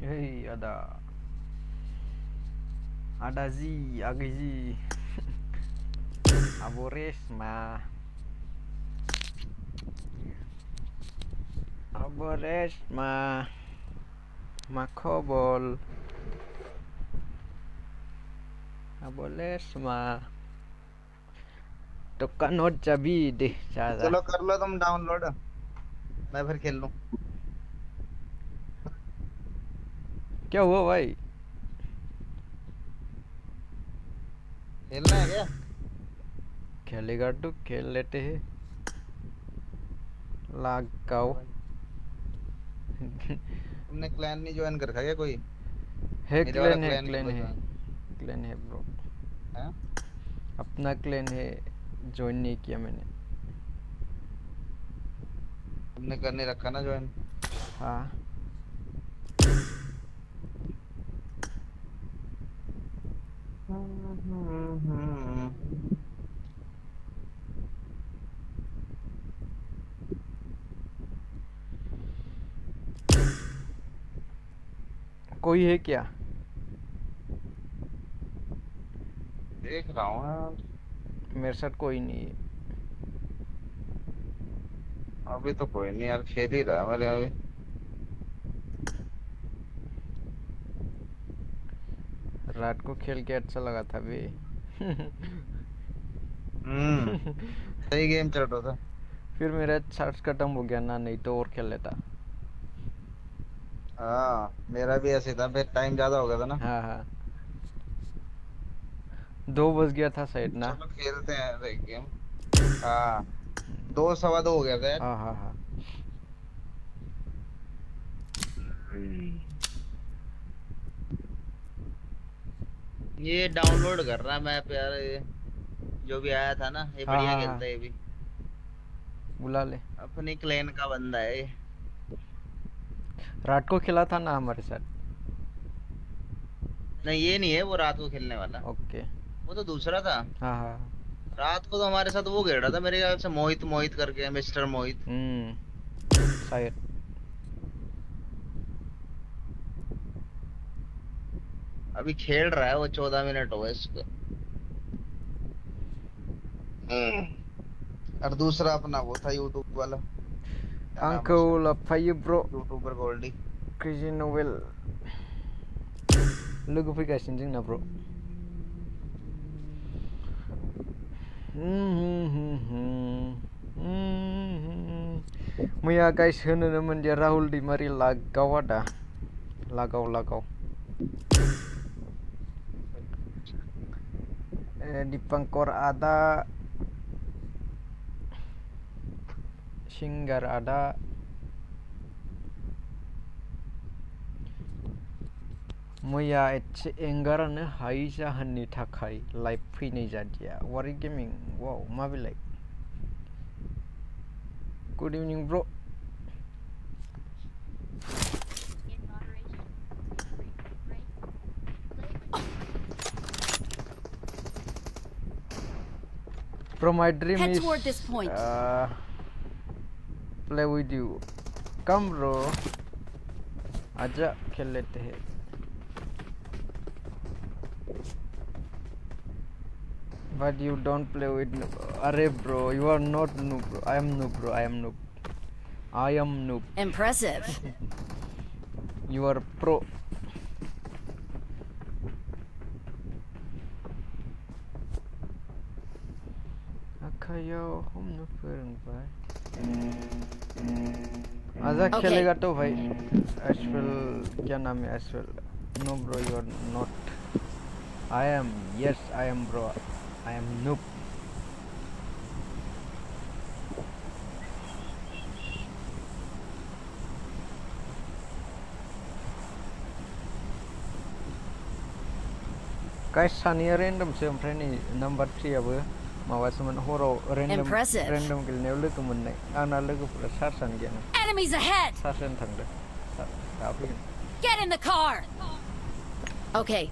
Hei, ada Zi, Agzi, Aboresma, Makobol, Abolesma, तो कनोट चाबी दे ज्यादा। चलो कर लो तुम डाउनलोड, मैं फिर खेल लूं। क्या हुआ भाई? खेलना है क्या? खेलेगा तो खेल लेते हैं। चलो लगाओ। भाई। तुमने क्लैन नहीं ज्वाइन कर रखा क्या कोई? है मेरे वाला क्लेन है, क्लैन कर क्लेन लो है, ज्वाइन। क्लेन है ब्रो। है? अपना क्लेन है, ज्वाइन नहीं किया मैंने। तुमने कर नहीं रखा ना ज्वाइन? हाँ। कोई है क्या? देख रहा हूँ यार। मेरे साथ कोई नहीं है। अभी तो कोई नहीं यार, खेल ही रहा है मेरे अभी। रात को खेल के अच्छा लगा था बे। हम्म। सही गेम चल रहा था। फिर मेरा चार्ज खत्म हो गया ना, नहीं तो और खेल लेता। हाँ मेरा भी ऐसे था, फिर टाइम ज्यादा हो गया था ना। हाँ हाँ। 2 बज गया था शायद ना। चलो खेलते हैं एक गेम। हाँ, 2 सवा 2 हो गया था यार। हाँ हाँ हाँ। ये डाउनलोड कर रहा मैप यार, ये जो भी आया था ना, ये हाँ बढ़िया हाँ हाँ। खेलता है ये भी। बुला ले। अपनी क्लेन का बंदा है ये। रात को खेला था ना हमारे साथ। नहीं ये नहीं है वो रात को खेलने वाला, ओके। वो तो दूसरा था। हाँ हाँ। रात को तो हमारे साथ वो खेल रहा था मेरे ख्याल से, मोहित मोहित करके, मिस्टर मोहित। शायद। अभी खेल रहा है वो, 14 मिनट हो गए इसको। और दूसरा अपना वो था यूट्यूब वाला, क्या नाम है उसका? Uncle apa ya bro? YouTuber Goldy. Crazy Novel. लोगोफिकेशन जोंना bro. मैया guys होनोमोन dia Rahul Dimari lagaw ada. Lagaw. Di Pangkor ada, Singgar ada. मैया एसे एंगारानो हायै जाहोननि थाखाय लाइभ फैनाय जादिया। वारि गेमिं, वाव मा बेलाय? Good evening bro. Bro, my dream Head is toward this point. play with you. Come bro, आजा खेल लेते हैं। But you don't play with noob. Are bro, you are not noob bro. I am noob bro. I am noob. Impressive. You are pro. Akayo हमने फोरोंबाय। आजा खेलेगा तो भाई। एशवेल, क्या नाम है एशवेल? No bro, you are not. I am. Yes, I am bro. I am noob. Guys, Sania random सो ओमफ्राय नै नम्बर 3 आबो माबासोमोन हराव Impressive. random गेलेनायाव लोगो मोननाय। आंना लोगोफोरा सार्चआनो गैयाना। Enemies ahead. सार्चआनो थांदों। दा फैगोन। Get in the car. Okay.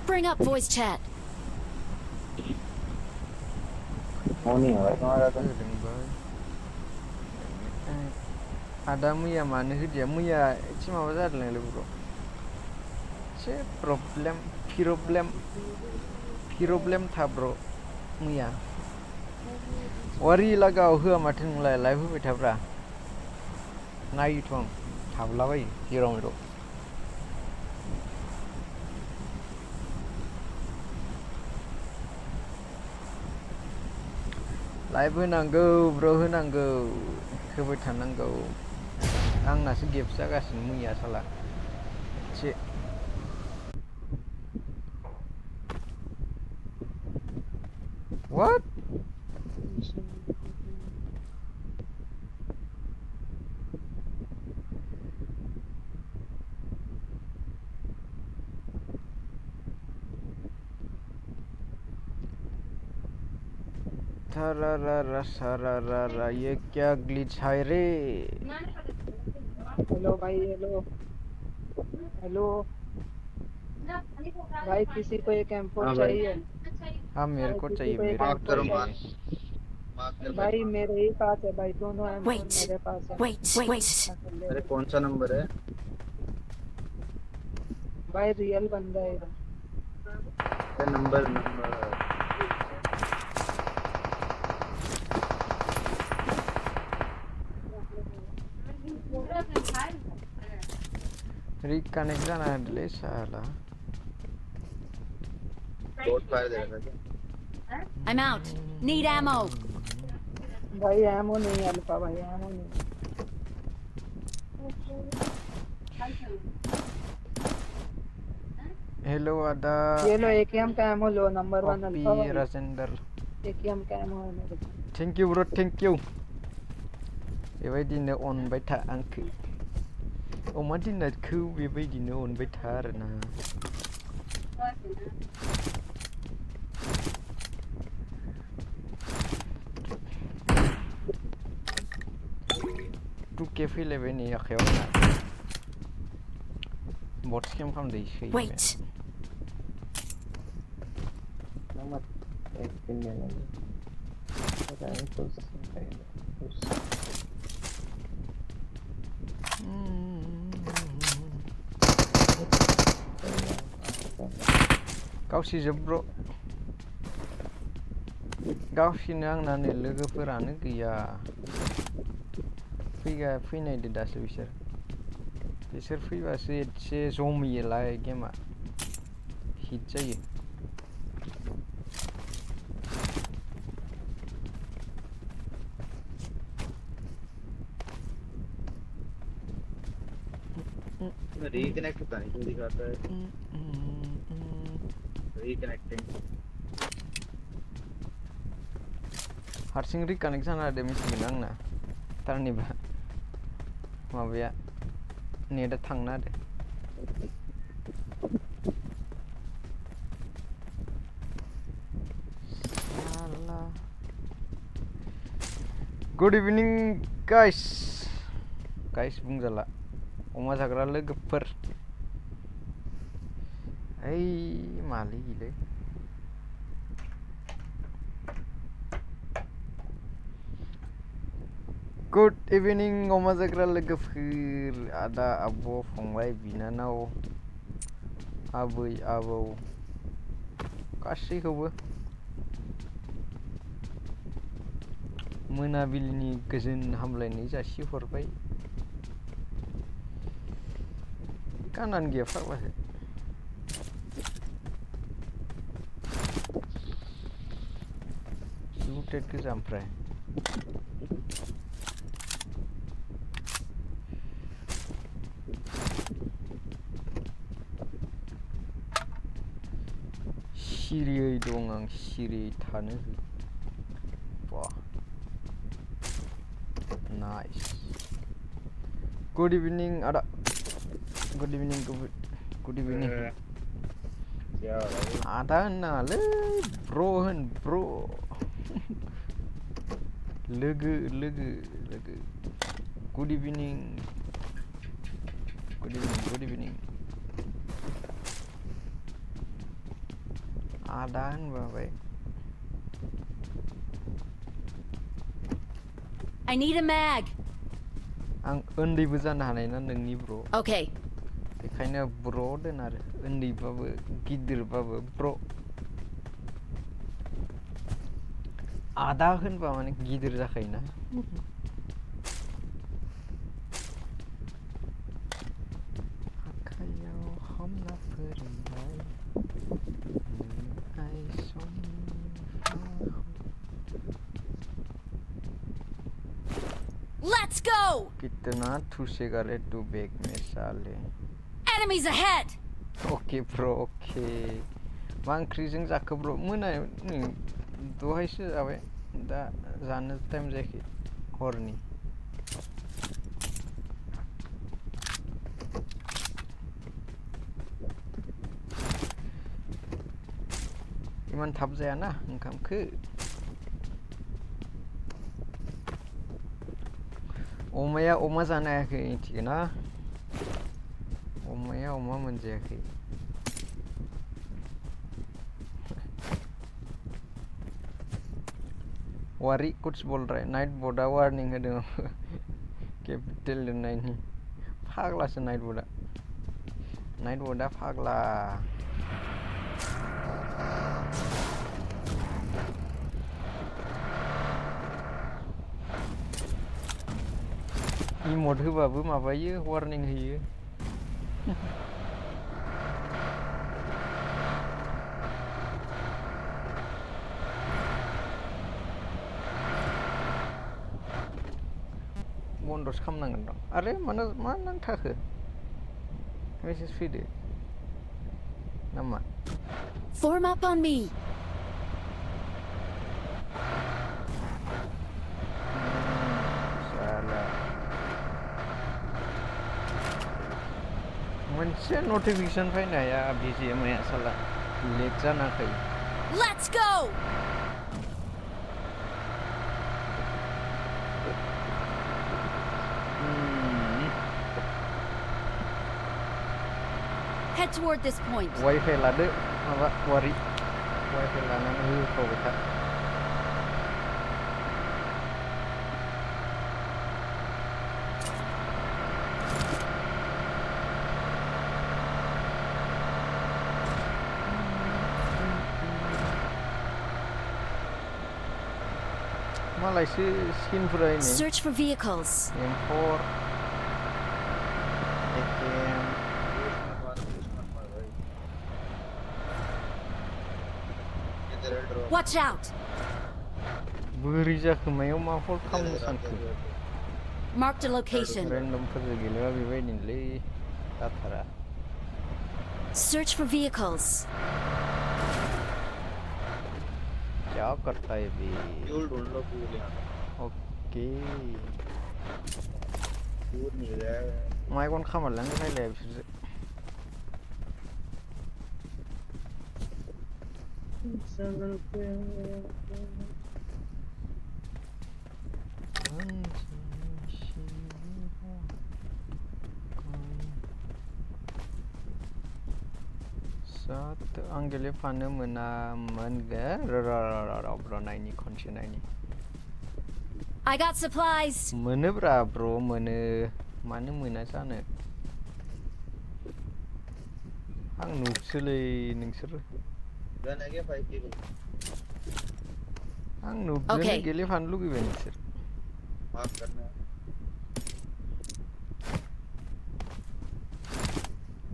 Bring up voice chat. वो नहीं है भाई तुम्हारा तो। Ada मैया मानो होदिया मैया एसे माबा जादोंलै ब्र' एसे प्रब्लेम था ब्र' मैया वारि लागाव होआ माथो नोंलाय लाइभ होबाय थाब्रा नायोथ' आं थाबलाबायो जेराव मेराव लाइभ होनांगौ ब्र' होनांगौ होबाय थानांगौ आंनासो गेप जागासिनो मैया साला एसे what थरारा सरारा ये क्या ग्लिच है रे हेलो भाई हेलो भाई किसी को एक M4 हाँ भाई चाहिए हाँ मेरे भाई को किसी चाहिए को एक मेरे को मार्क M4 करो चाहिए मार्क चाहिए मार्क कर भाई भाई मार्क। मेरे ही पास है भाई दोनों M4 Wait. मेरे पास है Wait. ले अरे लो। कौन सा नंबर है? भाई रियल बंदा है अरे नंबर रिकनेक्ट जाना है ले साला डॉट फायर दे रहा था क्या? I'm out. Need ammo. भाई एमो नहीं है अल्फा भाई एमो नहीं हेलो आदा ये लो AKM का एमो लो नंबर 1 अल्फा पप्पी भाई राजेंद्र AKM का एमो है मेरे पास thank you bro thank you बेबायदिनो अनबाय था आंखो अमा दिनारखौ बेबायदिनो अनबाय था आरोना टुके फैलायबाय नै आखायाव आंना बट स्केम खालामदो इसै Wait. गावसिजोब ब्र' गावसिनो आंना नै लोगोफोरानो गैया फैनायदो दासो बिसोर फैबासो एसे जमियोलाय गेमा हिट जायो रिकनेक्ट पता नहीं क्यों दिखाता है रिकनेक्टिंग हारसिं रिकानेक्ट जाना होदो मिथिगोन आंना थारनिबा माबाया नेटआ थांना होदो गुड इभिनिं गाइस बुंजाला अमा जाग्रा लोगोफोर ओइ मालिलै गुड इभिनिं अमा जाग्रा लोगोफोर आदा आब' फंबाय बिनानाव आबै आबौ गासैखौबो मोनाबिलिनि गोजोन हामलायनाय जासिहरबाय गानानो गैया फाग्लासो लुटेड गोजा ओमफ्राय सिरियै दं आं सिरियै थानो हो वाह नाइस गुड इभिनिं आदा गुड इभिनिं क्या हो रहा है? आदा होननाङालै ब्र' होन ब्र' लोगो गुड इभिनिं आदा होनबाय I need a mag. आं उन्दैबो जानो हानाय ना नोंनि ब्र' Okay. बेखायनो ब्र' दोन आरो उन्दैबाबो गिदिरबाबो ब्र' आदा होनबा माने गिदिर जाखायोना आखायाव हमना फोरोंबाय आइ Let's go! कितना ठूसेगा रे तू बैग में साले Enemies ahead! ओके ब्र' ओके मा ओंख्रिजों जाखो ब्र' मोनायाव दहायसो जाबाय दा जानो टाइम जायाखै हरनि इमान थाब जायाना ओंखामखो अमाया अमा जानो हायाखै मिथिगो ना अमाया अमा मोनजायाखै वारी कुछ बोल रहा है नाइट बोर्डा वार्निंग होदों कैपिटल लिरनायनि फाग्लासो नाइट बोर्डा फाग्ला इमोट होबाबो माबायो वार्निं होयो बन्दसो खालामनांगोन र' आरे मानो मा नांथाखो मेसेज फैदो नामा Form up on me. मोनसे नटिफिकेशन फैनो हाया Bgmi साला लेट जानाखै Let's go! Head toward this point. Wifi लादो माबा वारि वाइफाइ लानानै होखावबाय था मालायसो स्किनफोरा Search for vehicles. M4 AKM Watch out! बोरै जाखो मायाव मा हल्ड खालामनो सानखो Marked a location. रेन्डमफोरजों गेलेबा बेबायदिनोलै जाथारा Search for vehicles. क्या करता है बे फ्यूल ढूंढ लो फ्यूल यहाँ ओके फ्यूल मिल जाएगा माइकन खामारलानो रायलाया बिसोरजों सात आं गेलेफानो मोनामोन र' नायनि खनसे नायनि I got supplies. मोनोब्रा ब्र' मोनो मानो मोना जानो आं नुसोलै नोंसोर गन है क्या 5 किलो आं नुबजोंनो गेलेफानो लुगैबाय नोंसोर माफ करना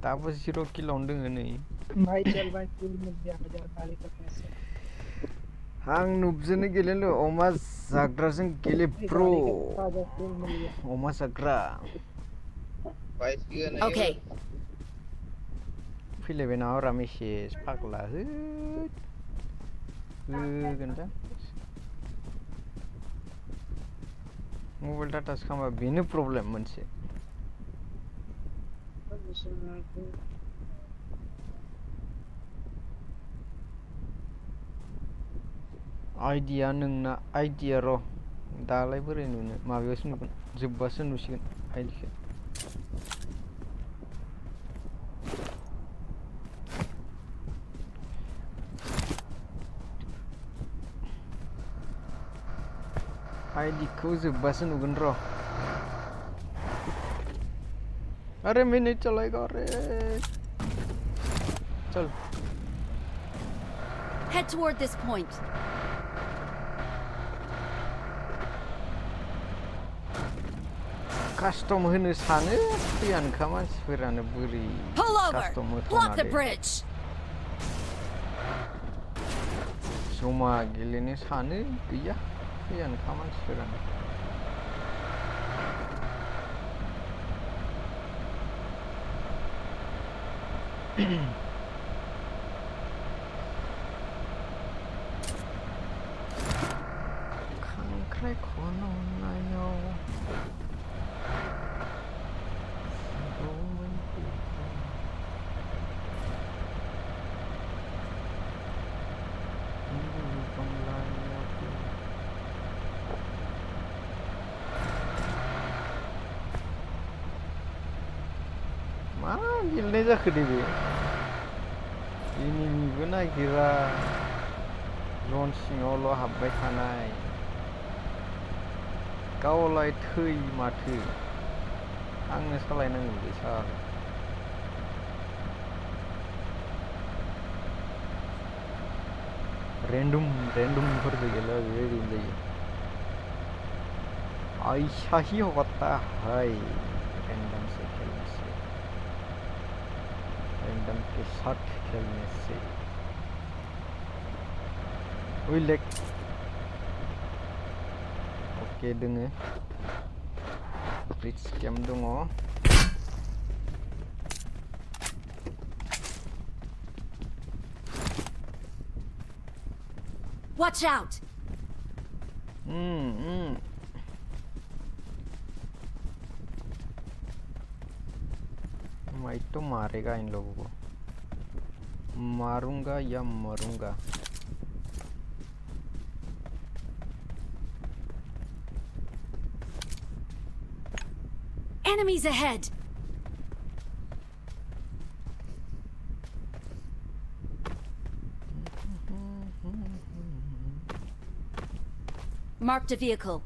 दाबो 0 किल'आवनो दोङो नै भाई चल भाई फुल मिल गया 1000 गाड़ी का पैसा आं नुबजोंनो गेलेनो अमा जाग्राजों गेले ब्र' फुल मिल गया अमा जाग्रा 5 की गन है Okay. फैलायबाय नामा रा मेसेज फाग्ला होगोन दा मबाइल डाटासो खालामबा बेनो प्रब्लेम मोनसे आइडिया नोंना आइडिया र' दालाय बोरै नुनो माबायावसो नुगोन जोबबासो नुसिगोन आइडिखौ आइडिखौ जोबबासो नुगोन र' अरे मैं नहीं चलाएगा अरे चल Head toward this point. custom होनो सानो फैयानोखा मानसिफोरानो बोरै Pull over. custom Block the होथ'नानै bridge. जमा गेलेनो सानो गैया फैयानोखा मानसिफोरानो खांख्राइ खन'नायाव मा गेलेनाय जाखो दे बे एनिमिबो नागिरा लन सिङावल' हाबबाय थानाय गावलाय थै माथो आंनो सालायनांगौ बे सार रेंडमफोरबो गेलेला बेबायदिनो जायो ऐसा ही होता है रैंडम से खेलने से रैंडम के साथ खेलने से ओइ लेग ओके दोङो ब्रिज गेम दङ Watch out. मैं तो मारेगा इन लोगों को मारूंगा या मरूंगा Enemies ahead. Marked a vehicle.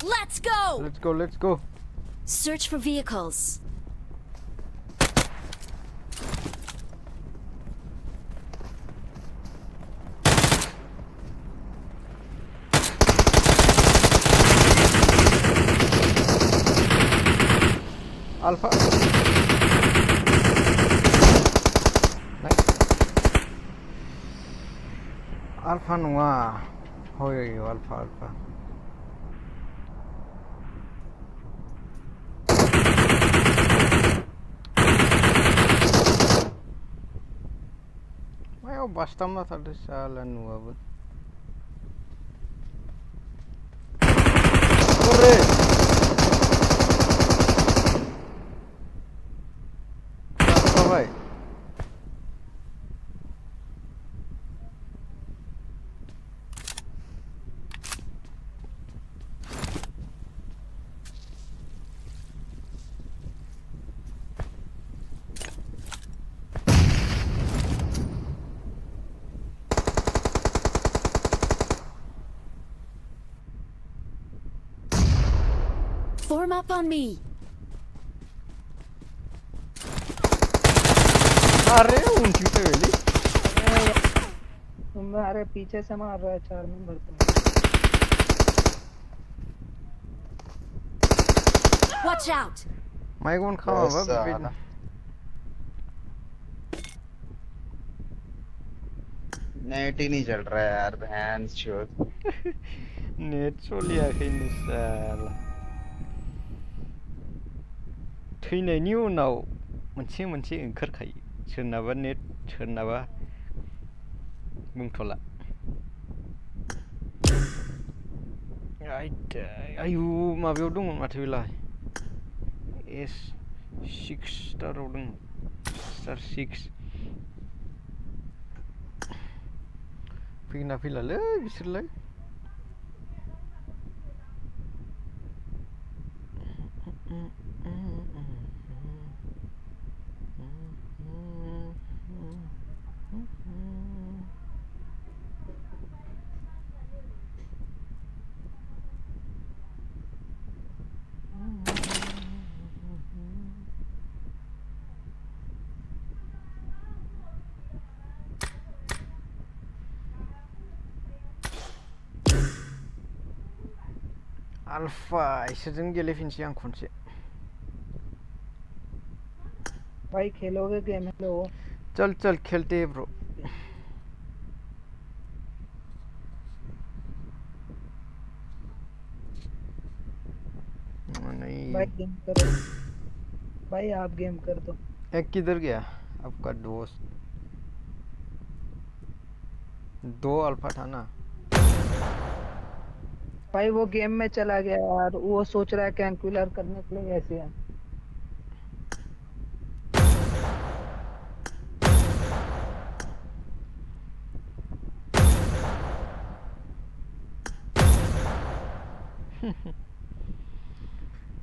Let's go. Let's go. Search for vehicles. Alpha. Nice. Alpha noir. Hoi, alpha. Ayo basta mah tadi salah nuabu. Corre. Bye. Form up on me. अरे ऊंची Pay वेली तुम्हारे पीछे से मार रहा है 4 number Pay Watch out. मैं कौन खावा बाबा नेट ही नहीं चल रहा है यार बहन चोद नेट सोलिया खैनो साला थैनायनि उनाव मोनसे ओंखारखायो सोरनाबा नेट सोरनाबा बुंथ'ला आयु माबायाव दङ माथो बेलाय S6 स्टाराव दङ स्टार 6 फैना फैलालै बिसोरलाय अल्फा इसोरजों गेलेफिनसै आं खनसे भाई खेलोगे गेम हेलो चल चल खेलते हैं ब्रो नहीं भाई गेम करो भाई आप गेम कर दो एक किधर गया आपका दोस्त दो अल्फा था ना भाई वो गेम में चला गया यार वो सोच रहा है कैंकुलर करने के लिए ऐसे है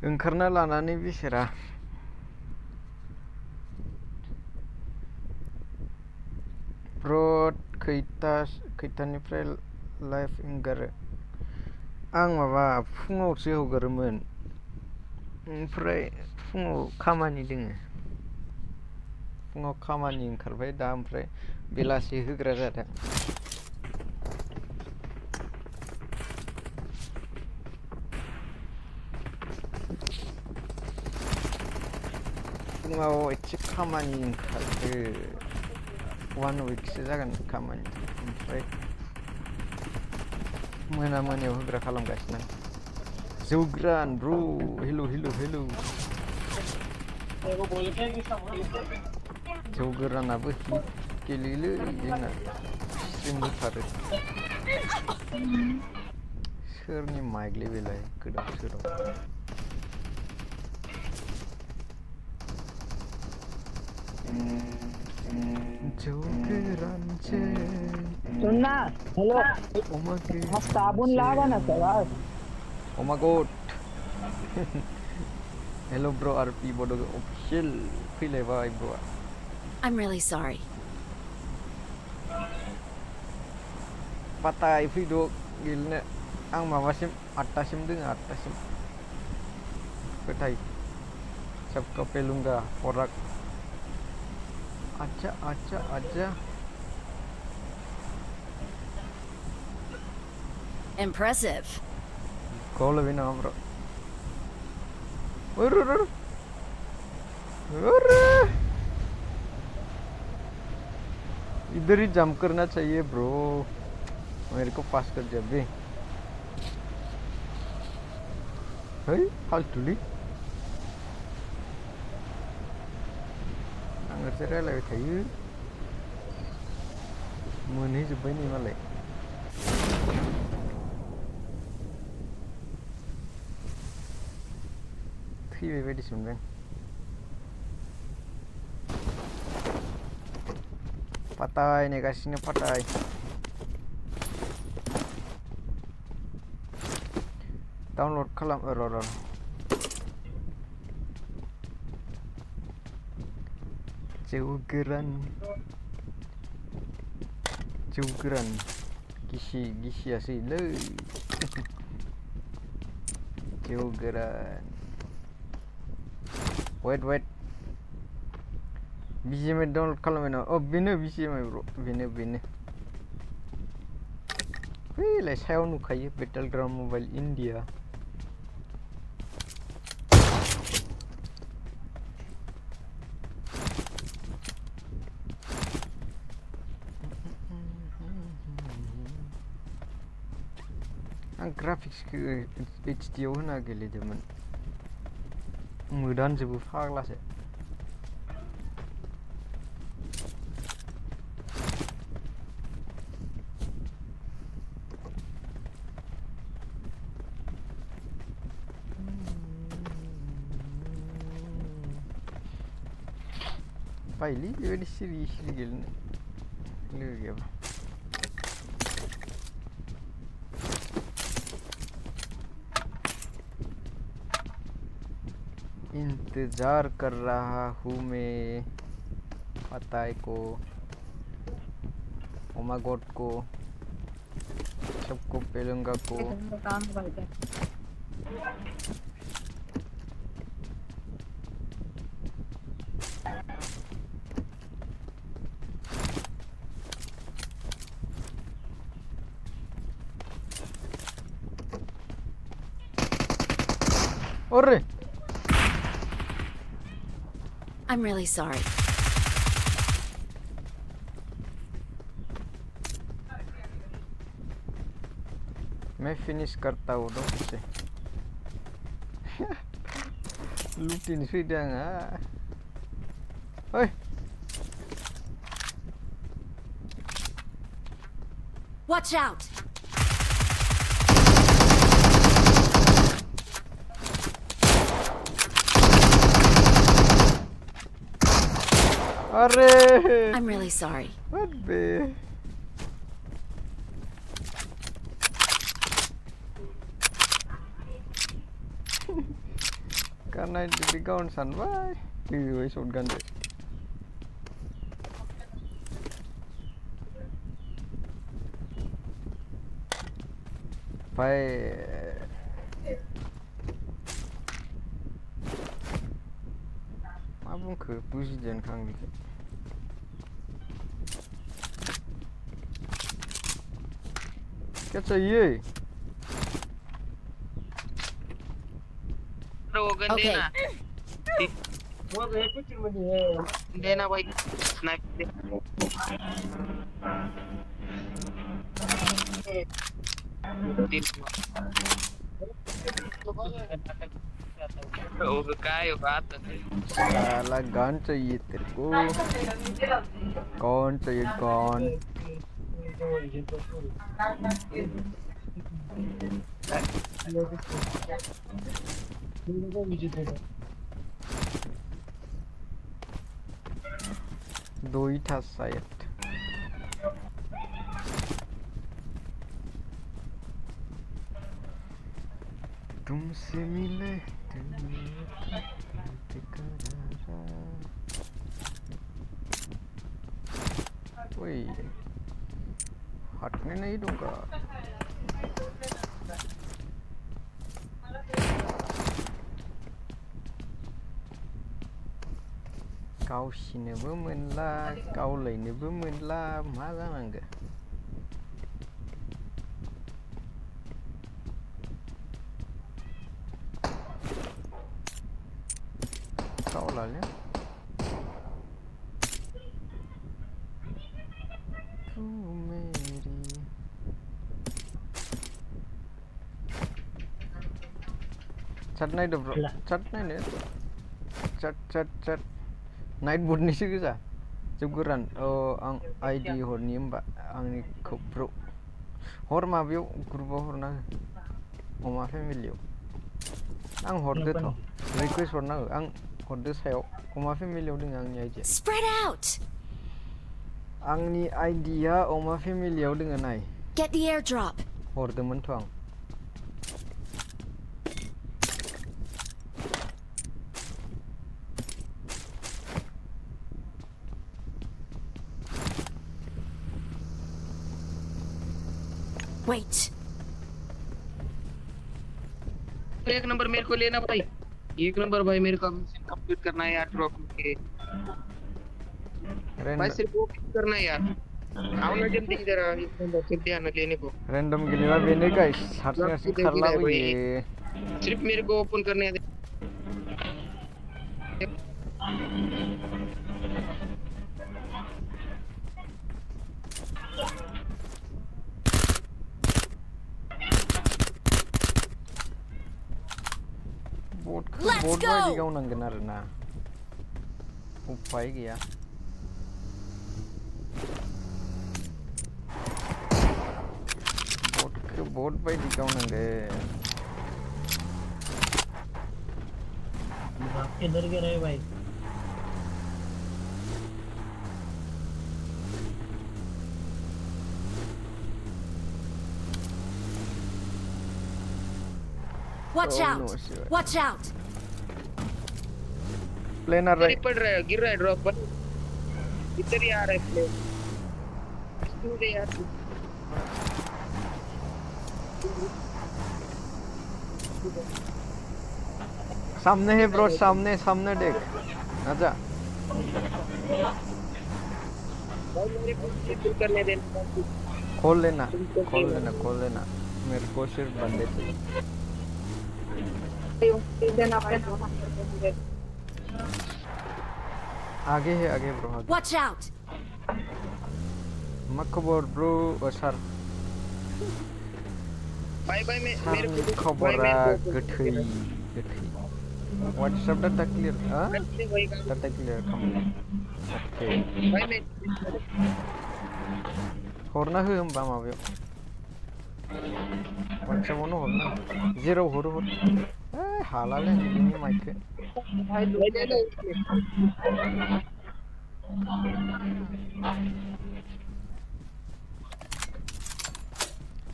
ओंखारना लानानै बिसोरा ब्र खैथानिफ्राय लाइफ एंगारो आं माबा फुङावसो हगारोमोन ओमफ्राय फुङाव खामानि दोङो फुङाव खामानि ओंखारबाय दा ओमफ्राय बेलासि होग्रा जादों फुङाव एसे खामानि ओंखारदो 1 विकसो जागोन खामानि ओमफ्राय मोनायाव होग्रा खालामगासिनो जौ गोरान ब्र हेलौ जौ गोरानाबो हिट गेलेयोलै जोंना स्ट्रिम होथारो सोरनि माइकलै बेलाय गोदाव सोराव जौ गोरानजों सुनना हेलो अमा साबुन लावा ना सवाल Oh my god. Hello bro RP bodoh official फैलायबाय bro I'm really sorry. पाताय फैद' गेलेनो आं माबासिम 8टासिम दोङो 8टासिम फोथाय सबका पेलुंगा पराग आजा Impressive. Kau lebih nama bro इधर ही जंप करना चाहिए ब्रो मेरे को पास कर जब भी है फालतुली आंगुर से रायलायबाय थायो मोनहैजोब्बाय नै मालाय थैबाय बायदिसो मोनबाय पाताय नेगासिनो पाताय डाउनलड खालाम र जौ गोरान गिसियासैलै जौ गोरान wait Bgmi download खालामबाय ना अ बेनो Bgmi ब्र बेनो फैलाय सायाव नुखायो बेटल ग्राउन्ड मबाइल इन्डिया आं ग्राफिक्सखौ HD आव होना गेलेदोंमोन मोदानजोबो फाग्लासो बायोलै बेबायदि सिरि गेलेनो लोगो गैयाबा इंतजार कर रहा हूँ मैं पताय को ओमा गॉड को सबको पेलूंगा को अरे I'm really sorry. मैं फिनिश करता हूँ दो इसे लूटिन सुइदों आं ओइ Watch out! Are I'm really sorry. what be karena di gaun san bay ui shotgun deh phải mà cũng cứ position khang đi क्या चाहिए Okay. देना भाई स्नाइप काय बात साला गन चाहिए तेरे को कौन चाहिए कौन दो ही था शायद तुमसे मिले ओए हटने नहीं दूंगा गावसिनोबो मोनला गावलायनोबो मोनला मा जानांगो गावलाले तू मेरी चट नायदो ब्रो चट नायनो चट नाइट बोर्डनिसो गोजा जोबगोरान आं आइडि हरनि होमबा आंनि ब्र हर माबायाव ग्रुपाव हरना हो अमा फेमिलियाव आं हरदो थ रिक्वेस्ट हरनांगो आं हरदो सायाव अमा फेमिलियाव दोङो आंनि आइडिया Spread out! आंनि आइडिया अमा फेमिलियाव दोङो नाय Get the airdrop. हरदोंमोनथ' आं Wait. एक नंबर मेरे को लेना भाई एक नंबर भाई मेरे को मिशन कंप्लीट करना है यार ड्रॉप के भाई सिर्फ वो करना है यार आओ ना जल्दी इधर आ एक नंबर चलते आना लेने को रैंडम गेलेबा बेनो गाइस हारसिं हारसिं खारलाबायो सिर्फ मेरे को ओपन करने दे बोट बायदि गावनांगोन आरोना उपाय गैया बोटखौ बोट बायदि गावनांगोन किधर गिर रहे भाई Watch Oh, out! no, sure. Watch out! Plane आ रहा है पड़ रहा है गिर रहा है ड्रॉप पर इधर ही आ रहा है प्लेन क्यों रे यार सामने है ब्रो सामने सामने देख आजा भाई मेरे को फिल करने देना खोल लेना मेरे को सिर्फ बंदे चाहिए देना पे दोनों मुझे आगे है आगे ब्रो आगे Watch out! मखबर ब्रो सर भाई भाई मेरे सारनि को भाई खबरा मेरे को गोथै गोथै व्हाट्सएप डाटा क्लियर वही काम डाटा क्लियर ओके भाई मैं हरना हो होमबा माबायाव व्हाट्सएपआवनो हरना जेराव हरो हर हालालै बिनि माइकखो भाई भाई ले लो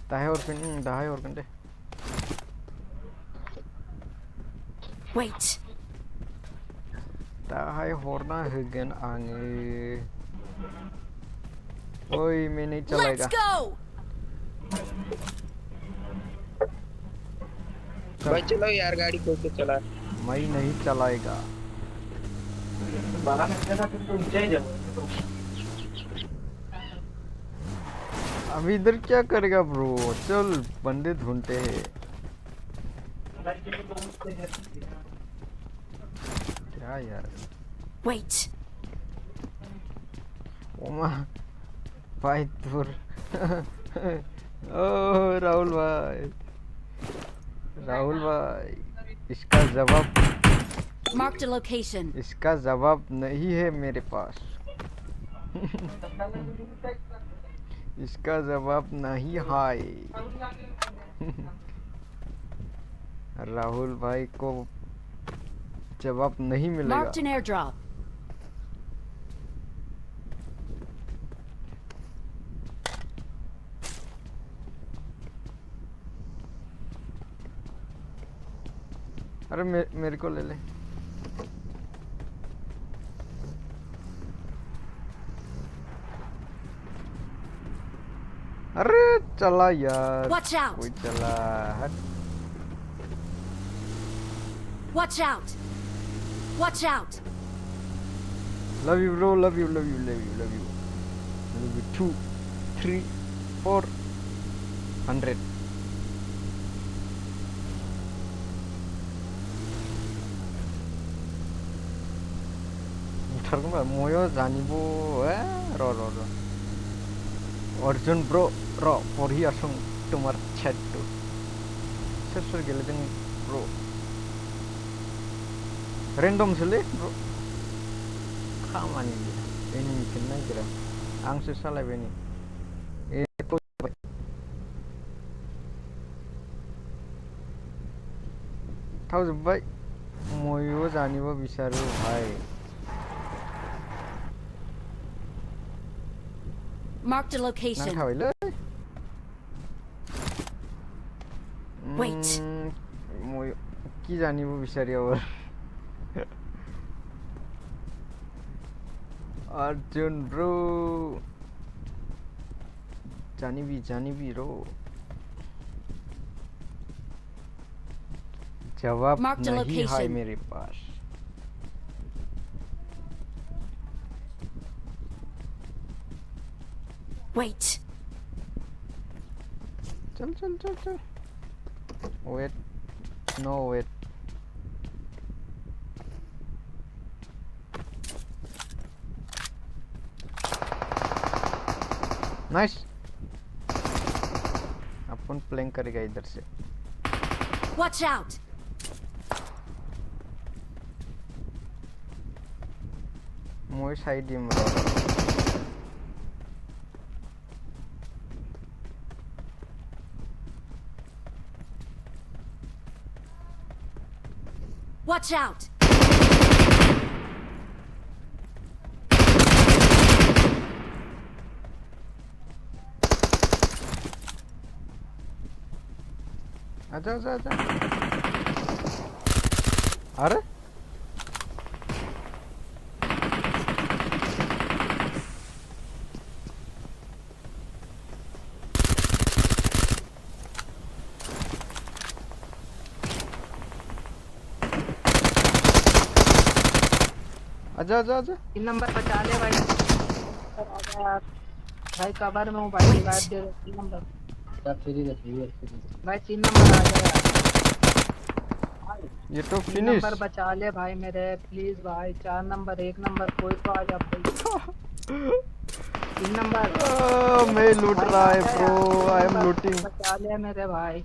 दाहाय हरगोन दे Wait. दाहाय हरना होगोन आङो ओइ मैं नहीं चलाएगा Let's go! भाई चलो यार गाड़ी खोल के चला मैं नहीं चलाएगा अभी इधर क्या करेगा ब्रो चल बंदे ढूंढते हैं क्या यार Wait. ओमा भाई दूर ओ राहुल भाई इसका Marked a location. जवाब नहीं है मेरे पास इसका जवाब नहीं है राहुल भाई को जवाब नहीं मिलेगा Marked an airdrop. अरे मेरे को ले ले अरे चला यार Watch out! कोई चला hot Watch out! Watch out! love you bro love you 2 3 4 100 बुथारगोनबा मयो जानिबो र अर्जुन ब्रो र परियासं तुम्हार चैट सोर गेलेदों ब्रो रेंडम सोलै ब्रो खामानि गैया एनिमिखौनो नागिरा आंसो सालायबाय नै थाव जोब्बाय मयो जानिबो बिसारो भाई Marked a location. नांथाबायलै Wait. मयो कि जानिबो बिसारियाव अर्जुन ब्रो जानिबी रो जवाब Marked a नहीं है location. मेरे पास Wait. चल wait no wait नाइस अपन प्लेइंग करेगा इधर से Watch out! मोय साइड में Watch out! आजा अरे आजा 3 नंबर बचा ले भाई भाई कवर में हूँ भाई रिवाइव दे 3 नंबर भाई 3 नंबर आ जाएगा ये तो 3 फिनिश। नंबर बचा ले भाई मेरे, प्लीज भाई। 4 नंबर 1 नंबर कोई तो आ जा भाई। 3 नंबर मैं लूट भाई रहा आ है जा ब्रो, यार। 3 आई एम नंबर लूटिंग। बचा ले मेरे भाई।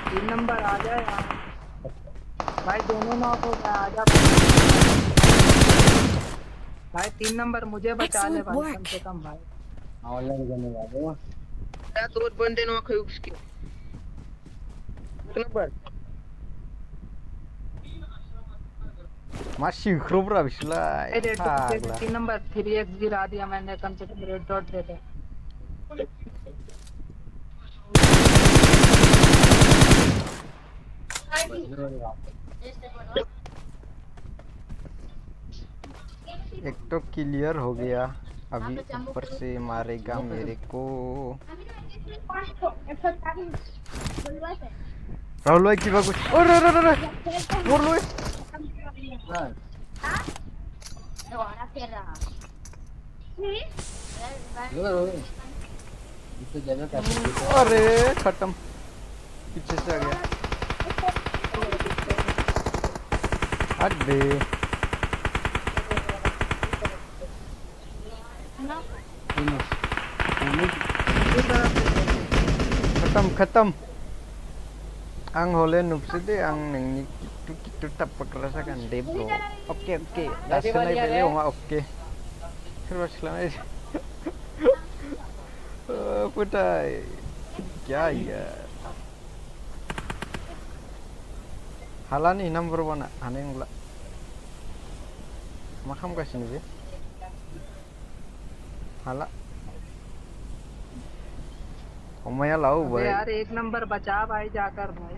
3 नंबर आ जा यार भाई, दोनों नॉक हो गए, आ जा भाई। 3 नंबर मुझे बचा ले Excellent भाई, कम work. से कम भाई। ऑनलाइन करने वाले हो क्या 2 बंदे नॉक है उसके। 1 number Masih kerobra bisulai. Red dot दे दे। Hagla. 3 नंबर 3x गिरा दिया मैंने, कम से कम रेड डॉट दे दे। एक तो क्लियर हो गया, अभी ऊपर से मारेगा मेरे को। राहुल भाई की बात। अरे अरे अरे मोर लो। अरे खत्म, पीछे से आ गया। अरे खत्म खत्म। Ang hole nupside ang nang kitu tapak rasakan deh bro. Oke oke, langsung aja beli oma oke. Terus selama putai, क्या यार हाला nih number 1 aneh nggak makam kasih nih हाला omaya lau अबे भाई यार 1 नंबर बचा भाई, जाकर भाई।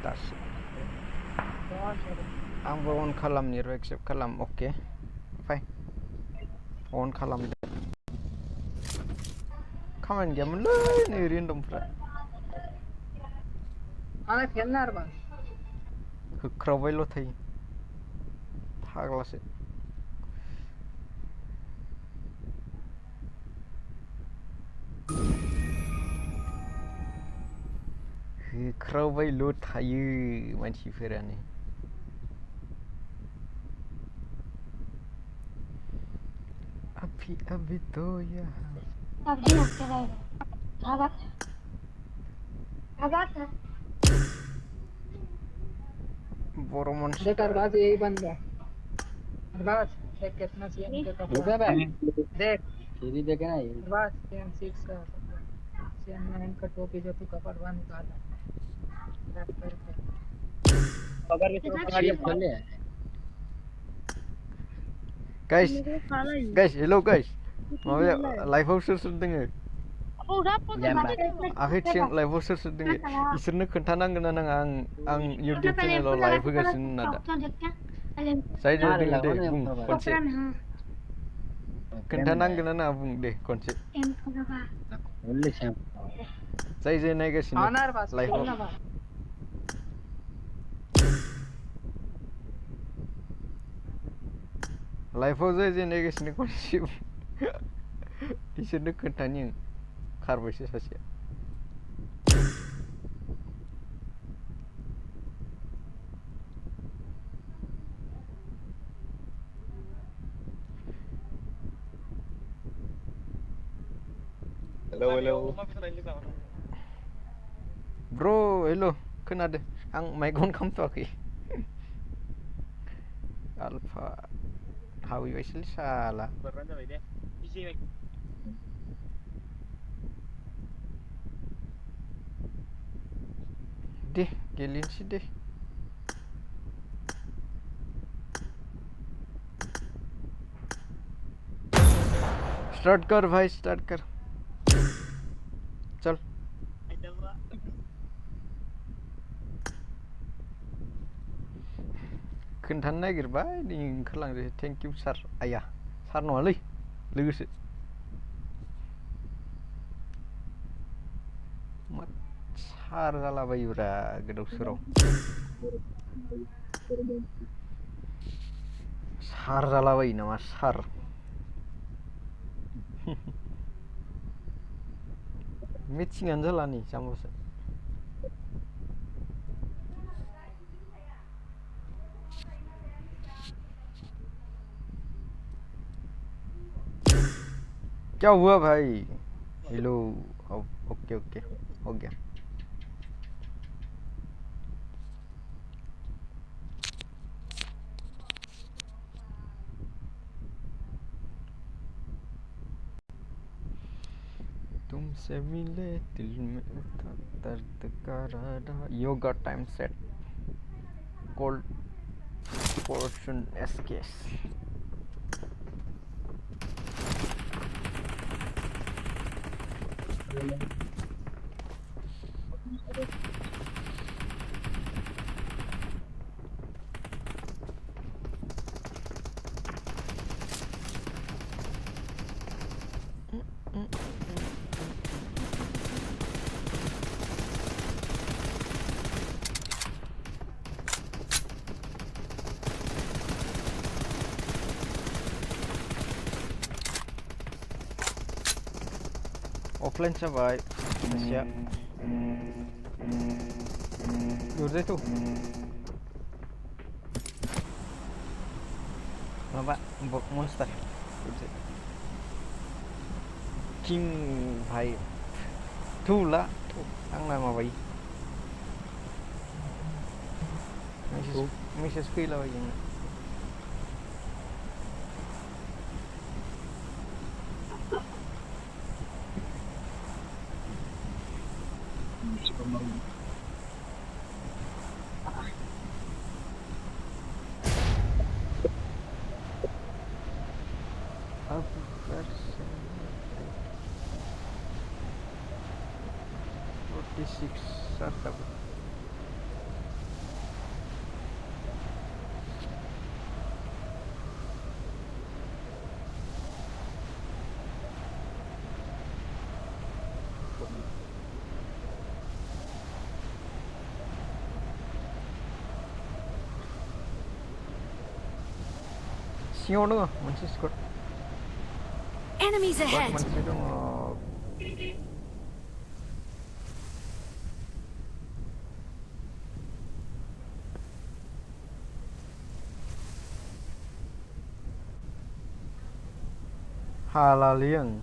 tas ang on kalam nih accept kalam oke fine on kalam kamen game nih random friend आना खेलना यार बस। क्रॉबई लो थी थागला से क्रॉबई लो थायु मानसिफोरा nih अभी तो यहाँ बोरोमन देख अरबाज यही बन गया। अरबाज देख कितना सीएम के कपड़ा देख। सीधी देखे ना ये अरबाज सीएम 6 का सीएम 9 का टोपी जो तू कपड़वा निकाला रैप करके। अगर भी चीज खोले guys hello guys mau ya live house sedeng ya aku ceng live house sedeng ya isirnya kentanang kenanang ang YouTube channel live hogasin nada saya jadi deh bung konse kentanang kenana bung deh konse बोले Shyam saya jadi naik ke sini आना Arbaaz live खेलना बस। live house aja naik ke sini konse isirnya kentanang karbasi saja Hello. bro hello kenapa ang mic-on kamu tuh aki alpha hawi wesel salah deh gelin sih deh start कर भाई start कर चल खोन्थानो नागिरबाय नै ओंखारलांदो thank you सार आया सार नङालै लोगोसो मा सार जालाबायोब्रा गोदाव सोराव सार जालाबायो नामा सार Matching-an जाला nih sama-sama. क्या हुआ भाई? हेलो। ओके ओके हो गया। तुमसे मिले दिल में उठा दर्द का राडा। Yoga time set cold portion एसकेस। Offline survive. Siap. Udah tuh. Nampak monster. King भाई. Thu là thu. Ăn nào mà vậy? Mình sẽ phi là vậy. Sarta. Siapa tu? Masih squad. Enemies ahead. Masih tu. Halalian.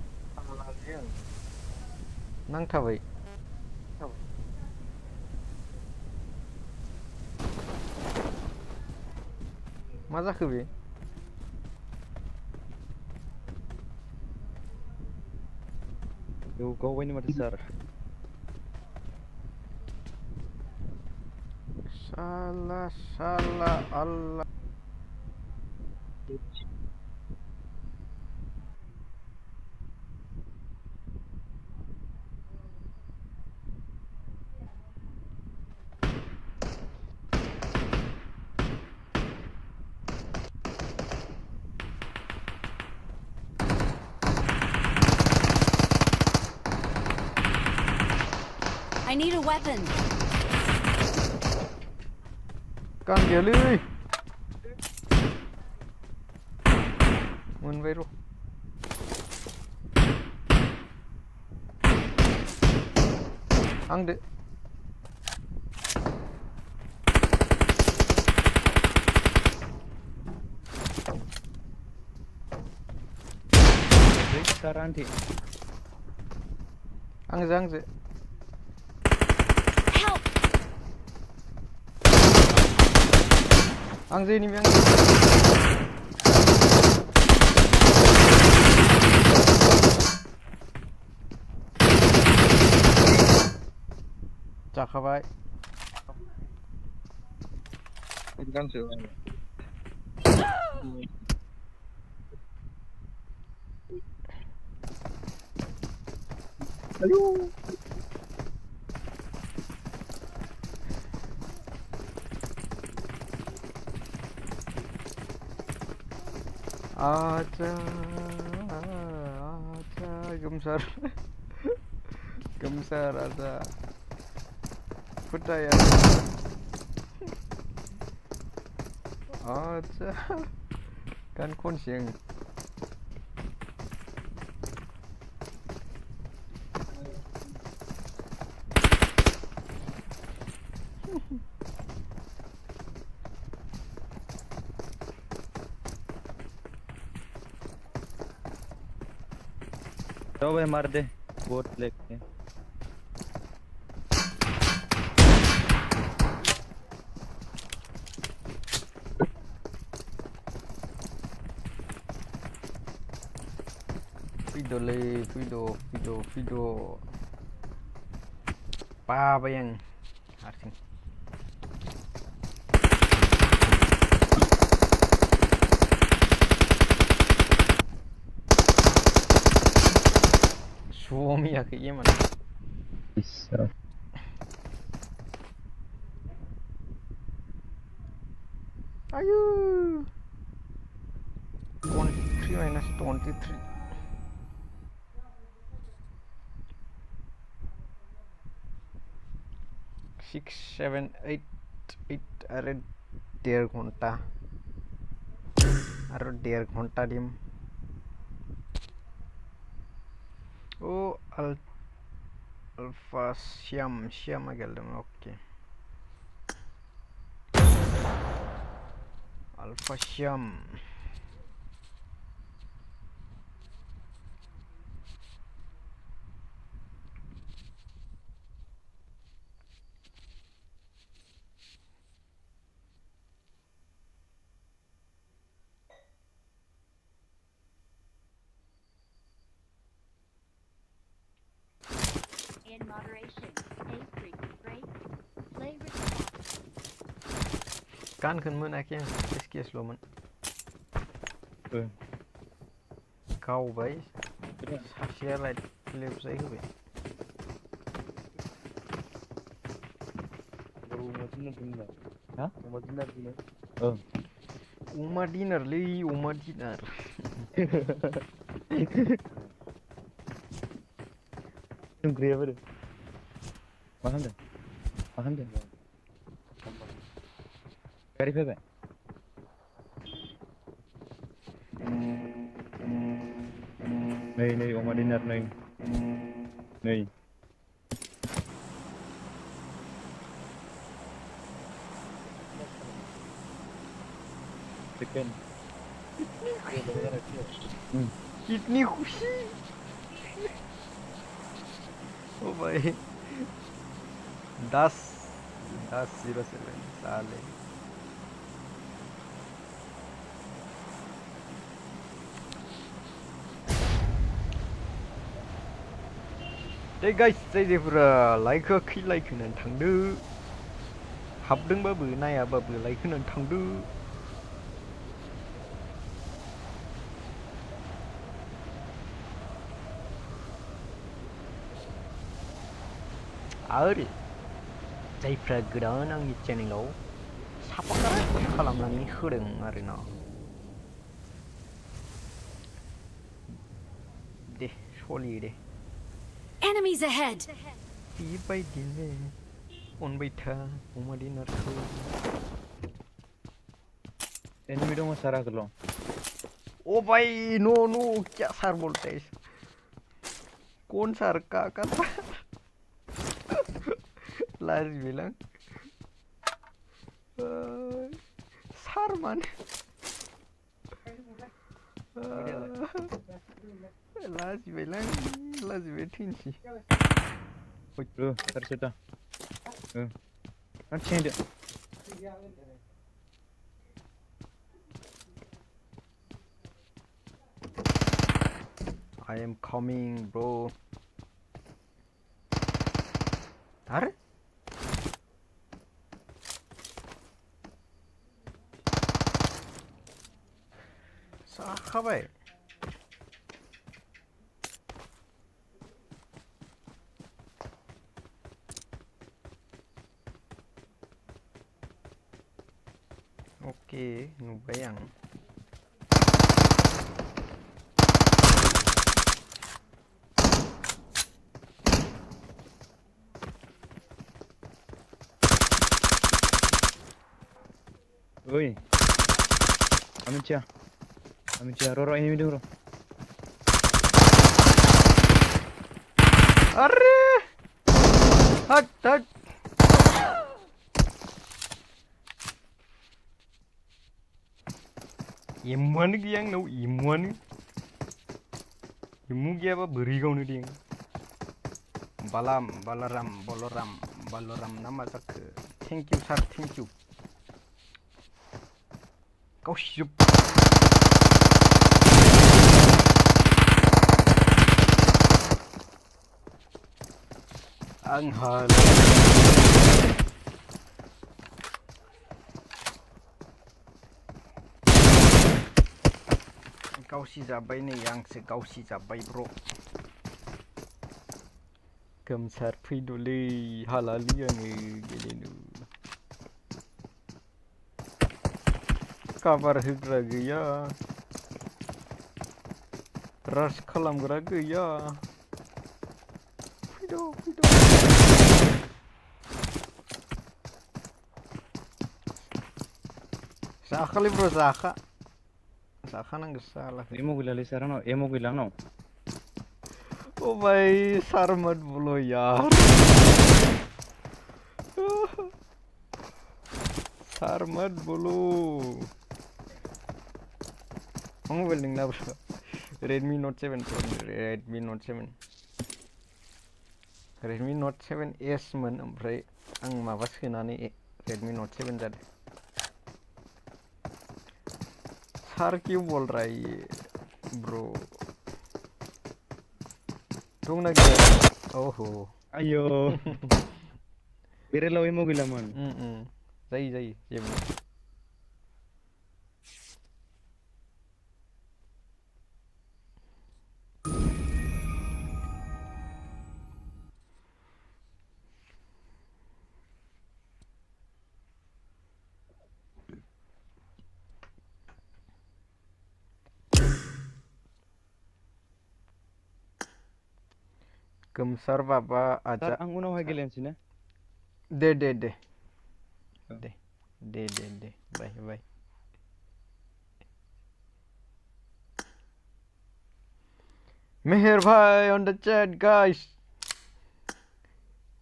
Nang thawai. Masa ke? You go when you want to start. Salah Allah. I need a weapon. Con kìa lưới. Muốn về rồi. Ăn được. Saran thi. Ăn răng dễ. Help! Ăn gì đi miếng. Chào các bạn. Anh can sửa. Hello. Acha gemsar. Gemsar aja. Percaya. Acha. Kan kon siang. तो भाई मार they both लेके video pa ba yang harsing suami ya kayak gimana bisa ayo 23 minus 23 6 7 8 अरे 1.5 घंटा और 1.5 घंटा डिम ओ alpha Shyam गेलदों okay alpha Shyam In moderation. A frequent break. Play responsibly. kan mơn akhir SK slow man kau bay share like clip saya ke baru macam mana ha macam mana Uma dinner li Uma dinner Tunggu apa deh? Makan deh. Kari apa? Nih, Oma dinner nih. Chicken. कितनी खुशी ओ भाई 10:07 साले Hey guys, जायफोरा like होआखै like होनानै थांदो हाबदोंबाबो नायाबाबो like होनानै थांदो आरो जायफ्रा गोदान आंनि चेनेलाव साबस्क्राइब खालामनानै होदों आरोना दे सलियो दे Enemies ahead. बेबायदिनो अनबाय था अमा दिनारखौ Enemy dong Sarah kalau. ओ भाई नो क्या सर बोलते हैं कौन सर का था लाज bilang sar man लाज bilang लाज betin sih Bro, tercita. Macam dia. I am coming bro are साखाबाय oke नुबाय आं Oi. Amicia, Roro ini dulu. अरे हट iman yang no iman मुगियाबा बोरै गावनो दे बालाम बालाराम बलराम बालराम ना मा जाखो thank you sir thank you गावसिजोब आंहा गावसि जाबाय नै आंसो गावसि जाबाय ब्र' गोमसार फैदोलै हालालियानो गेलेनो काभार होग्रा गैया रास खालामग्रा गैया फैद' जाखालै ब्र' जाखानांगौ साला एमो गैलालै सार आंनाव एमो गैला आंनाव ओ भाई सर मत बोलो यार सर मत बोलो मबाइल नोंना ब्र Redmi Note 7 Pro Redmi Note 7 Redmi Note 7s मोन ओमफ्राय आं माबा सोनानै Redmi Note 7 जादों सर क्यों बोल रहा है ये ब्रो दंना गैया ओहो आयो बेरेलाव एमो गैलामोन जायो जेबो गोमसार बाबा आजा सार आं उनावहाय गेलेनोसै ना दे बाय मेहर भाई on the chat guys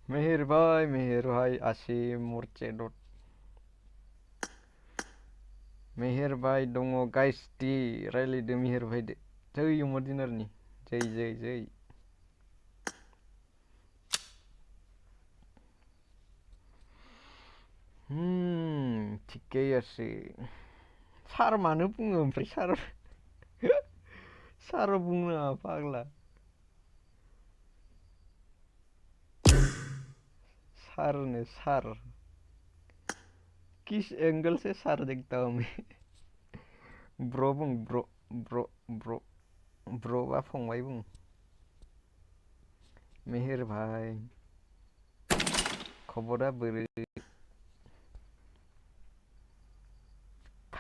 मेहर भाई आसिम मुरचे डट मेहर भाई दङ गाइस दि रायलायदो मेहर भाई दो जै अमर दिनारनि जै थिकै आसे सार मानो बुङो ओमफ्राय सार बुंनो नाङा फाग्ला सार किस एंगल से सार देखता हूँ मैं ब्रो बुं ब्रो बा फंबाय बुं मेहर भाई खबरा बोरै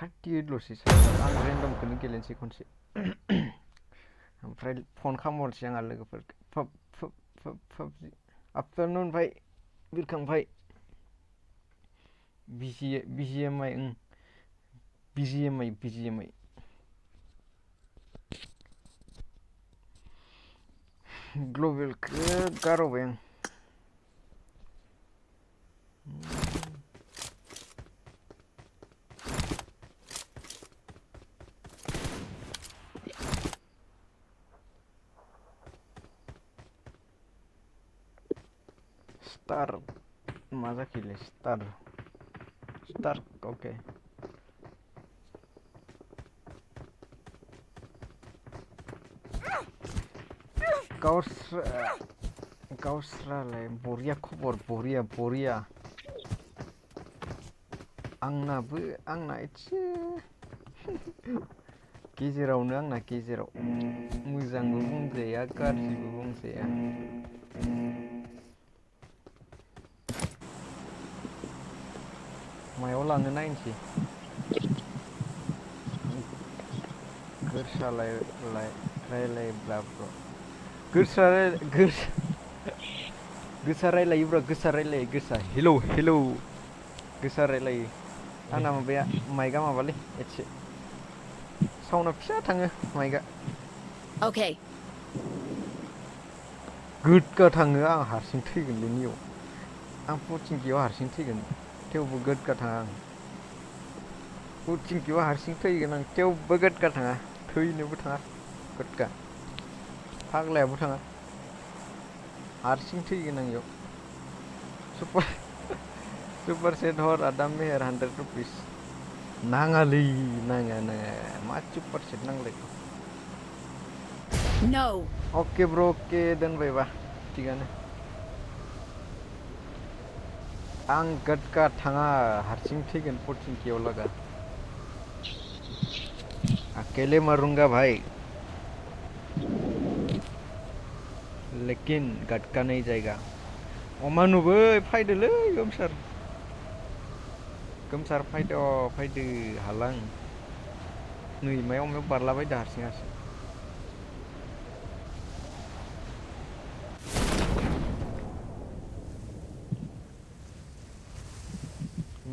38 ल'सै आं रेन्डमखौनो गेलेनोसै खनसे ओमफ्राय फन खालामहरनोसै आंहा लोगोफोरखौ पाबजि आफ्टारनुन भाई बिरखां भाई BGMI ग्लबेलखौ गारबाय आं स्टार मा जाखैलै स्टार ओके गावस्रालाय बरिया खबर बरिया आंना एसे गेजेरावनो आंना गेजेराव मोजांबो बुंजाया गाज्रिबो बुंजाया मायाव लांनो नायनोसै गोरसा रायलायब्ला ब्र गोसा रायलायो ब्र गोसा हेलौ गोसा रायलायो आंना माबाया माइकआ माबालै एसे साउन्डआ फिसा थाङो माइकआ Okay. गोदगा थाङो आं हारसिं थैगोनलै नियाव आं पचिंकियाव हारसिं थैगोन थेवबो गोदगा थाङा आं पचिंकियाव हारसिं थैगोन आं थेवबो गोदगा थाङा थैनोबो थाङा गोदगा फाग्लायाबो थाङा हारसिं थैगोन आं इयाव सुपार सेट हर आदाम मेहेर 100 रुपिस नाङालै नाङा मा सुपार सेट नांलाय No. ओके ब्रो ओके दोनबायबा थिगानो आं गटका थाङा हारसिं थैगोन पचिंकियाव लागा अकेले मरूंगा भाई लेकिन गटका नहीं जाएगा अमानुबो फायदोलै गोमसार फायदो हालां नै मायाव बारलाबायदो हारसिं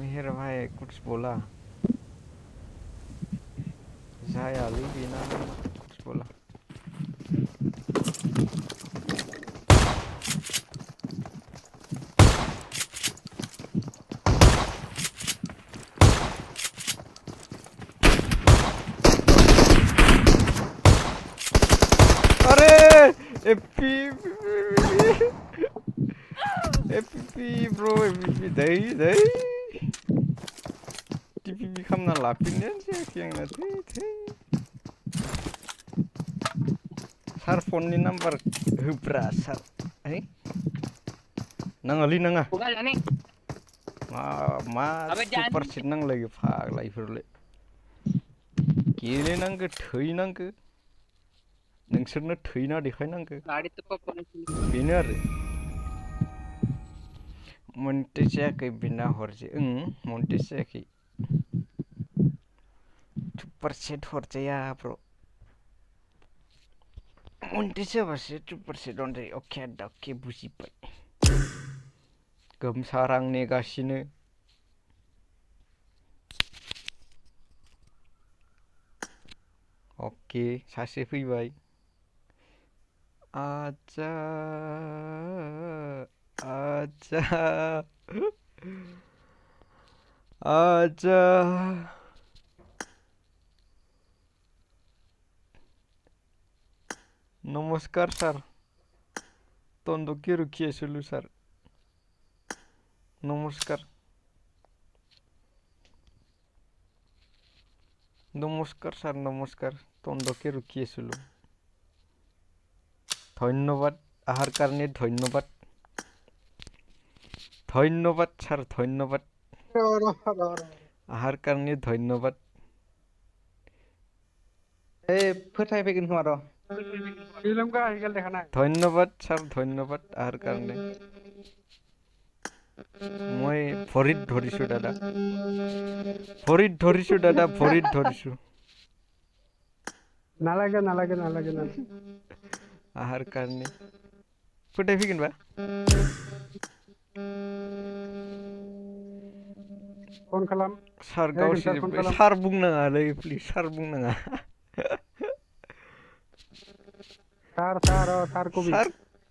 मेहेर भाई कुछ बोला जायालै बेना कुछ बोला अरे एपी ब्रो एपी दै टिपी खालामना लाफिननायानो जायाखै आंना थै सार फननि नाम्बार होब्रा सार है नाङालै नाङा मा सुपार सेट नांलायो फाग्ला इफोरलाय गेलेनांगो थैनांगो नोंसोरनो थैना देखायनांगो बेनो आरो मोनटे जायाखै बिना हरजे मोनटे जायाखै सुपार सेट हरजाया ब्र मोनटे जाबासो सुपार सेट हरजायो अके आदा अके बुजिबाय गोमसार आं नेगासिनो ओके सासे फैबाय आजा नमस्कार सर तंदो के रुखिए सुलू सर नमस्कार सर नमस्कार तंदके रुखिए सुलू धन्यवाद आहार कारणे धन्यवाद सर धन्यवाद आहार कारणे धन्यवाद फोथायफैगोन खोमा र' धन्यवाद सर धन्यवाद आहार कारणे মই ভৰিত ধৰিছো দাদা নালাগে आहार कारणे फोथायफैगोन बा फन खालाम सार गावसोर सार बुंनाङालै प्लिज सार बुंनाङा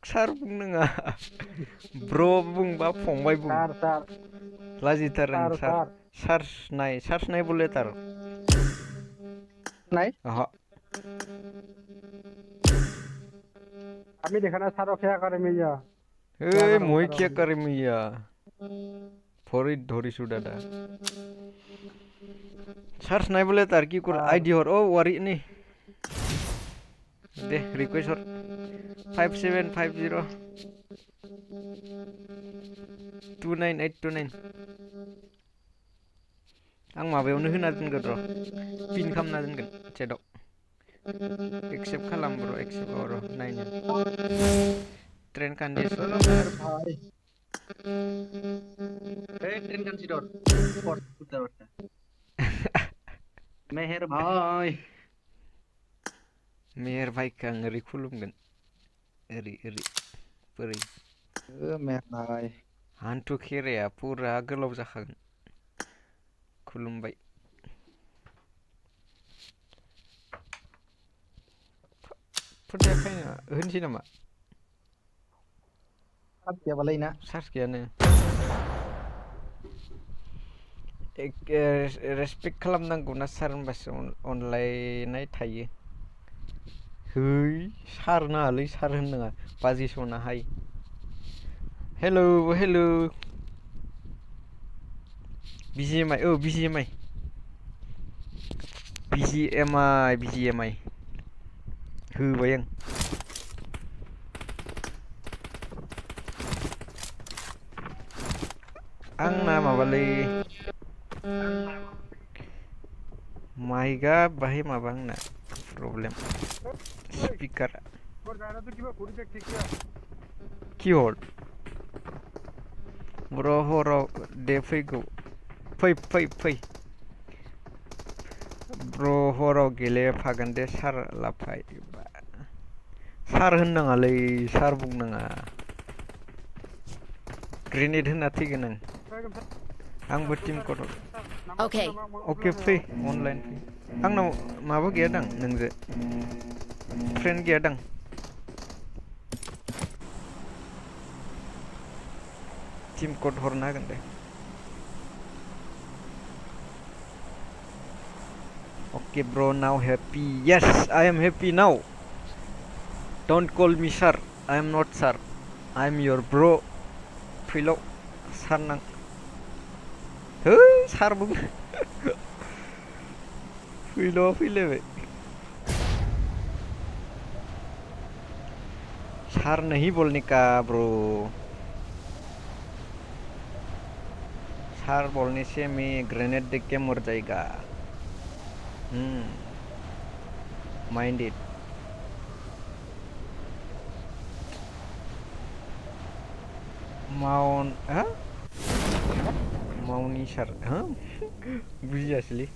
सार बुंनाङा ब्र बुंबा फंबाय बुं लाजिथार आं सार्स नाय बोले तार নাই আমি দেখা না সারো খেয়া করে মিয়া মই কিয়া करे मिया ভৰিত ধৰিছো দাদা সার্স নাই बोले तार কি कर आईडी हर ओ वारी नि दे रिक्वेस्ट हर 5750 29829 आं माबायावनो होना दोनगोन र पिन खालामना दोनगोन चेटआव एक्सेप्ट खालाम ब्र एक्सेप्ट र नायनो train condition train consider spot उतर वाटता मेहर भाई का ओरै खुलुमगोन ओरै बोरै मेहर भाई हान्थु खेराया पुरा गोलाव जाखागोन खुलुमबाय फोथायाखै होनसै नामा गैयाबालाय ना सार्स गैयानो रेसपेक्ट खालामनांगौ ना सार होनबासो अनलायनाय थायो ฮ้ย सार नाङालै सार होननो नाङा बाजि सना हाय hello hello BGMI BGMI BGMI होबाय आं आंना माबालै माइकआ बाहाय माबा आंना प्रब्लेम स्पिकार किहर बर' हराव दे फैगौ फै ब्र' हराव गेलेफागोन दे सार लाफाय सार होननाङालै सार बुंनाङा ग्रेनेड होना थैगोन आं आंबो टीम कड Okay. अके फै अनलाइन फै आंनाव माबा गैया दां नोंजो फ्रेन्ड गैया दां टीम कड हरनो हागोन दे Okay, bro, now happy. Yes, I am happy now. Don't call me sir. I am not sir. I am your bro. Filo, sir nang. Hey, sir bung. Filo. Be. Sir नहीं बोलने का bro. Sir बोलने से मैं grenade देख के मर जाएगा. Mind it. Mount, huh? Mount Sir, huh? बुजियासैलै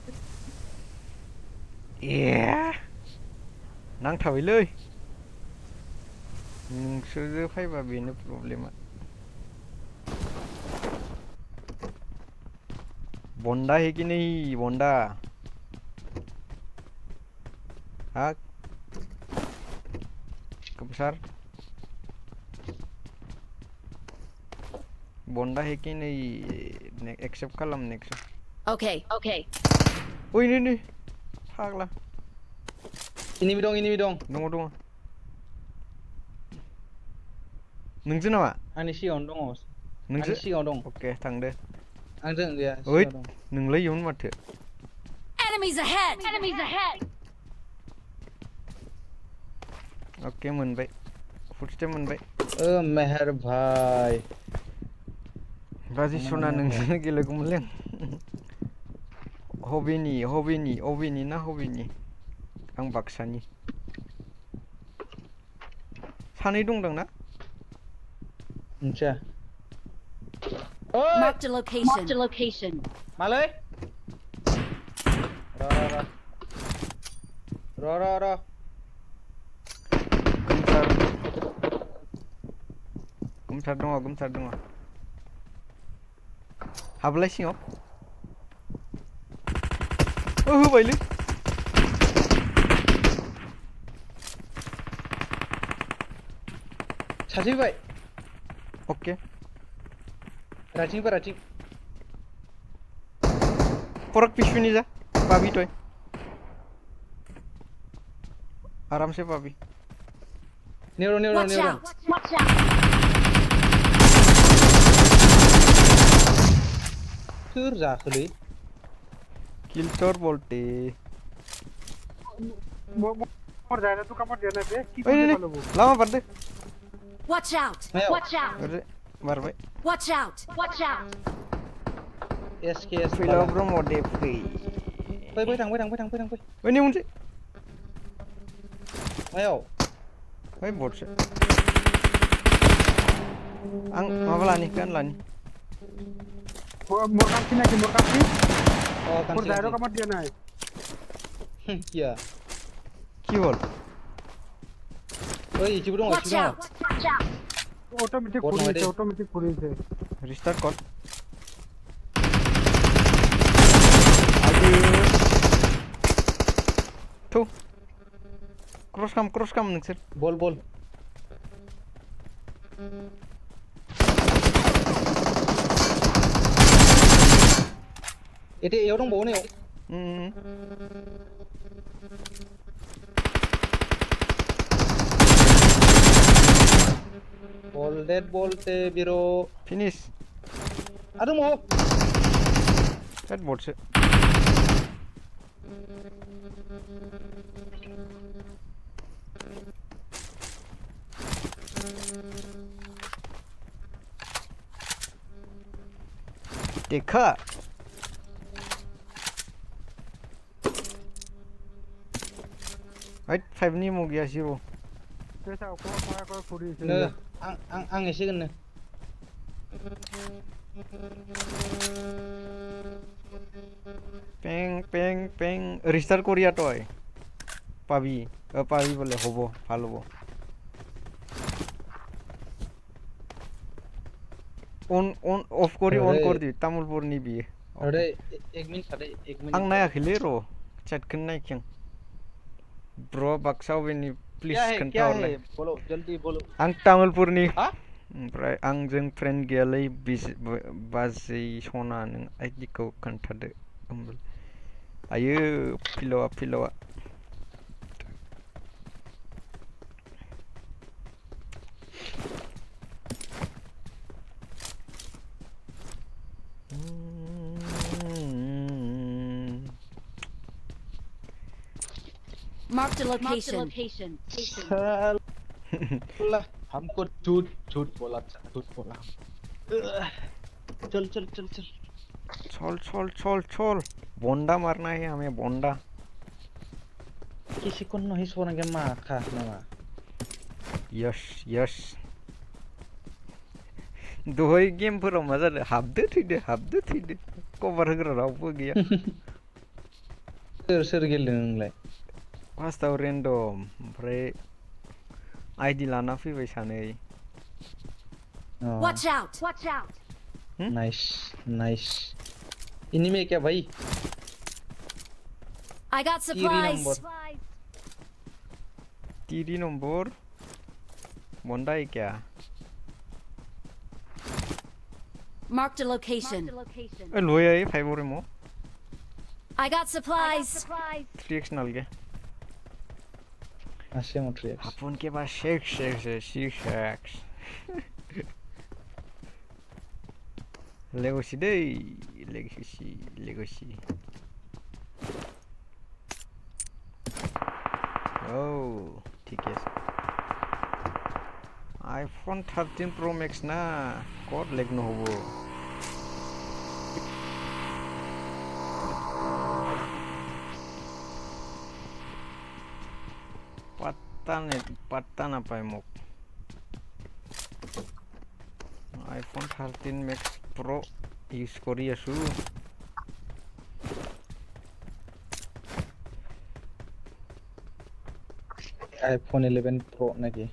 नांथाबायलै नोंसोरजो फैबा बेनो प्रब्लेमा बन्दा है कि नहीं बन्दा हाँ कब सर बन्दा है कि नहीं एक्सेप्ट खालाम नेक्स्ट Okay. ओइ नै फाग्ला Ini dong. दङ नोंजो नामा Ani sigaवनो dong. नोंजो Ani sigaव dong. अके थांदो Anjing gaya. ओइ नोंलाय इयावनो माथो Enemies ahead. ओके मोनबाय फुटस्टेप मोनबाय Meher bhai. बाजि सना नोंजोंनो गेलेगौमोनलै आं हबिनि ना हबिनि आं बाक्सानि सानै दंदां ना Mincia. Marked a location. Malay. Ro. गोमसार दङ हाबलाय सिङाव होबायलै सासे फैबाय अके राइथिं फरक पिसुनि जा पाबि तय आरामसे पाबि नेरो Watch out. सोर जाखोलै किलचर बोलते मोर जाएगा तू कपड़ देना दे की ओइ नै लामा बारदो Watch out. अरे बारबाय Watch out. SKS फैलाव ब्रह्म दे फै थांबाय ओइ नै मोनसे मायाव ओइ बटसो आं माबा लानि गान लानि मोर कांची ना कि मोर कांची अ मोर जाएगा कपड़ देना है किया की हल ओइ इचिबो दङ Watch out. ऑटोमेटिक पूरी से रिस्टार्ट कर थु क्रस काम नोंसोर बल एते एयाव दंबावो ने Boldet bolte biro. Finish. Aduh mau. That bot sih. देखा Right, 5 नी हो गया 0 Biasa aku kuri sih. Nge, ang isi kan. Peng restart Korea toy পাবি পাবি বলে হবো ভালো হবো on off করি on করে দি তামুলপুর নিবি Ada 1 minit ada 1 minit. आं नायाखैलै र' चैटखौनो नायखां ब्र' बाक्सावनि प्लिज क्या है खोन्थाहरलाय बोलो जल्दी बोलो. आं तामुलपुरनि हा? ओमफ्राय आंजों फ्रेन्ड गैयालै बाजै सना नों आइडिखौ खोन्थादो आयो फिलौआ Marked a location. Lah, हमको झूठ बोला. चल. छोल बोंडा मारना है हमें बोंडा किसी को नहीं सोने के माँ खा ना. यस दहाय गेमफोराव मा जादों हाबदो थैदो कभार होग्रा रावबो गैया सोर गेलेदों नोंलाय फार्स्टआव रेन्डम ओमफ्राय आइडि लाना फैबाय सानै Watch out! नाइस इनमें क्या भाई I got supplies. Tiri number बोंडा है क्या Marked a location. लोया है 5 और मो I got supplies. 3x नाल के आशे मोट्रियस अपन के पास 6x लेगोसी दे लेगोसी Oh, ठीक है iPhone 13 Pro Max ना कौन लेगनो हो वो पता ना पाए मोक iPhone 13 Max Pro यूज करी आसु iPhone 11 Pro नाकी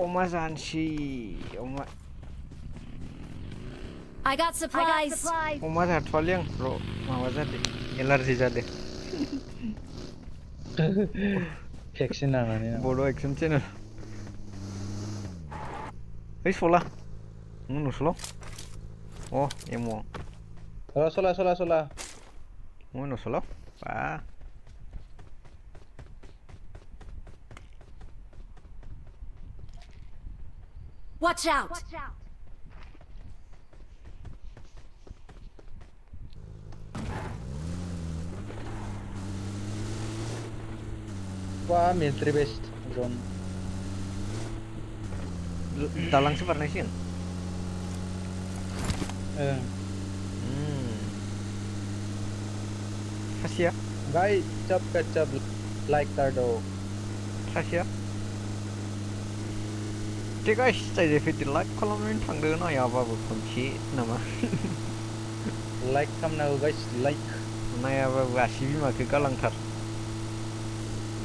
ओमा जानसी ओमा I got supplies. ओमा जाथवालै आं र' माबा जादों एलार्जि जादों भेक्सिन लानानै बड' एक्सन चेनेल ओइ सला नों नुसोल' अ एम' sola mau नुसोल' बा Watch out! wah military based zone dalang sebarnaisian Kasih ya guys kecap like tardo kasih ya Oke guys, saya video like खालामनानै थांदो नायाबाबो खनसे नामा like खालामनांगौ guys like नायाबाबो आसि बिमाखौ गालांथार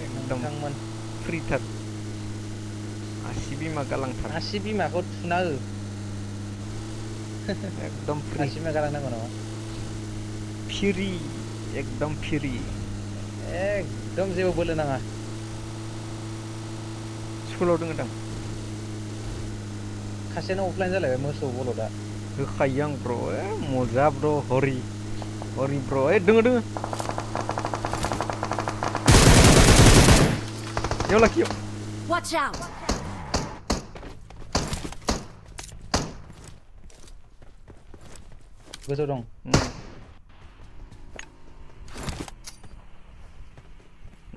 एकदम नोंथांमोन फ्रिथार आसि बिमा गालांथार आसि बिमाखौ थुना हो एकदम फ्रि आसि बिमा गालांनांगौ नामा फ्रि एकदम फ्रि एकदम जेबो बोलो नाङा स्कुलाव दङ दां खासेना अफलाइन जालायबाय मोसौ बलदा होखायो आं ब्र मजा ब्र हरि ब्र दङ lakiyaw. Watch out! Gozo dong.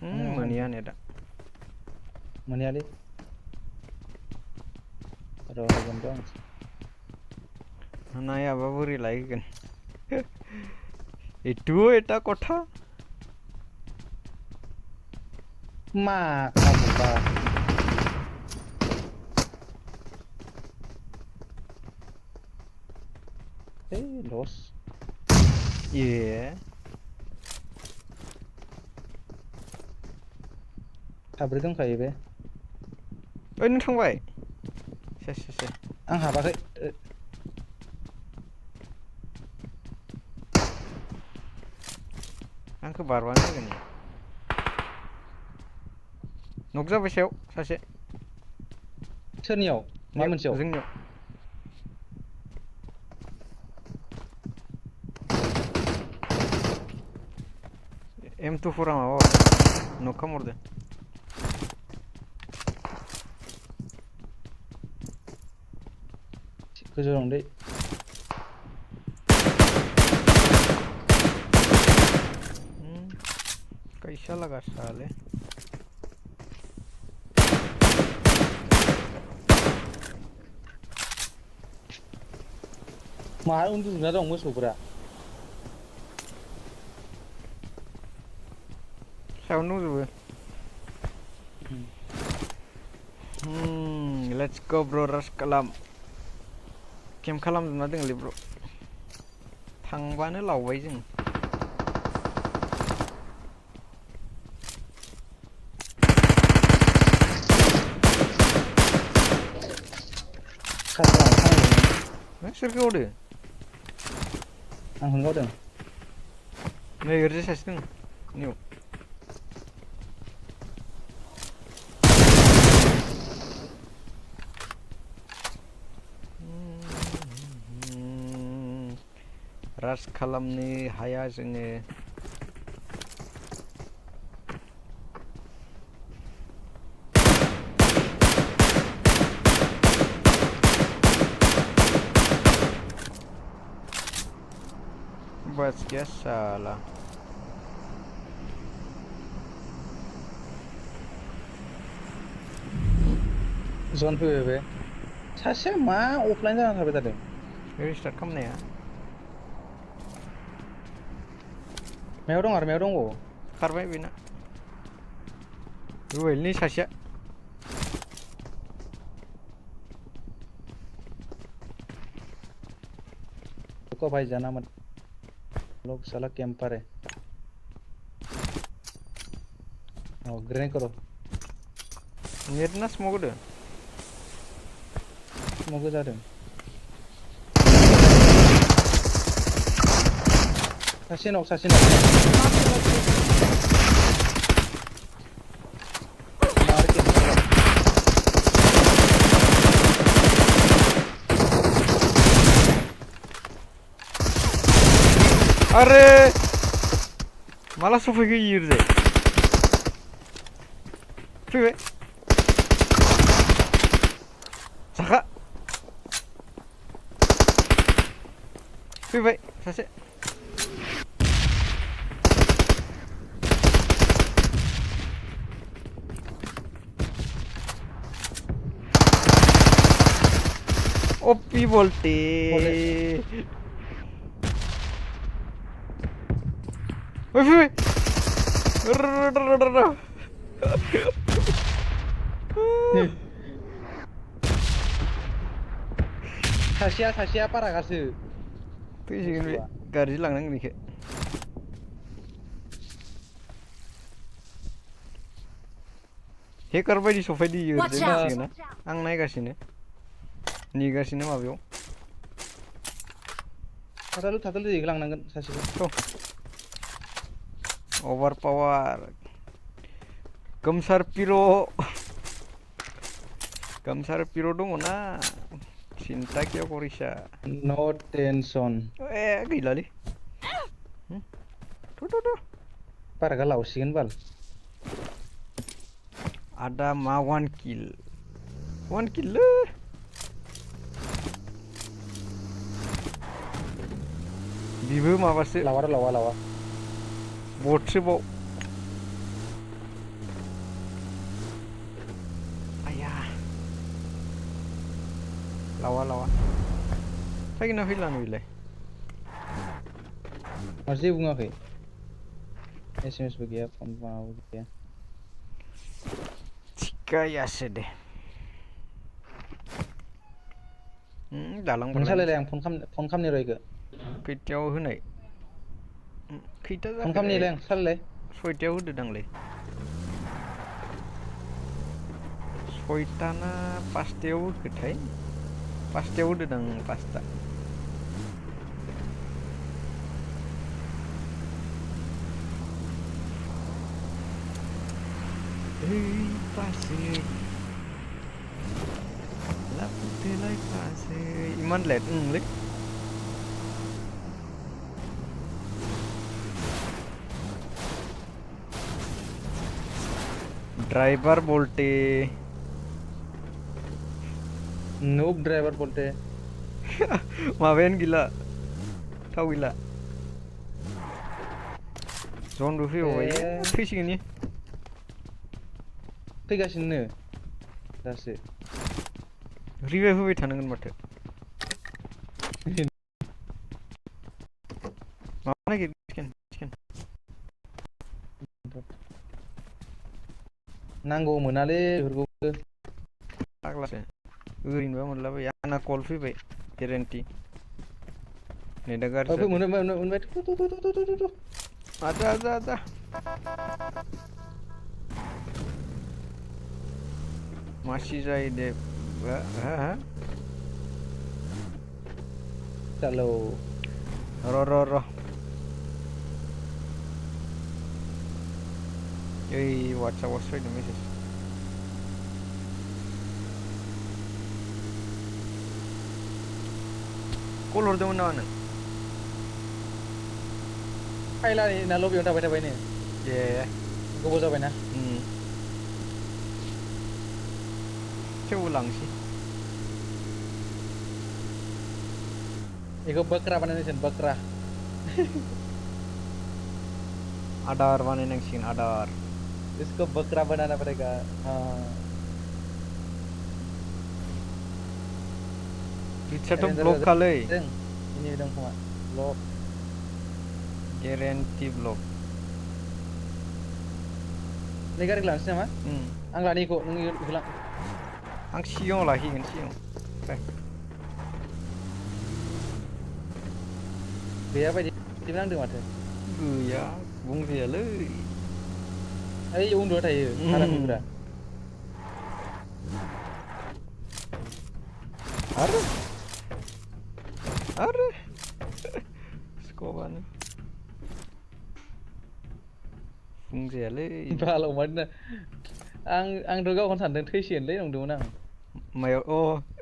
Manian ya dak. Mana ali? Aduh, hagan dong. Naya baburi lagi kan. Itu eta kota. Ma, kamu pak. Los. Iya. Sabri dंखायो बे. नों थांबाय? से. आं हाबाखै. आंखौ बारबानो जागोन. नक जाबाय सायाव सासे. सोरनियाव? मा मोनसेयाव? जोंनियाव. M24 माबा नक खामहरदो. गोजौ दं दै. कैसा लगा साले. मा उन्दुना दं मोसौफोरा? सायावनो दंजोबो. Let's go bro, rush खालाम. केम खालामजोबना दोङोलै bro. थांबानो लावबाय जों. सोरखौ गावदो? आंखौनो गावदों. नै ओरैजाय सासे दङ. नियाव. रास खालामनो हाया जोङो. बस क्या साला. जन फैबाय बे. सासे मा अफलाइन जाना थाबाय थादों? रिस्टार्ट खालामनाया. मायाव दं आरो मायाव दंबावो? खारबाय बेना. रुवेलनि सासेया. को भाई जाना मत. लोग साला कैंपर है. ग्रेनेड करो. नेट ना स्मोक होदो? स्मोक जादों. सासे नक. अरे माला सफैखो इरजाय. फैबाय. साखा. फैबाय सासे. ओपी बोलते. Wih. सासेया पारागासो. फैसिगोन बे. गाज्रि लांनांगोन इखो. हेकार बायदि सफायदि ओरैजाय मिथिगोन ना? आं नायगासिनो. नेगासिनो माबायाव. थाथाल दैखौ लांनांगोन सासेखौ. Over power. गमसार पिरो दङ ना. सिन्था किया करिसा. नो टेनसन. गैलालै. पारागा लावसिगोन बाल. Ada ma 1 kill. 1 kill le. Bibo माबासो लावा बटसो बाव आया लावा फैगोन ना फैला नोंलाय मारसे बुङाखै एसएमएस बो गैया फन माबो गैया थिगायासो दे दालां नों सालायलाय आं फन खामनि र इखो खैथायाव होनाय खैथा फन जाखो खामनिलाय आं सालायलाय 6टायाव होदो दांलै 6टा ना 5टायाव होखोथाय 5टायाव होदो दां 5टा pasir la putih pasir iman let lek driver bolte noob driver bolte maben gila tau gila zon rufi oy fishing ni फैगासिनो दासो रिभाइभ होबाय थानांगोन माथो माबा नागिर चिकेन नांगौ मोनालै बेफोरखौ फाग्लासो ओरैनोबा मोनलाबायो आंना कल फैबाय गेरेन्टि नेटा गाज्रि फै मोनबाय आजा masih जायो दे चलो र ओइ वाट्सएपआव फैदों मेसेज कल हरदोंमोन नामा नों फाइलानि ना लबियाव थाबाय नो ए गोबाव जाबायना थेवबो लांसै बेखौ बक्रा बानायनांसिगोन बक्रा आदार बानायनांसिगोन आदार इसको बकरा बनाना पड़ेगा हाँ रिचार्ज ब्लक खालै ini dong sama blok guarantee block ini garik langsung sama आं लानि kok नों इखौ लां आं सिगाङाव लाखिगोन सिगाङाव गैया बायदि नांदों माथो गैया बुंजायालै ओइ उन्दुआ थायो हारामुग्रा आरो स्क'बानो बुंजायालै बालाव मानो आंथ' गावखौनो सानदों थैसिगोनलै नंदोंमोन आं मायाव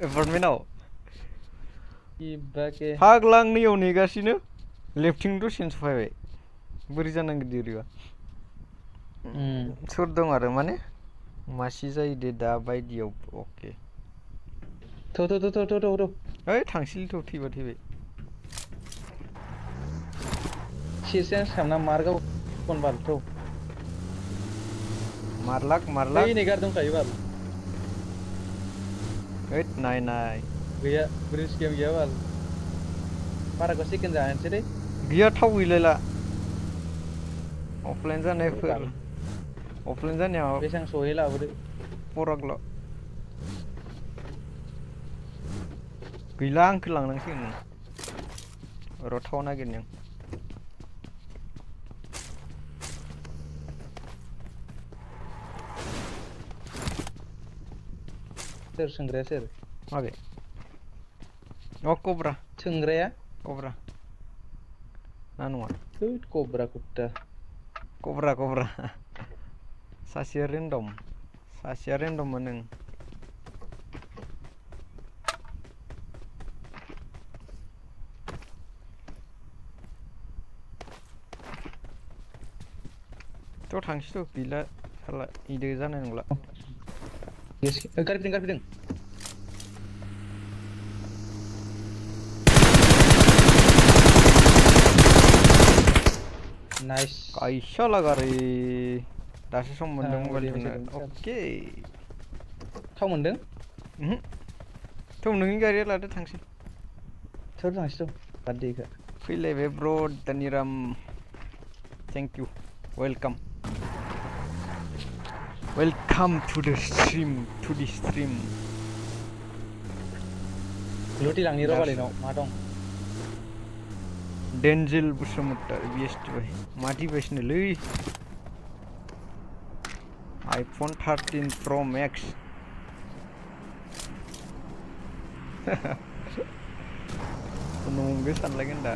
एपार्टमेन्टआव इबाके फाग्ला आं नैयाव नेगासिनो लेफ्टिं दसेनो सफायबाय बोरै जानांगौ दिरिबा सोर दं आरो माने मासि जायो दे दा बायदियाव अके थौ ओइ थांसिलै थौ थैबा थैबाय सिसेन्स खालामना मारगाव खनबाल थौ मारलाक ओइ नै गार दंखायो बाल ओइट नाय गैया ब्रिज गेम गैया बाल बाराखौ सेकेन्ड जानोसै दै गैया थाव गैलायला अफलाइन जानायफोर अफलाइन जानाया बेसेबां सहै लाबोदो परागल' गैला आंखौ लांनांसिगोन नों र' थाव नागिरनो सोर सोंग्राया सोर माबे कब्रा सोंग्राया कब्रा ना नङा होद कब्रा कुत्ता कब्रा सासेया रेन्डममोन नों थ' थांसैथ' गैला हाला इदो जानाय नंला गारि फैदों नाइस Kaisala गारि दासो सम मोनदों मबाइल थुनो अके थाव मोनदों थ' नोंनि गारिया लादो थांसै सोर थांसै बाद दे इखो फैलायबाय ब्र' दानिराम थेंक इउ वेलकाम टु द स्ट्रिम लुटि लांनि रबालिनाव मा दं डेन्जिल बसुमतारी बिएसटि भाई मादि बायसिनोलै आइफन 13 प्र मैक्स नंगौ सानलायगोन दा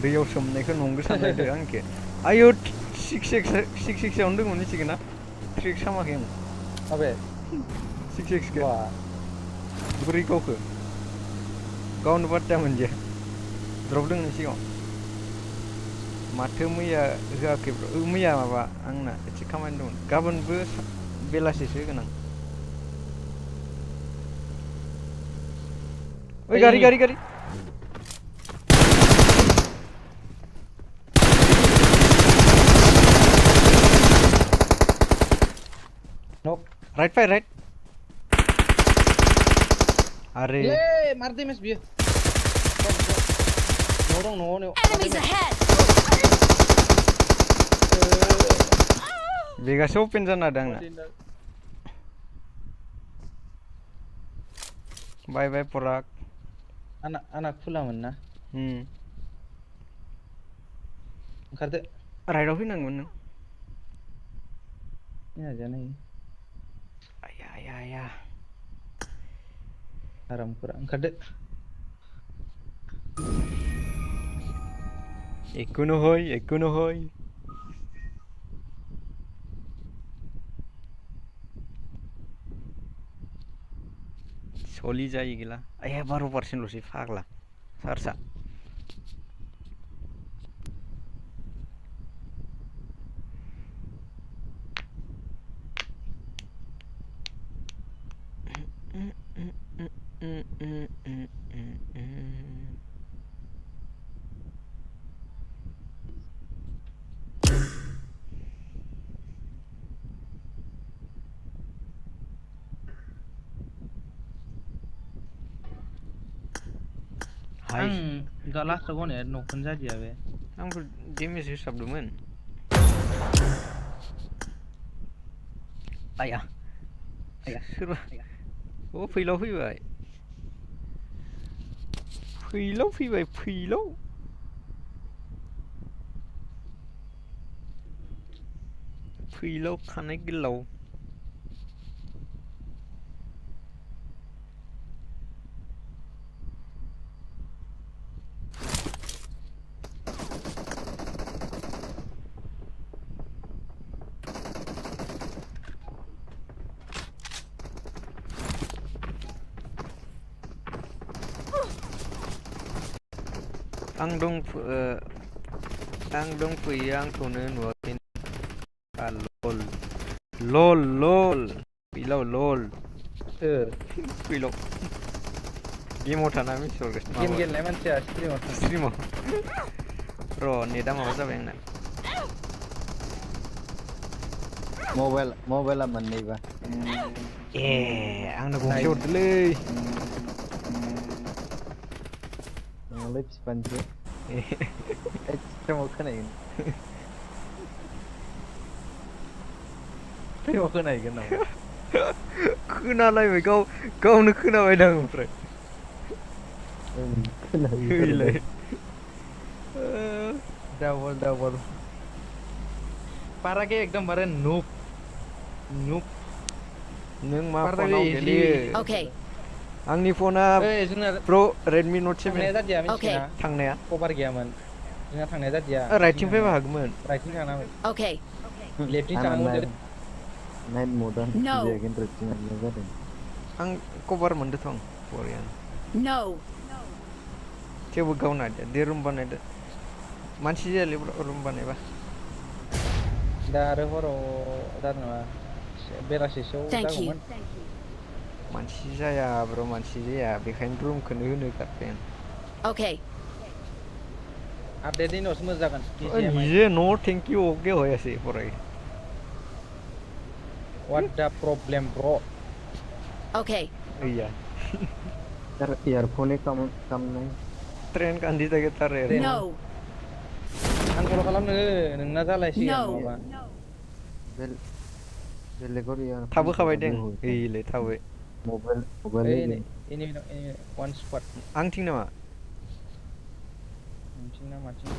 दैयाव सोमनायखौ नंगौ सानलायदो आंखो आयौ 6x आवनो दंमोन मिथिगोन ना 3x हामाखै आं माबे 6x खो बोरै गावखो गावनो बाट्टा मोनदिया द्रप दोंनो सिगाङाव माथो मैया होआखै मैया माबा आंना एसे खामानि दंमोन गाबोनबो बेलासिसो होगोन आं ओइ गारि नक राइट अरे ले मार दे मेस बियो न'आव Enemies ahead! बेगासो अपेन जाना होदों आंना बाय पराग आंना खुलामोन ना ओंखारदो राइटआव फैनांगौमोन नों नाजानाय आया आरामफोरा ओंखारदो एकु নহয় सलि जायो गैला आया 12% लसै फाग्ला सारसा आं दा लास्टआव गनाया न'खौनो जादिया बे आंबो डेमेज होसाबदोंमोन आया सोरबा फैलाव फैबाय फैलाव खानाय गोलाव आं दंफैयो आंखौनो नुवाखै लल फैलाव लल फैलाव गेमाव थाना मिथिहरगासिनो गेम गेलेनाय मानसिया स्ट्रिमाव र' नेटआ माबा जाबाय आंना मबाइला मोननैबा ए आंनो गंसे हरदोलै नोंलाय फिफानसो एकदम खोनाहैगोन नामा खोनालायबाय गावनो खोनाबाय दां ओमफ्राय खोनाहैलाय डाबल पाराके एकदम बारे नूप नों मा फनाव गेलेयो Okay. आंनि फना प्र रेडमि नोट 7 थांनाया कभार गैयामोन जोंना थांनाया जादिया राइटिं फैबा हागौमोन राइटिं थांनामोन Okay. लेफ्टिं थांनांगौ नाइट मोडआव No. जायगानि रेटिं जादों आं कभार मोनदोंथ' आं बरियानो No. थेवबो गावना दे रुम बानायदो मानसि जायालै रुम बानायबा दा आरो हराव जादों नामा बेलासिसोआव Thank you. जागौमोन मानसि जाया ब्र मानसि जाया बेखायनो रुमखौनो होनो गारबाय आं Okay. Update ini harus menjaga. নিজে নো থ্যাংক ইউ ওকে হয়ে আছে পরে What the problem, bro? Okay. iya Ter earphone kam nahi. tren kan di tage tar No. An kalau kalamno nोंना जालायसिगोन No. माबा. Belegor earphone. थाबो खाबाय दें ओइलै थाबो Mobile Ini one spot. आंथिं नामा Mancing na mancing.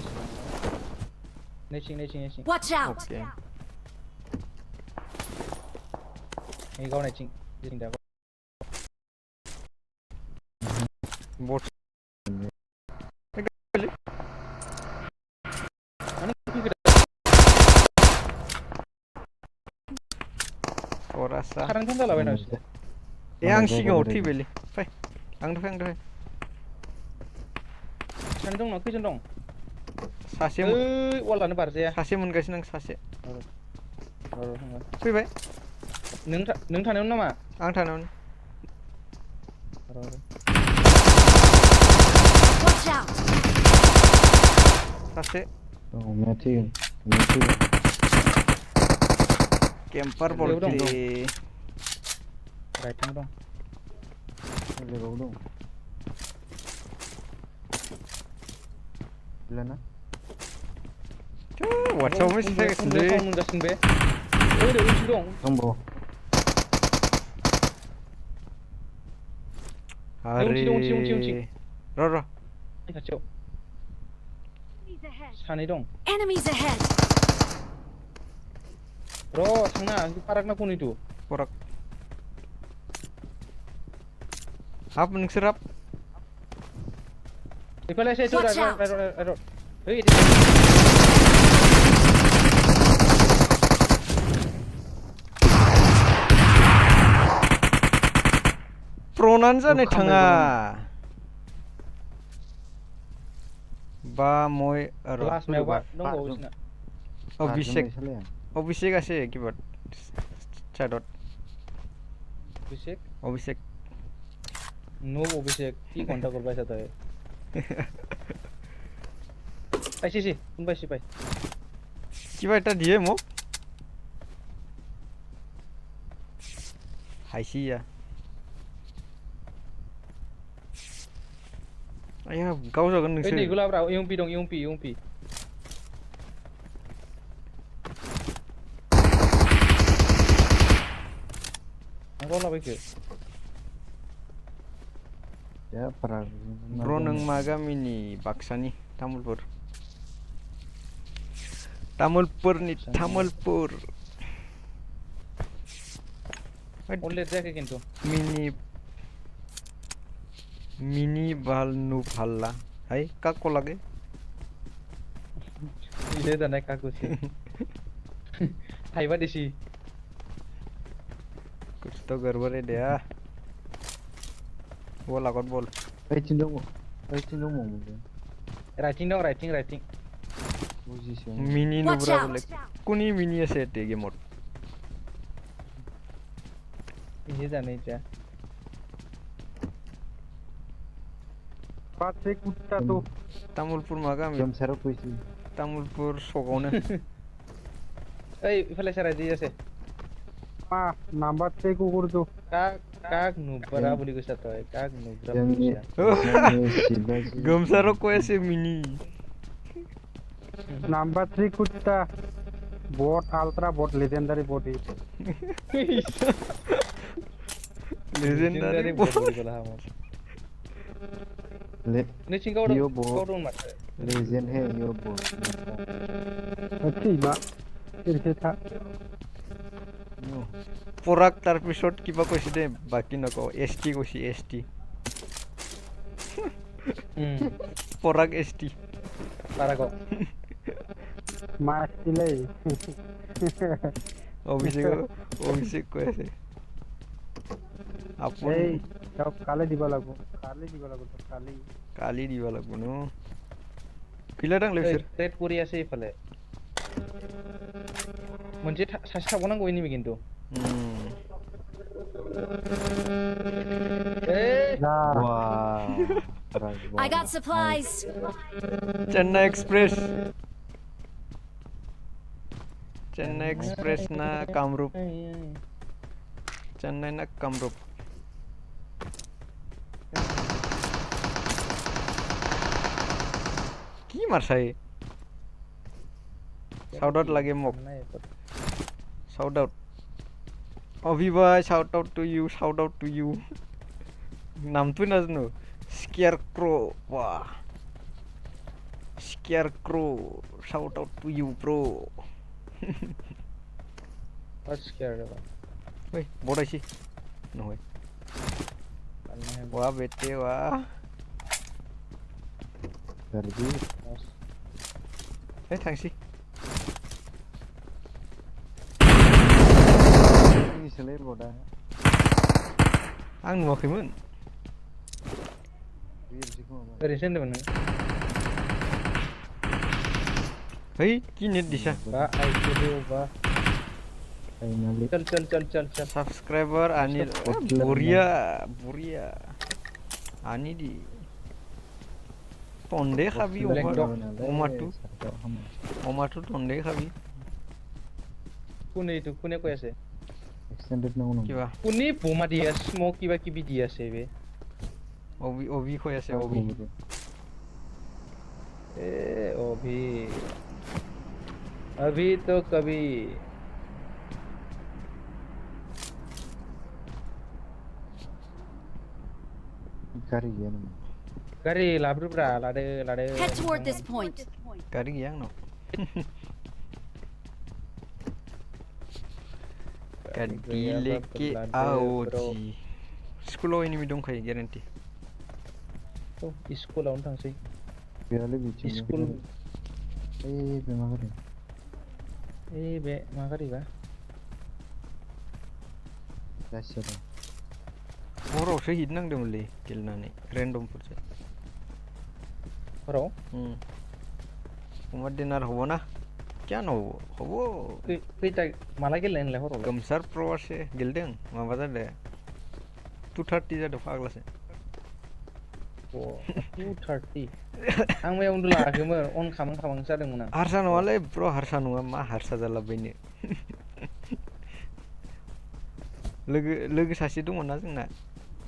Necing. Watch out. oke Ini kau necing. Necing dah. bot Ani kita orasa sekarang kan dah lawan harus. yang sigaw thibeli fai ang doi Sana dong, nak kijan dong. सासे Walana barze ya. सासे मोनगासिनो आं सासे Baru. फैबाय नों थानायाव नामा? आं थानायावनो Watch out. सासे Oh, mati. camper bolti Right dong. Belegor dong. Belana. WhatsApp mesti saya sendiri Kau nunggasin be. Udah uci dong. Tombo. hari Unci. Roro Kacau. Sana dong. Enemies ahead. Bro, sana parakna pun itu. porak apa nengserap Ipalai saya itu Watch out. error. Hei. pronan जानो थाङा ba moi Kelas mewah dong bau sini. অভিষেক আছে কিবা চাইডত অভিষেক No অভিষেক কি ঘন্টা করবাই সাথে পাইছি কোন পাইছি পাই কিবা এটা দিয়ে মোক হাইছি या आया गाव जागोन এই नोंसोर নিগুলা ব্রা ইউপি দং ইউপি Angkau lah begitu. Ya, pernah. Bro nang maga mini baksani Tamulpur nih Tamulpur Oleh dia kayak gitu. mini balnu phalla hai kakko lage Ini dah naik aku sih. Hai wat isi. कुछ तो गड़बड़ है दिया वो लागत बोल Writing dong mungkin. Writing dong, writing. Position. mini Watch nubra out. बोले कुनी mini ऐसे टे game mode Ini dah naik ya. पाच एक कुत्ता तो तामुलपुर मागा Jam serap puisi. तामुलपुर सोगावनो Eh, ifalah cara dia sih. मा नाम्बार से कुकुर तो Kak nubra boleh gue satu ya. Kak nubra Jam boleh ya. गमसारो को ऐसे mini नाम्बार 3 कुत्ता boat ultra boat legendary boat legendary bot boleh gue lah. Ini cingkau Yo, dong, bot. kau dong mat. Legend है यो बोल. अच्छी बा फिर से था পরাক তার পিছত কিবা কৈছে দে বাকি নকও এসটি কৈছে এসটি পরাক এসটি Parah kok. मास ले অভিষেক কৈ আছে আপন এই সব কালে দিব লাগবো সব কালি দিব লাগব ন কিলা দাং লৈছে Red puri ya sih ifalah. Moncet sasak orang gue ini bikin tuh. Wow. I got supplies. Chennai Express. Chennai Express na Kamrup. Chennai na Kamrup. কি মারছাই shout out লাগে মোক shout out অভি ভাই shout out to you নামটো নাজানো scarecrow বাহ scarecrow shout out to you bro What's scared about? ওই বড়াইছি নহয় ওয়া বেটে ওয়া Garbi. এই থাংছি Ini selai boda. आं नुवाखैमोन Biar sih kau. Oरैनोसो होनदोंमोन नों? है कि नेट दिसा बा आइसोदो बा Finally. चल subscriber ani buria ani di tonde khabi omatu tonde khabi কোনে কৈ আছে Extended na uno. kiba কোনে বোমা দি আছে স্মোক কিবা কিবি দি আছে বে obi khoi ase obi ए अभी तो कभी Kari ya nama. गारि लाब्रोब्रा लादो Head toward this point. gari yang no gadi leke aoji school enemy dongkai guarantee स्कुलावनो थांसै Biar lebih cuma. School Memang kari. बे मा गारिबा Dasar. हरावसो हिट नांदोंमोनलै गेलेनानै रेन्डमफोरसो हराव अमा डिनार हबो ना क्या न हबो खैता माला गेलेनाय होनलाय हराव गोमसार प्र'आसो गेलेदों माबा जादों 2:30 जादों फाग्लासो 2:30 आं मैया उन्दुलाङाखैमोन अन खामां जादोंमोन आं हारसा नङालै ब्र' हारसा नङा मा हारसा जालाबायनो लोगो सासे दङ ना जोंना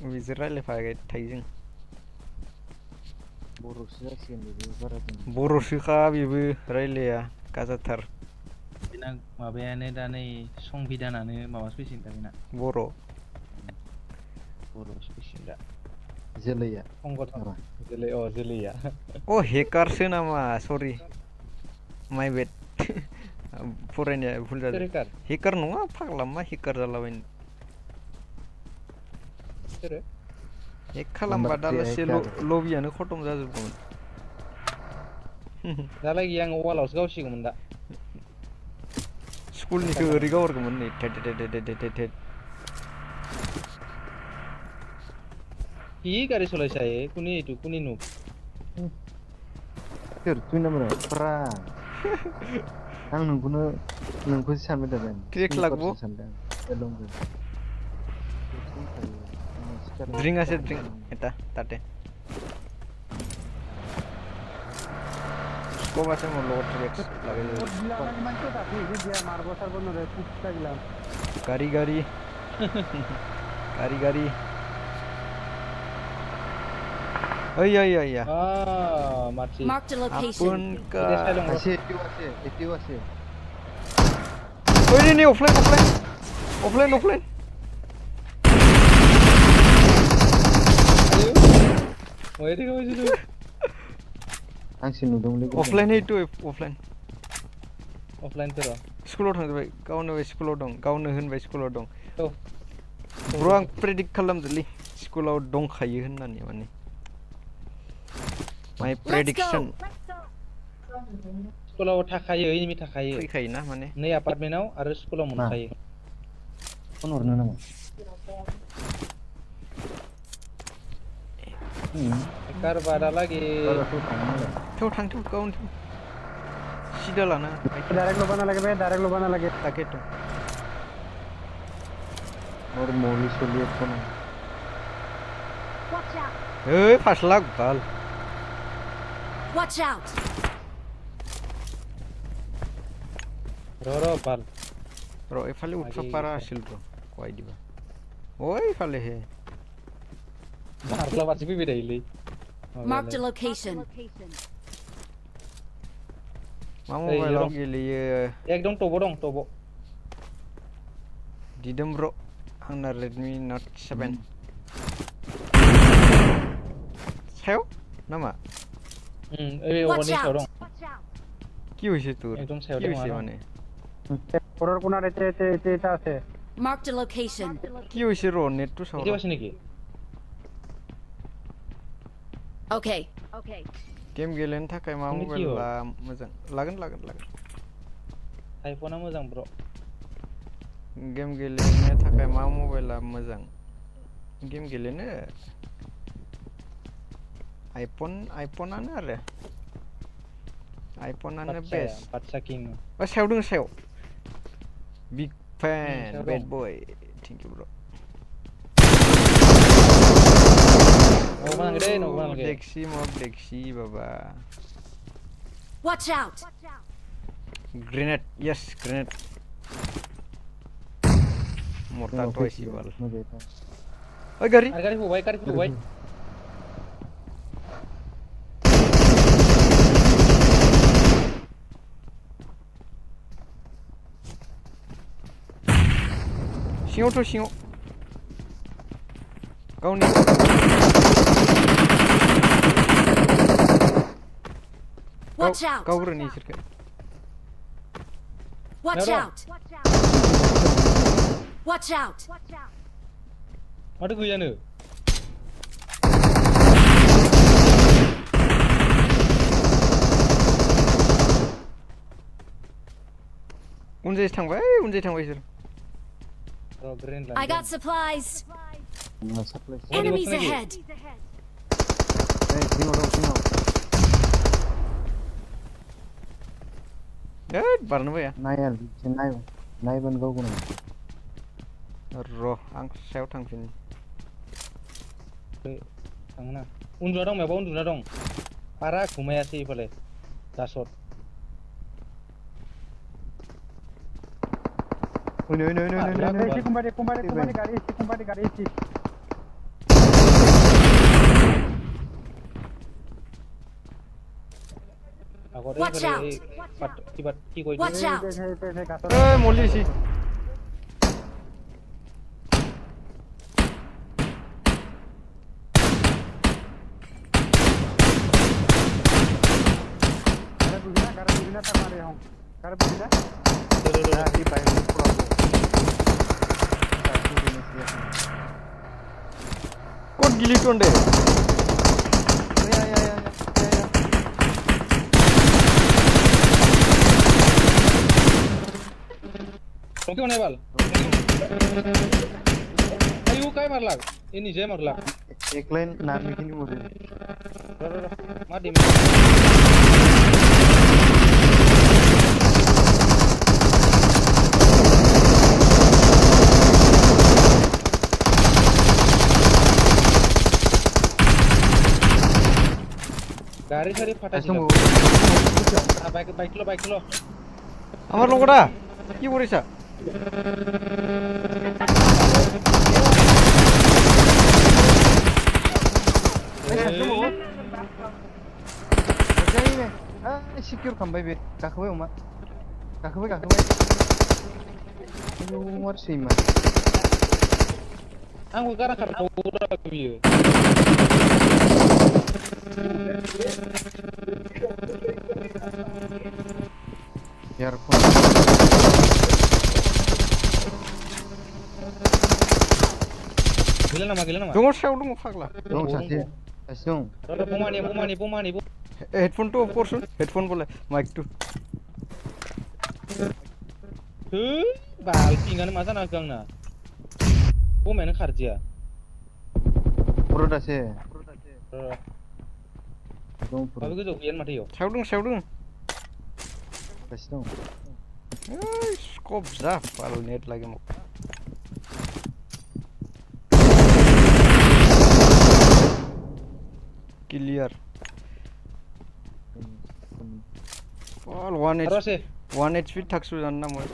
बिजों रायलायफाबाय थायो जों Boros ya sih ini barat ini. बर'सोखा बेबो रायलाया गाजाथार बिना माबायानो दा नै संबिधानानो माबासो फैसिगोन दा बिना बर' बर'सो फैसिगोन दा Jelaya. संगठन Apa? जोलैया अ हेकारसो नामा सरि माय बेड फरायनाया भुल जादों हेकार हेकार नङा फाग्ला मा हेकार जालाबायनो सोरो हेक खालामबा दालासे लबियानो खतम जाजोबगौमोन दालागि आं वालावसो गावसिगौमोन दा स्कुलनिखौ ओरै गावहरगौमोन नै थेट हि गारि सलायसाय कुनि नु Sir, tu nama pra. Ang nunggu sampai dah. Crack lagu. Drink ase drink eta tate ko base mo lower tracks lage gari ay मार्ची Marked a location. apun ka Ase. oy ni offline ओइ देखो इसे Ang sinudong lagi. offline itu offline offline तर स्कुलाव थांजोबबाय गावनो स्कुलाव दं गावनो होनबाय स्कुलाव दं औ ब्र आं प्रेडिक्ट खालामदोलै स्कुलाव दंखायो होननानै माने माय प्रेडिक्शन स्कुलाव थाखायो एनिमि थाखायो फैखायोना माने नै अपार्टमेन्टआव आरो स्कुलाव मोनखायो Phone order nama. कार बारा लागि थौ थां गावनो सिदा लाना डायरेक्ट लोबाना लगे ताके तो Or movie solid pun. Ơi, फास लाख बाल. Watch out! रो बाल Bro, ifale utsa Lagi para isa. asil bro. Ko ID ba? Oi, ifale he. मारला बाची भी बेराइले Marked a location. Ma Hey, mobile Yoro. log geliye. एकदम टोबो Didem bro. Angna Redmi Note 7. Sao? Nama? ए Watch ओवरनि सायाव out! दं কি হইছে তোর? একদম সাইডে কি হইছে মারা। মানে? ওপৰৰ কোণাত এটা আছে Marked a location. কি হইছে র নেটটো চাও। এতিয়া আছে নেকি Okay. गेम गेलेनो थाखाय मा Ini मबाइल kio? ला मोजां लागोन आइफोना मोजां ब्र गेम गेलेनो थाखाय मा मबाइला मोजां गेम गेलेनो आइफोनानो आरो आइफोनानो बेस्ट बादसा किं ओ सायाव दङ सायाव बिग फैन सायाव बेड दं। बय थैंक यू ब्रो देखसी बाबा Watch out! Grenade yes grenade mortar टॉयसी वाल ओइ गाड़ी गारि फुबाय सिङावथ' सिङाव गावनि Watch out! गावग्रोनि इसोरखौ Watch Nero. out! Watch out! माथो गैयानो उनजाय थांबाय इसोर र grain I got supplies. Supply Enemies lagi. ahead. सिङाव दं सिङाव बारनो बाया नायबानो गावगोन र' आं सायाव थांफिन थाङोना उन्दुना दं माबा उन्दुना दं बारा घुमायासै इफाले दासत কোম্পানী গাড়ী ইছি আগত Watch এইফালে out. কিবা কি কৈ Watch out! এই মলিছি ক'ত গিলি টন্ডে ओके होने वाल आयु काय मारला ये निजे मारला एक लाइन नार्मीखिनि मरे मा दिम गाड़ी सारी फाटा बाइक लो আমার লগটা কি কৰিছা सिकिउर खालामबाय बे गाखोबाय अमा गाखोबाय सैमा आंबो गारा खारबावरा बियो एयारफोन गैला नामा दङ सायाव दङ फाग्ला दं सासे दं र बमानि हेडफोनটো अफ करसुन हेडफोन बोले माइकটো है बाल पिंगानो मा जाना होखो आंना बमायानो खारदिया पुरो दासे दं पुरो माबे गोजौ गैयानो माथो इयाव सायाव दङ दासे दं स्कोप जा पाल नेट লাগে মোক clear. All 1 আৰু আছে 1 HP থাকছো জান না মই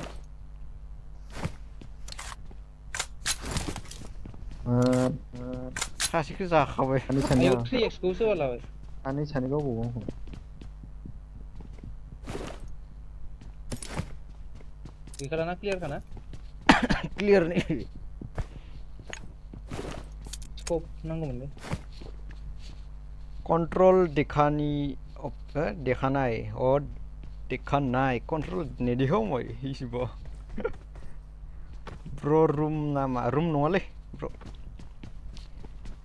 सासेखौ जाखाबाय आयौ 3x खौसो होलाबाय सानै गावबाव आंखौ गैखालाना क्लियार खाना क्लियर नि स्कोप नांगौमोनलै कंट्रोल देखानी देखानाय देखानाय कंट्रोल नेदिखौ মই हिसिब ब्रो रूम नामा रूम नङालै ब्रो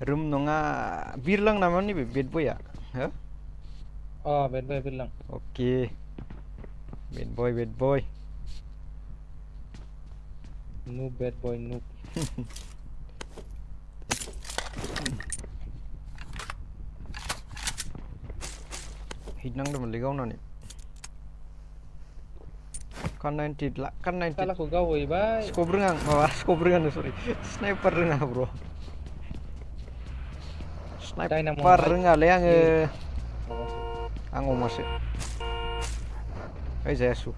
रूम नङा बिरलां नामा नैबे बेड बया हो बेड बय बिरलां ओके बेड बय नो बेड बय नो हिट नांदोंमोनलै गावनानै kan 90 lah kan 90 सालाखौ गावहैबाय स्कोप रोङा माबा स्कोप रोङानो सरि स्नाइपार रोङा ब्र स्नाइपार रोङालै आङो आं अमासो ओइ जायासु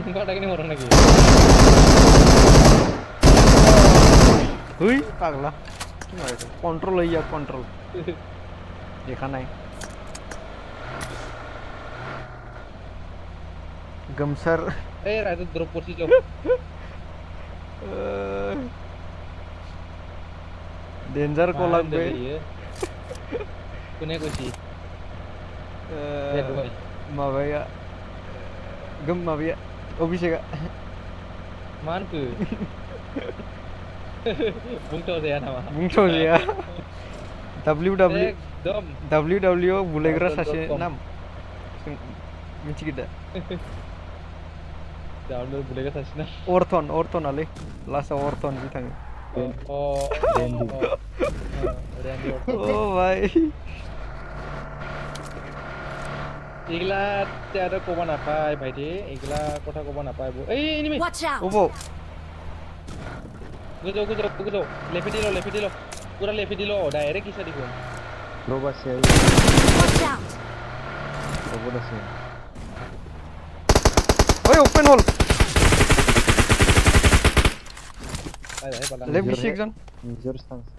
Enggak ada gini orang lagi. Hui, pagla. Gimana itu? Kontrol aja kontrol. देखा नहीं. गमसर. राइट ड्रॉप पोसी जो. डेंजर को लग गई. कुने कुछ ही. मावया. गम मावया. अभिषेक. मान के. बुंटो से या नामा. बुंटो से या. WW बुलेग्रा सासे नाम. मिथिगोदा. WW बुलेग्रा सासे नाम. Orton आले. लास्ट Orton भी थाङो. Randy Orton. Oh भाई. Igla tiada ko bana pai bhai de igla kotha ko bana pai bo ei ini Watch out. Obo gujo lepi dilo pura lepi dilo direct isa dikho Loba se Watch out. Loba se Oi open hole ai bala left section major stance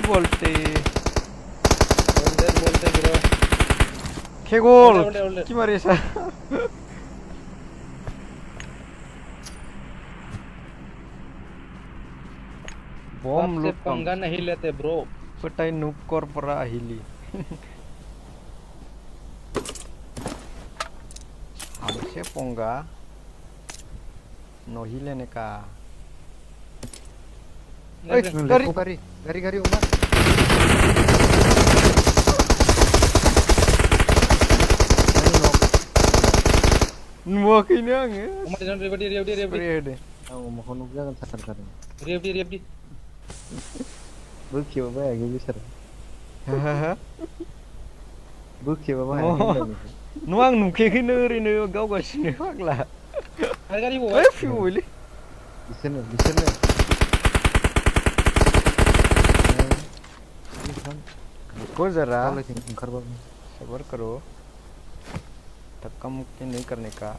बोलते bro के गोल Oleh. की मारे सा बम से लूट पंगा नहीं लेते bro पटाई नूप कर परा हिली हमसे पंगा नहीं लेने का Gari Umar. Nuak ini angin. Umar jangan riap dia. Aku mau konuk jangan sakar. Riap dia. Bukti apa ya gue bisa. Hahaha. Bukti apa ya. Nuang nuke kini ini gau sini lah. Harga ribu. Fiu ini. Bisa nih. को जरा सबर करो धक्का मुक्की नहीं करने का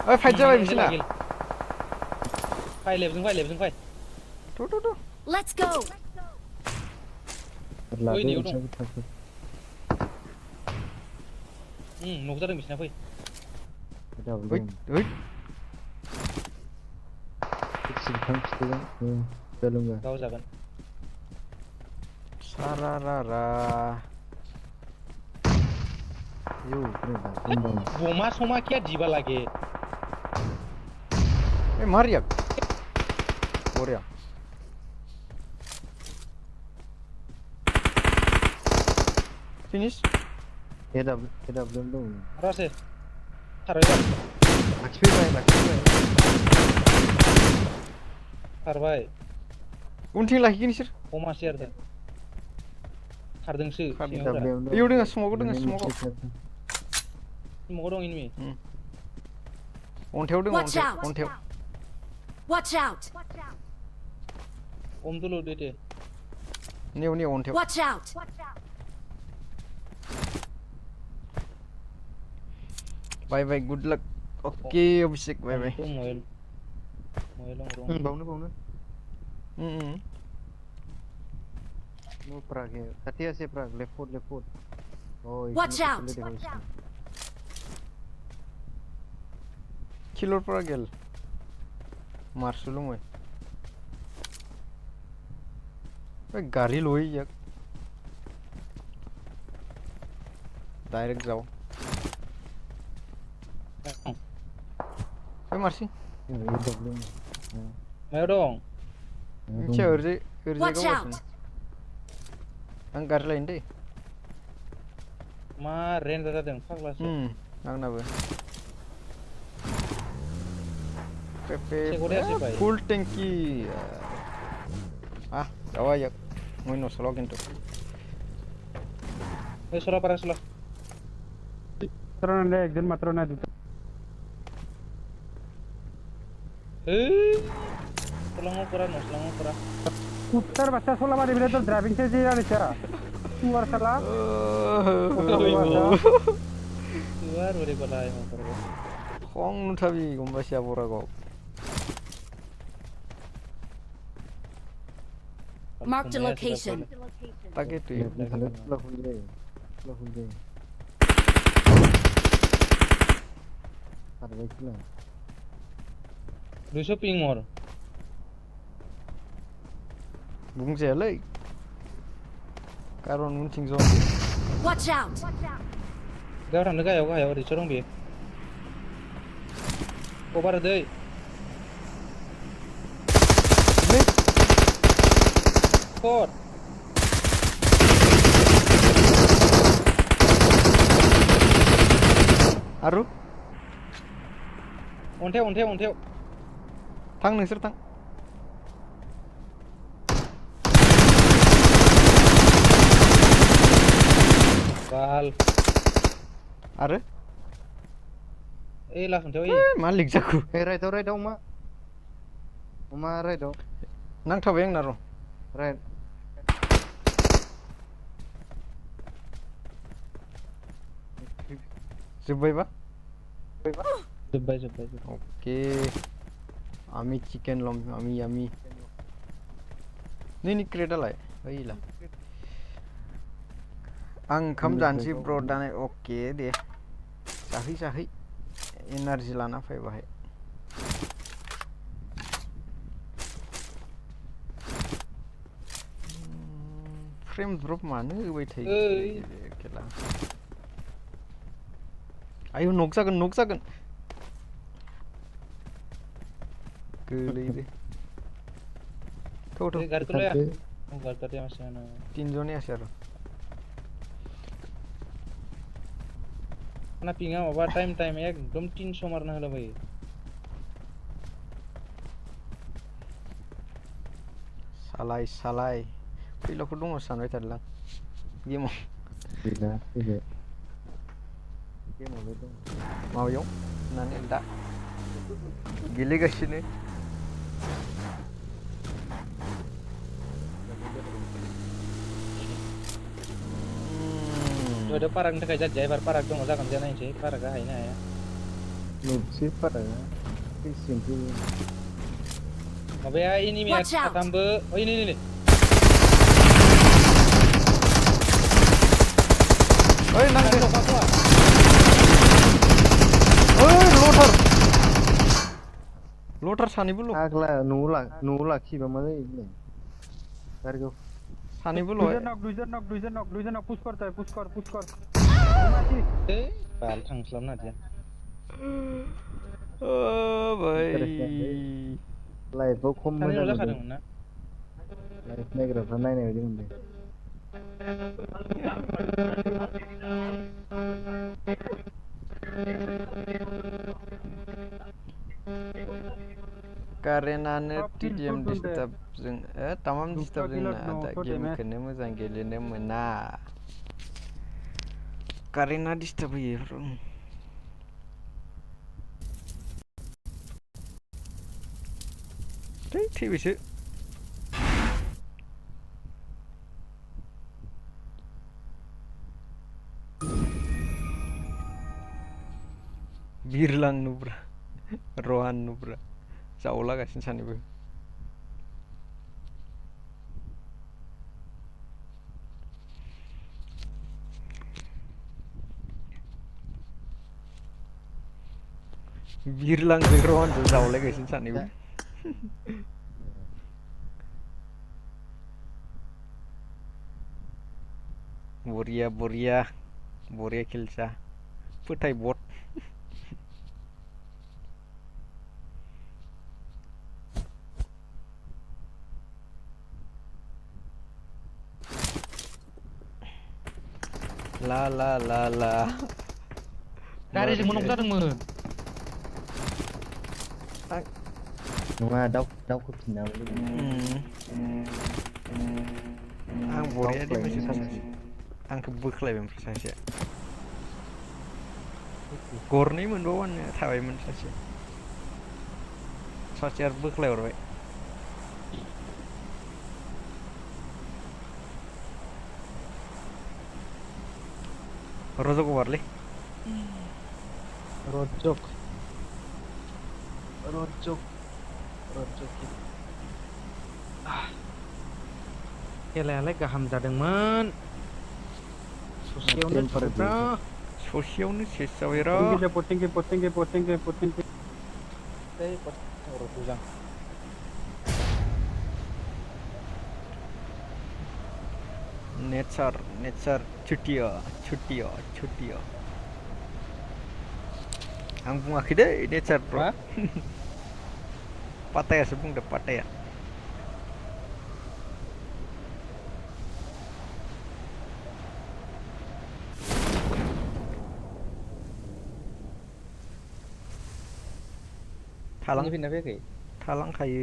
ओए fight जा भाई बिसना fight left to Let's go. नोक जादों बिसना फै गाव जागोन Sararara. Boma soma क्या जीवा लगे Mariak. Korea. Finish. AW dong. Rase. Carबाय. लाखिफैबाय खारबाय उनथिं लाखिगोन इसोर अमासि आरो खारदोंसो सिङावरा बेयाव दोङो स्मकआव दोङो स्मकआव सिङाव दं इनमि अन्थायाव दोङो Watch out! अन्थायाव Watch out! अमदुलु देते नेव अन्थायाव Watch out! बाय बाय गुड लक ओके अभिषेक बाय बाय मोइल लं बावनो No Prague है Satya से Prague left foot oh Watch out! Killer Prague मार्शल में गाड़ी लोई यार डायरेक्ट जाओ मारसी मायाव दं मिथिया ओरैजाय गावगासिनो आं गारि लायनो दै मा रेन्ज जादों फाग्लासो आंनाबो फुल टेंकी जावा याक मैं नसला किन्तु ओइ सला पारा सला तरनाले एकजन मात्र ना दुटा सलाङाव परा कुत्तर बच्चा सोला मारे बिले तो ड्राइविंग से जी यार इच्छा तू वर चला luar udah balai motor Hong nutabi gomba siya borago Marked a location. Take tu ya lu shopping mall bung jelek karon muncing zon Watch out! gak orang gayaw di corong bi kobar deh Kot Aru ontew Tang ngesir tang bal Aru langsung tew malik jaku right Oma right nang thabe yang naro right Zubai ba Zubai Oke Ami chicken lom ami yummy Ni kreda lai baila Ang kham jansi bro dane oke deh Sahi energi lana fai bahai frame drop mana bai thai kela ayo noksakan gelai deh Tuh gar tuh ya gar tadi masih ana tinjone asyar ना पिंगा बाबा time एकदम 300 मारना होला भाई salai pilo ko dong sanoi tadlang game mau yong nani nda gile gasine ada parang dekat jajai parang dong udah kan jana ini parang kah ini ya sih parang simple Mabe ya ini mi tambe oh ini oi nang deh loader sani bulu agla nula khiba ma dei gargo sani bulu दुजन push कर bal थांस्लाब ना dia oh boy live खम मोजां जाखादोंमोन ना live नायग्राफ्रा नायनाय बायदि मोनदों कारेन्टआनो Top kill टिडिएम full deh. Disturb जों तामाम Dupa डिस्टार्ब kill जोंना no दा to damage. गेमखौनो मोजां गेलेनो मोना कारेन्टआ डिस्टार्ब होयो थैबायसो बिरलांनुब्रा रहाननुब्रा जावलागासिनो सानैबो बिरलांजों रहानजों जावलायगासिनो सानैबो बरिया बरिया बरिया खेलसा फोथाय बट ला ला ला ला गारिजों मोननांगौ जादोंमोन नङा दाउखौ फिननानै आं बरिया देमेज होदों आंखौ बोख्लायबाय ओमफ्राय सासेया गरनै मोनबावानो थाबायमोन सासे आरो बोख्लायहरबाय रजक वारलै रजक खेलायालाय गाहाम जादोंमोन ससेयावनो थांब्रा ससेयावनो सेस जाबाय र Potting ke. मोजां नेचार छुट्टिया आं बुङाखै दै नेचार ब्र मा पातायासो बुंदों पाताया फैना फैयाखै थालांखायो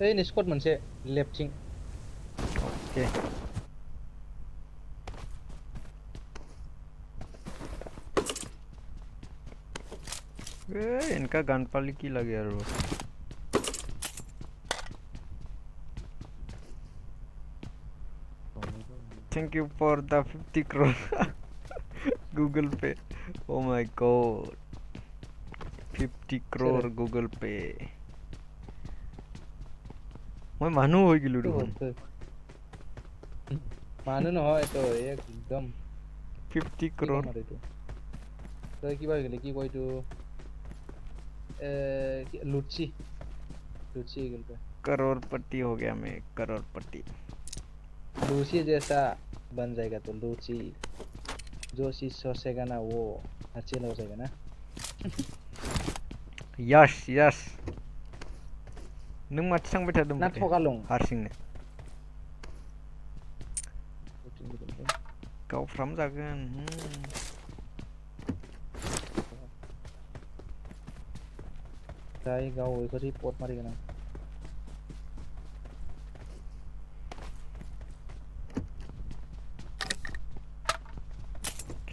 ओइ नै स्कट मोनसे लेफ्टथिं ओके इनका गन पाली की लगे यार वो थैंक यू फॉर द 50 crore Google Pay oh my God 50 crore Google Pay मैं मानू हो गेलु देखो मानो নহয় তো एकदम 50 crore তই কিবা গেলি কি কয় তো लुच्ची गल पे करोड़पति हो गया मैं करोड़पति लूसी जैसा बन जाएगा तो लूची जो चीज सोचेगा ना वो हासिल हो जाएगा ना यस नों माथो थांबाय थादों ना थगालं हारसिंनो गावफ्राम जागोन जाय गाव बेखौ रिपर्ट मारिगोन आं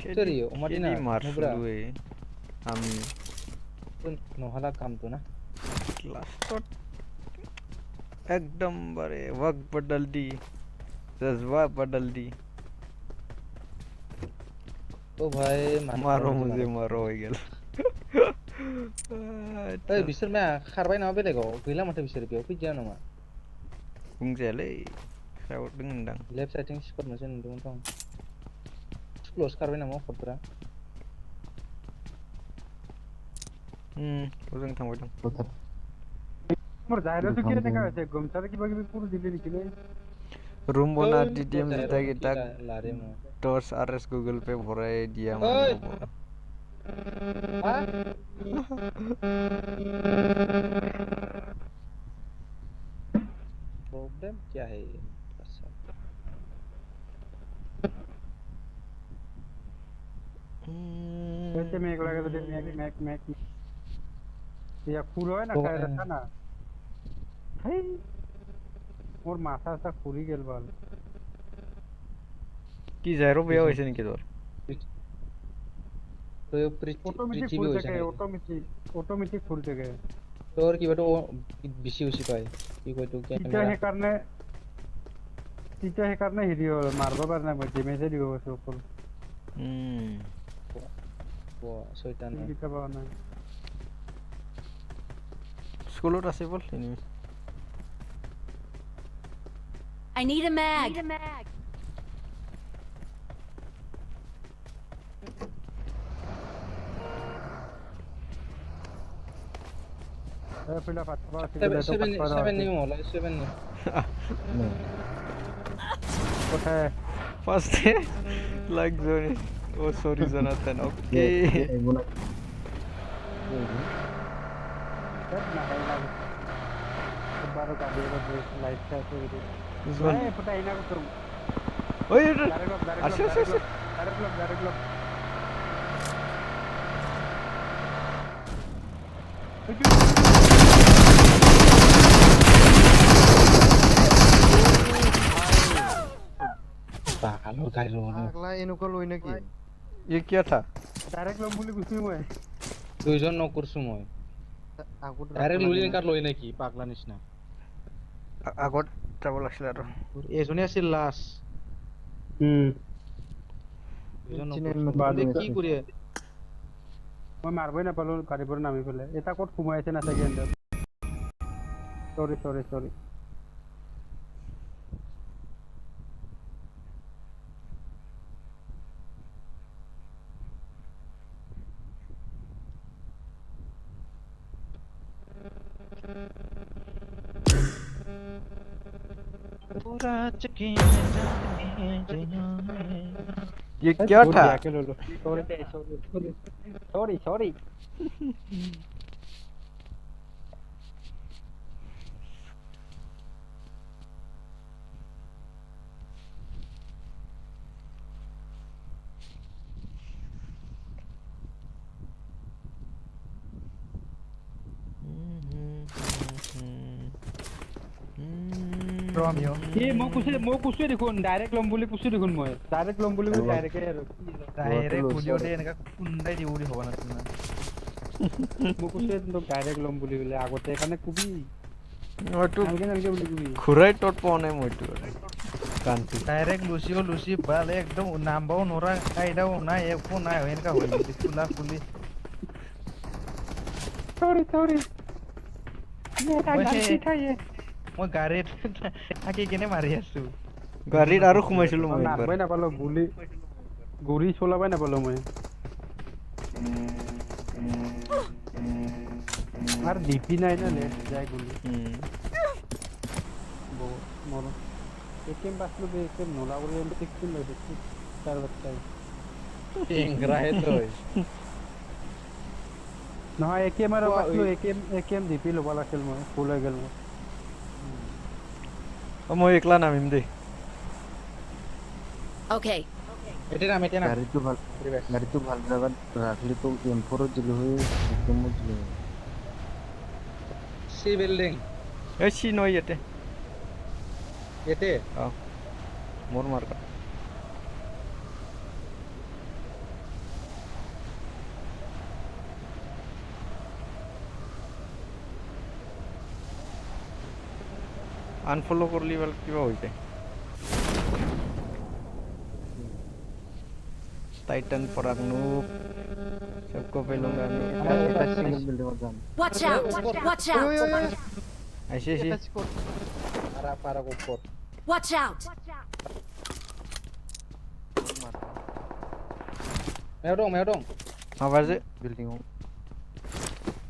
Sorry, Umadina, Nubra. नहाला काम तो ना लास्ट एकदम बड़े वक्त बदल दी जज्बा बदल दी ओ भाई मारो मुझे मारो हो गया ओइ बिसोर मा खारबाय नामा बेलेगाव गैला माथो बिसोर बेयाव फैदिया नामा बुंजायालै सायाव दोंदां लेफ्ट साइडथिं स्कट मोनसे नुदोंमोन आं क्लोज खारबाय नामा फटफोरा ओजों थांबाय दं मोर जायरो तो किरे देखा वैसे गमचार की बाकी भी पूरी दिल्ली निकले रूम बना डीडीएम जीता गीता टॉर्च आरएस गूगल पे भराए दिया मैंने प्रॉब्लम क्या है ये अच्छा वैसे मैं एक लगा तो मैक या पूरा है ना काय रखा ना है और माथा सा पूरी गेल बाल কি জাইরো বেয়া হইছে নেকি তোর तो ऑटोमेटिक पृथ्वी फुल होइছে থেকে নাই ऑटोमेटिक फुल থেকে তোর কিবা তো বেছি বেছি পায় কি কয় তো ইটা হে কারণে হেৰি হ'ল মারবা পার না মই ডেমেজে দিব আছে ওপর ও শয়তান কিটা পাওয়া নাই স্কুলত আছে বল enemy I need a mag. ए पिला फाटवा 7 नहीं होला 7 नहीं কোথায় ফার্স্ট লাইক জোনি ও সরি জনাতন ওকে না হয় না বারো গাড়ি লাইট আছে জোন এ পটাই না তো ওই ডাইরেক্ট ব্লক পাগল গাড়ি আগলা এনেকুৱা লৈ নেকি ये क्या था ডাইরেক্ট লম বুলি গুছি মই দুইজন নক করছু মই আগত ডাইরেক্ট লুলি কার লই নাকি পাগলা নিছনা আগত যাব লাগছিল আৰু এজনে আছিল লাস দুইজন নক কি কৰি মই মারবই না পালো গাড়ি পরে নামি ফেলে এটা কোট ঘুমাই আছে না সেকেন্ড সরি ये क्या था सॉरी ये मो कुछ देखुन डायरेक्ट लम বুলি কুছি দেখুন মই ডাইরেক্ট লম বুলি ডাইরেক্ট আৰু ডাইরেক্ট খুলিওতে এনেকা কুন্দাই দিব বুলি হ'ব নাছিল না মো কুছি তো ডাইরেক্ট লম বুলি বলে আগতে এখানে কুবি মইটো নালকে বুলি কুবি খুৰাই টট পাও নাই মইটো কান্তি ডাইরেক্ট লুচি বালে একদম নামবাও নৰা কাইদাও নাই একো নাই এনেকা হৈ গৈছে খুলা খুলি সরি মই গাড়ীত থাকি কেনে মাৰি আছো গাড়ীত আৰু সোমাইছিলো মই একবাৰ নাপাই নাপালো গুলি চলাবাই নাপালো মই আর ডিপি নাই না লেট যায় গুলি মর একেম বাসলো বে একেম নোলা করে আমি 16 লই দিছি চার বাচ্চা টেংরা হে তই নহয় একেম আর বাসলো একেম ডিপি লবা লাগছিল মই ফুল হৈ গেল মই একলা নামিম দে Okay. এতে নাম গাড়ীটো ভাল জাগাত ৰাখলি তো M4 দিলো হৈ একদম দিলো সি বিল্ডিং এই সি নয় এতে এতে মোর মার্কা আনফলো করলি বল কিবা হইছে टाइटन पराग नूब सबको पेलूंगा এটা সিঙ্গেল বিল্ডিং যাম Watch out! Watch out! ऐसे ऐसे para উপর Watch out! মেও dong apa sih building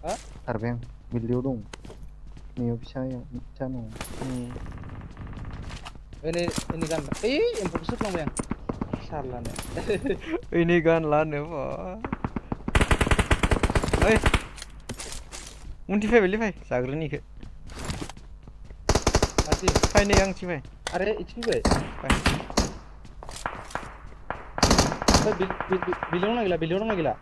ha survey building dong নিও পিছায়া জানো ini kan info besar dong yang salah nih ini kan lan ya pak Unti fai beli fai sagre ni ke Fai nih yang sih, Are ichi fai. Fai. Bilang lagi lah.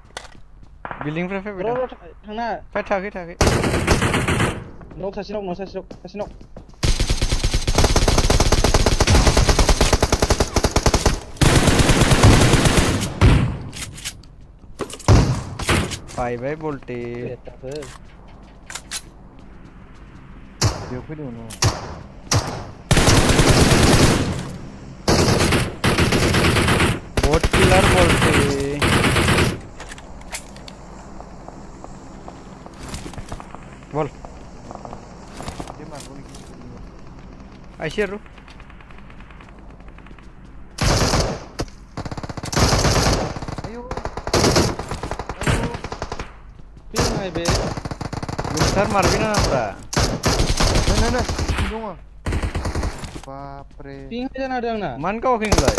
Building fai, Bro, beda. thangna. Fai thagi. Nok sasi nok. Fai bai bolte. Beta fer. Dia pun dia no. Bot killer bolte. Bol. Dia mah boleh. Aisyah ru. Ayo. Ping hai be. Bentar Marvina namra. Nah. Tunggu mah. Bapre. Ping hai jana ada na. Man kau king loy.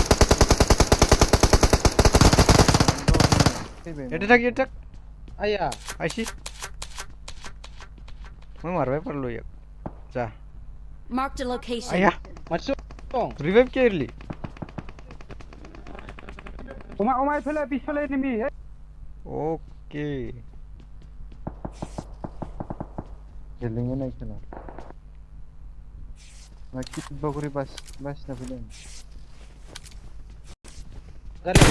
Eta tak. Aya. Aisyah. Mau marwai perlu ya. Jah. Marked a location. Ayah. Masuk dong. Revive carely. Umay fele pischele enemy hai. Okay. Jalannya naik sana. Makit baguri bas na bilang. Gari.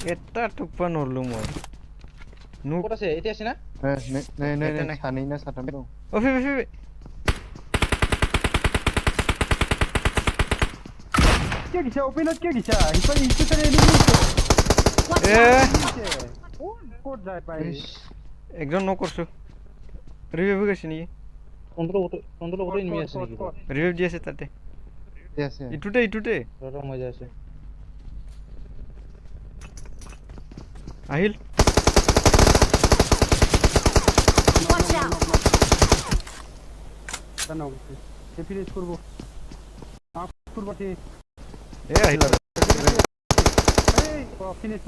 Eta tupan urlu mo. Nu. Kota sih, itu sih na? Nih, sananya satam dong. Oh, fi. Kya gisa open kya gisa. Isu tere enemy. Watch Eh, out! Kod jai pai. ekdom no korsu. Revive করছি নি? Kontrol enemy আছে নাকি? Revive দিয়েছে তাতে। Yes. ইটুটে। রটা মজা আছে। Ahil. Watch out! জানো সে finish করব আপ করব কি এ আহিল আর। এই ফিনিশ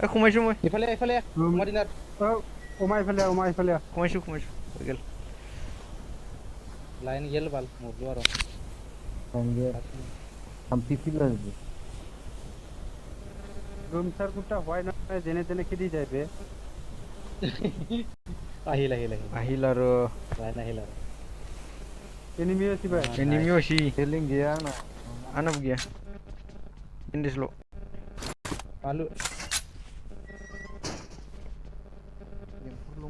এ ঘুমাইছো মই। ইফালে মদিনার ওমাই ফেলে ঘুমাইছো হৈ গেল। লাইন গেল বাল মরলো আর Panggil. Hampir filas bu. Room সার্কুটটা হয় না জেনে জেনে খেদি যাবে আহিল আহিল আর লাইন আহিল আর এনিমি আছে ভাই enemy osi. Feeling dia na. Anap gya. Indis lo. আলু Yang perlu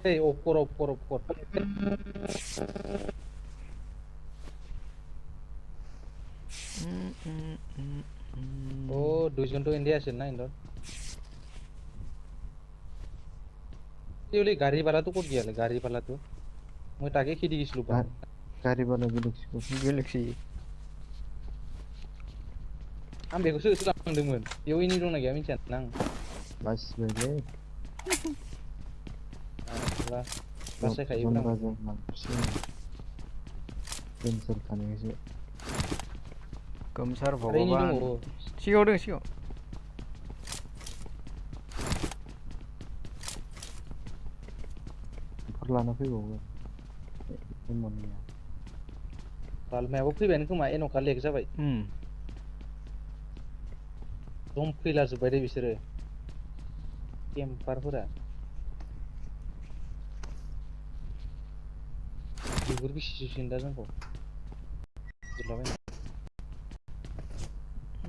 এই ওপর ও দুইজন তো ইন্ডিয়া আছে না ইন্দর গাড়ী ভাড়াটো ক'ত গিয়ালে গাড়ী ভাড়াটো মই তাকে খেদি গেছিলো বা Cari bala bilik. Galaxy. आं बेखौसो होसोलांदोंमोन बेयाव इनि दंना गैया मिथिया नां Bas bele. बासायखायो Mana आं baca mampus. Cancel kan sih. Kamsar आरो इनि bhagoban. दङ Sigaw dong sigaw. Perlana fego. Emangnya. बाल मायाबो फैबायानो खोमा एन'का लेक जाबाय दम फैला जोब्बाय दे बिसोरो केम्पारफोरा बिगुर बिसिसिन दा जोंखौ जोलाबाय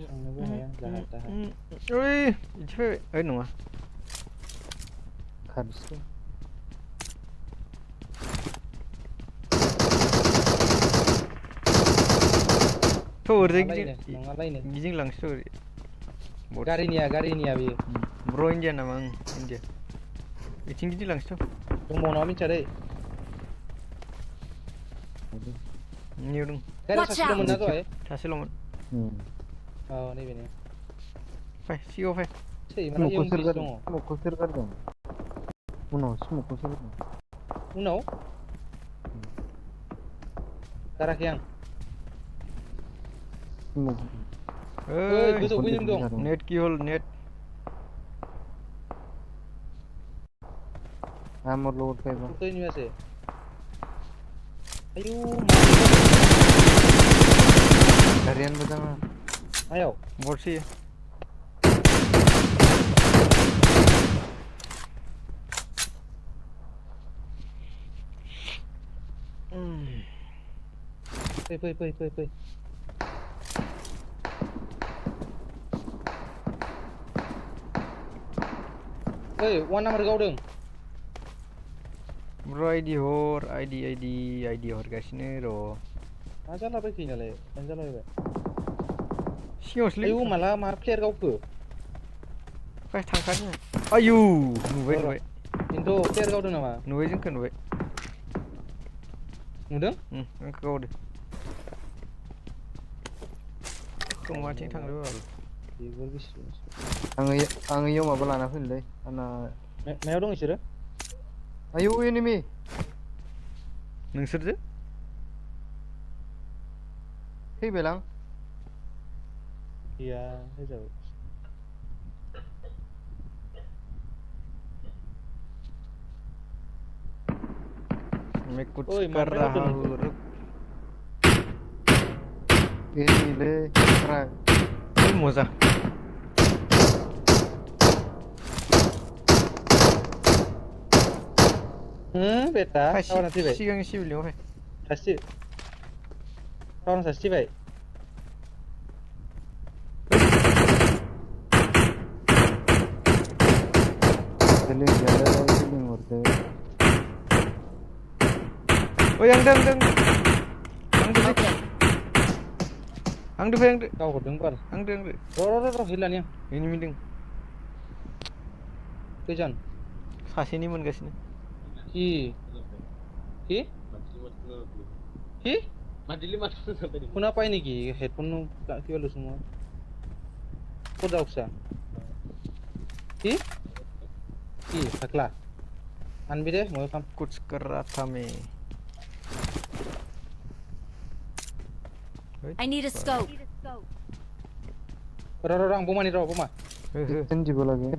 थांनोबो हाया जाहा थाहा Oi, ichi oi nunggu. Kadus. Tuh, नङालायनो gijing langsung. गारिनिया बेयो Bro India namang India. Gijing langsung. दंबावो नामा मिथिया दै Nyurung. गारि Watch सासे दंमोन ना दहाय Sasil lomon. औ नैबेनो Fai, sigaw fai. सैमाना Mau एवं kusir बिस kan? दङ Mau kusir kan dong. Mau kusir kan? उनाव गाराखै आं गोजौ बैजों दं नेट की होल नेट आमर लोड फैबा तुइ नुयासे आयु गारियान मोजां आयाव बरसी फै ओइ 1 नाम्बार गावदों ब्रो आइडी हरगासिनो र' मा जालाबायखै नालाय मा जालाबायबाय सिगाङावसोलै आयु माला मार प्लेयार गावखो फाय थांखादों आयु नुबाय खिन्थु प्लेयार गावदों नामा नुबाय जोंखौ नुबाय नुदों आंखौ गावदो खोमाथिं थांदो बाल बेबो बिसि आङो इयाव माबा लाना फैनोलै आंना मायाव दं इसोरो आयु एनिमि नोंसोरजो फैबायलां गैया होजाबाय मैं कुछ ओए, कर मार रहा रहा हूँ रुक एनिमिलै फ्राय मजा बेटा टावारा थैबाय सिगांनि सिभिलियाव फै सासे टावारा सासे थैबाय फिलिं हरदो ओइ आंदो फै गाव हरदों बाल आंदो र' हिलानि आं एनिमि दों खैजन सासेनि मोनगासिनो কি শুনা পাই নেকি হেডফোন কিবা লৈছো মই ক'ত যাওকছা কি কি থাকলা আনবি দে মই কাম कुछ कर रहा था मैं I need a scope. र' आं बमानि र' बमा किचन দিব লাগে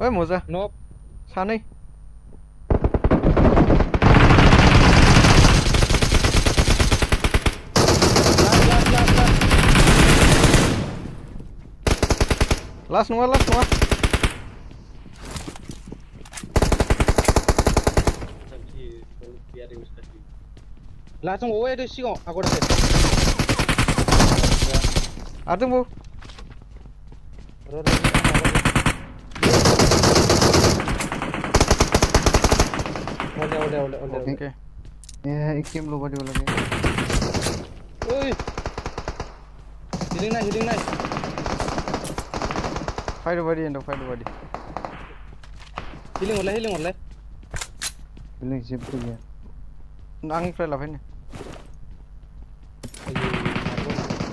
ओइ मजा नब सानै लास्ट नङा लास्ट दंबावो ओइ सिगाङाव आगर आरो दंबावो ओके एक गेम लोबा দিব লাগে ओइ हिलिं नाय fight body and fight body हिलिं हरलाय फिलिं जेबो गैया आंनिफ्राय लाफैनो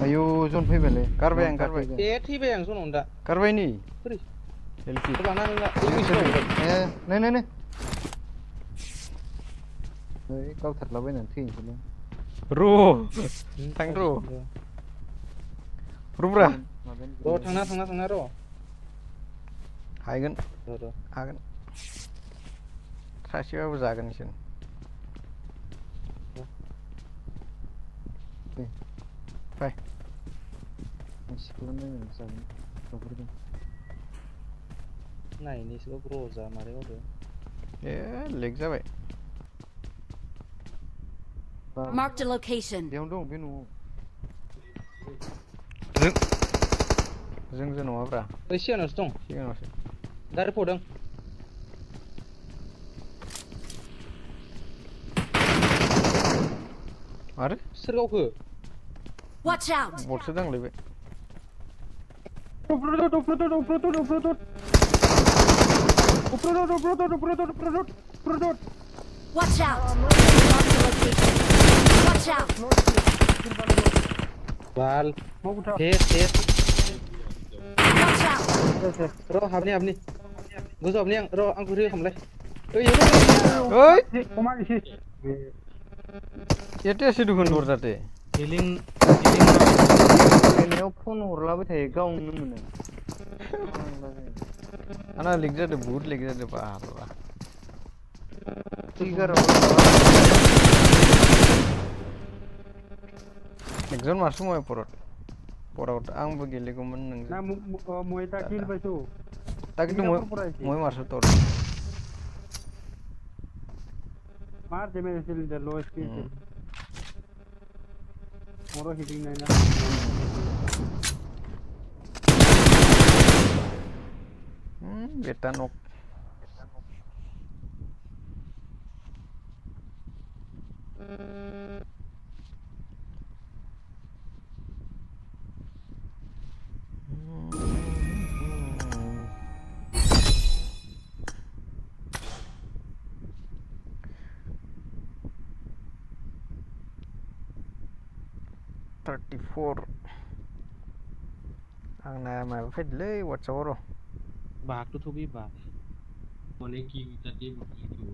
आयु जन फैबायलै गारबाय आं गारबाय ए थैबाय आं सनाव दा गारबाय नै बोरै हेल्पि लाना नै ओइ गावथारलाबायनानै थैनोसैलै र' थां रुब्रा र' थांना र' हागोन र' हागोन सासेबाबो जागोन इसोर फाय सिखोला नायनानै जागोन गावफोरखौ नायनिसो ब्र' जा मारै गावदो ए लेग जाबाय Marked a location. बेयावनो दं बे न'आव जों नङाब्रा ओइ सिगाङावसो दं सिगाङावसो गारि फदों आरो सोर गावखो Watch out! बटसो दांलायबाय Watch out! Marked a location. Watch out! बाल स्मोक उठा फेस Watch out! र' हाबनि गोजौ हाबनि आं र' आंखौ रे खामलाय ओइ ओइ कमा इसे बे एटेसो दुखुन दरजाते हिलिं गेलेनायाव फन हरलाबाय थायो गावनो मोनो आंना लिक जादों बहुत लिक जादों बाबा एकजन मासु मय परत आंबो गेलेगौमोन ना नोंजों मोयता किल पाइছো ता किन्तु मय मारसु tor मार जेमे सिलिंडर लो स्पीड मोरो हिटिंग नाही ना बेटा नक आंना माबा फैदोलै वाट्सएपआव र' बागथ' थबि बा माने की जाते बुकिंखौ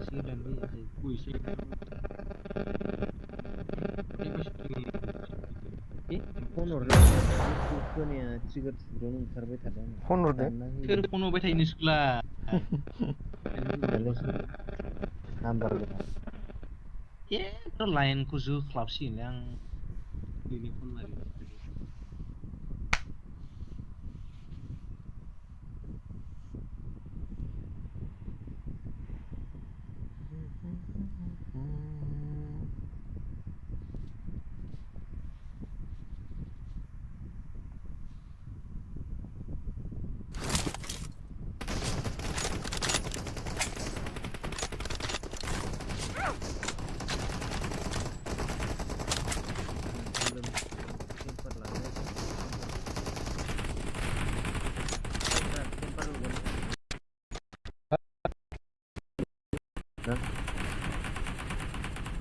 सिगां बे कुइसे फन हरनो खोनाया ट्रिगार थुग्रायावनो ओंखारबाय थादों फन हरदो सोर फन हरबाय थायो नोंसोरलाय नाम्बार एकदम लाइनखौ जोख्लाबसिगोनलै आं दिनै फन लायो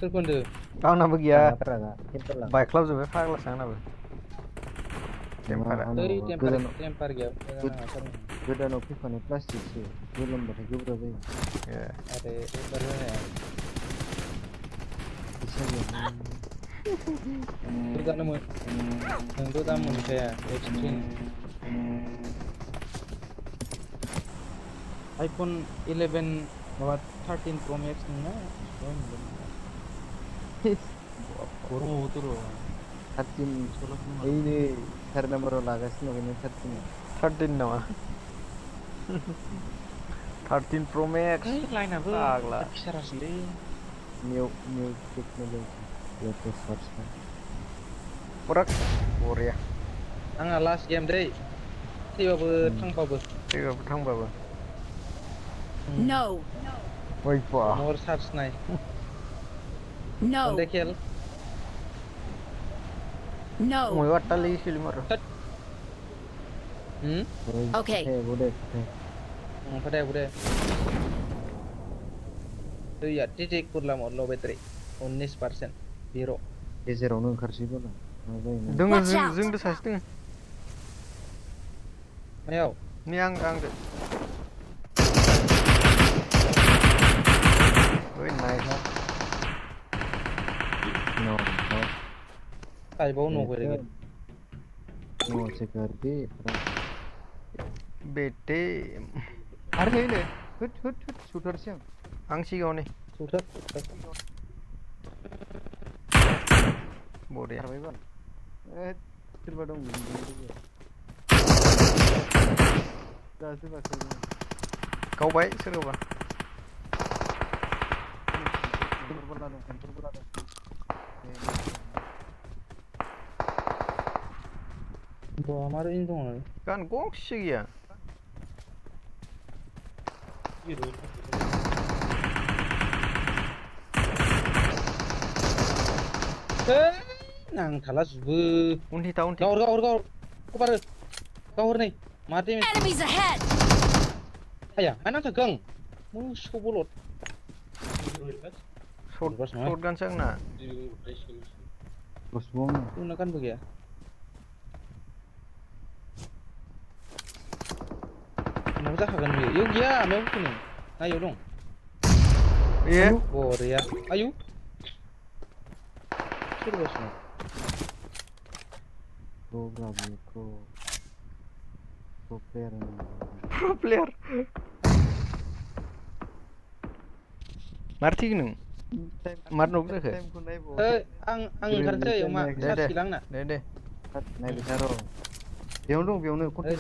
सोरखौ होनदों आंनाबो गैया बायख्लाबजोब्बाय फाग्लासो आंनाबो टेम्पारा टेम्पार गैया गोदानाव फैफानाय प्लास्टिकसो गोलोमबाथाय गोब्राब जायो आरो टेम्पार होनाया गोदानमोन नोंथ' दा मोनखाया एक्सट्रिम आइफन 11 माबा 13 प्र मैक्स नोंना गरमाव तर 13 ओइनै 4 नाम्बाराव लागासिनो दं 13 नामा 13 प्र मैक्स लाइनाबो फाग्ला फिसारासोलै निउ टेक्नोलॉजी लेटेस्ट भार्सन पुरा बरिया आंहा लास्ट गेम दै थैबाबो थांबाबो No. ओइ बा नर चार्ज नाय No. बन्दे खेल No. मय वाटाली सिलिमार Okay. फटे दैया टिटिक कुरला मरल' बेटारि 19% जिर' गेजेरावनो ओंखारसैबोला दोङो Watch out. जोंदो सासे दोङो मायाव नै आंदो ओइ नाइस साइबाव नगरेगोन बेटे आरो हैनो हुट सुथारसै आं सिगाङाव नै सुथार बरिया सोरबा दं गावबाय सोरबा मारै दङ गान गंसे गैया नांथाला जुबो उनथिथा गाहर खबारो गाहर नै मा डेमेज Enemies ahead. आया मा नांथाखो आं मोसौ बलद शर्ट गानसो आंना आंना गानबो गैया आंनाबो जाखागोन बेयो इयाव गैया मायाव फैनो Ayo dong. Iya. Korea. Ayo. Serius no. Pro berapa pro? Pro player ini. Pro player. Marti nung. Marno berapa? Time ku naik bo. Ang oंखारसै अमा सार्ज खिलांना. दे Naik besar oh. Beयावनो konten.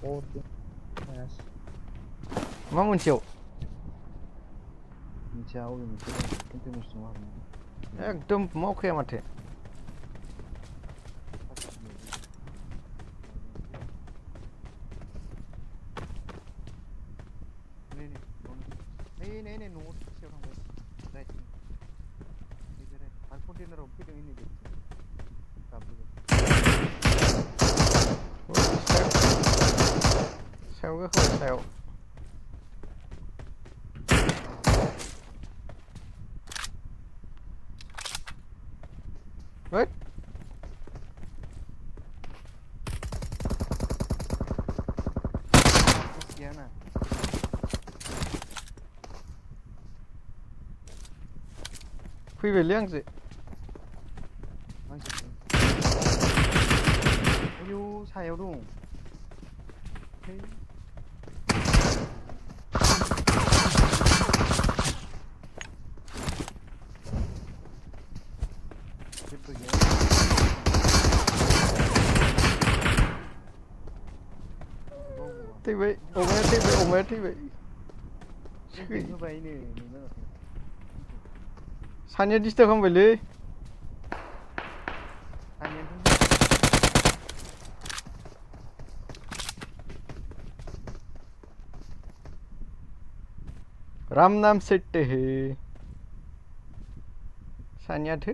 Oh, yes. मा मोनसेयाव मिथिया अबे मोनसे continuous नङा एकदम मावखाया माथो नै न'आव सासेयाव थांबाय राइटथिं नैबे राइट आरो कन्टेनाराव फैदों नैबे गाबबोबाय सायाव गाखोबाय सायाव What? Kesiana. फैबायलै आंसो आयौ सायाव दं जेबो गैया थैबाय अमाया थैबाय होबायनो नुनो सानिया डिस्टार्ब खालामबायलै राम नाम सेट्टे है सानिया थै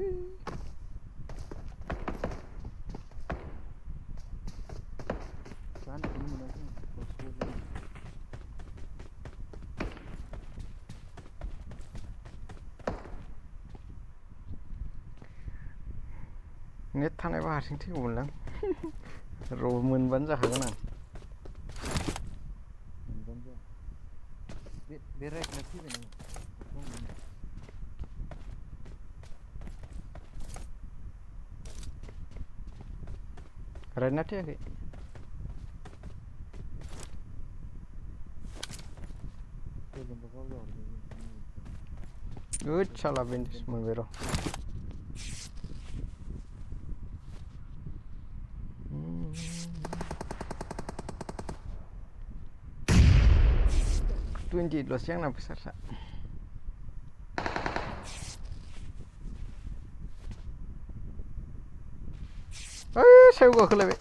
नेट थानायबा हारसिं थैगौमोनलां र' मोनबानो जाखागोन आं बे राइटना फैबाय नोङो राइटना थैयाखै ओद साला बेन्डेज मोनबाय र' ल'सै आंना फैसाफ्रा ओइ सायाव गाखोलायबाय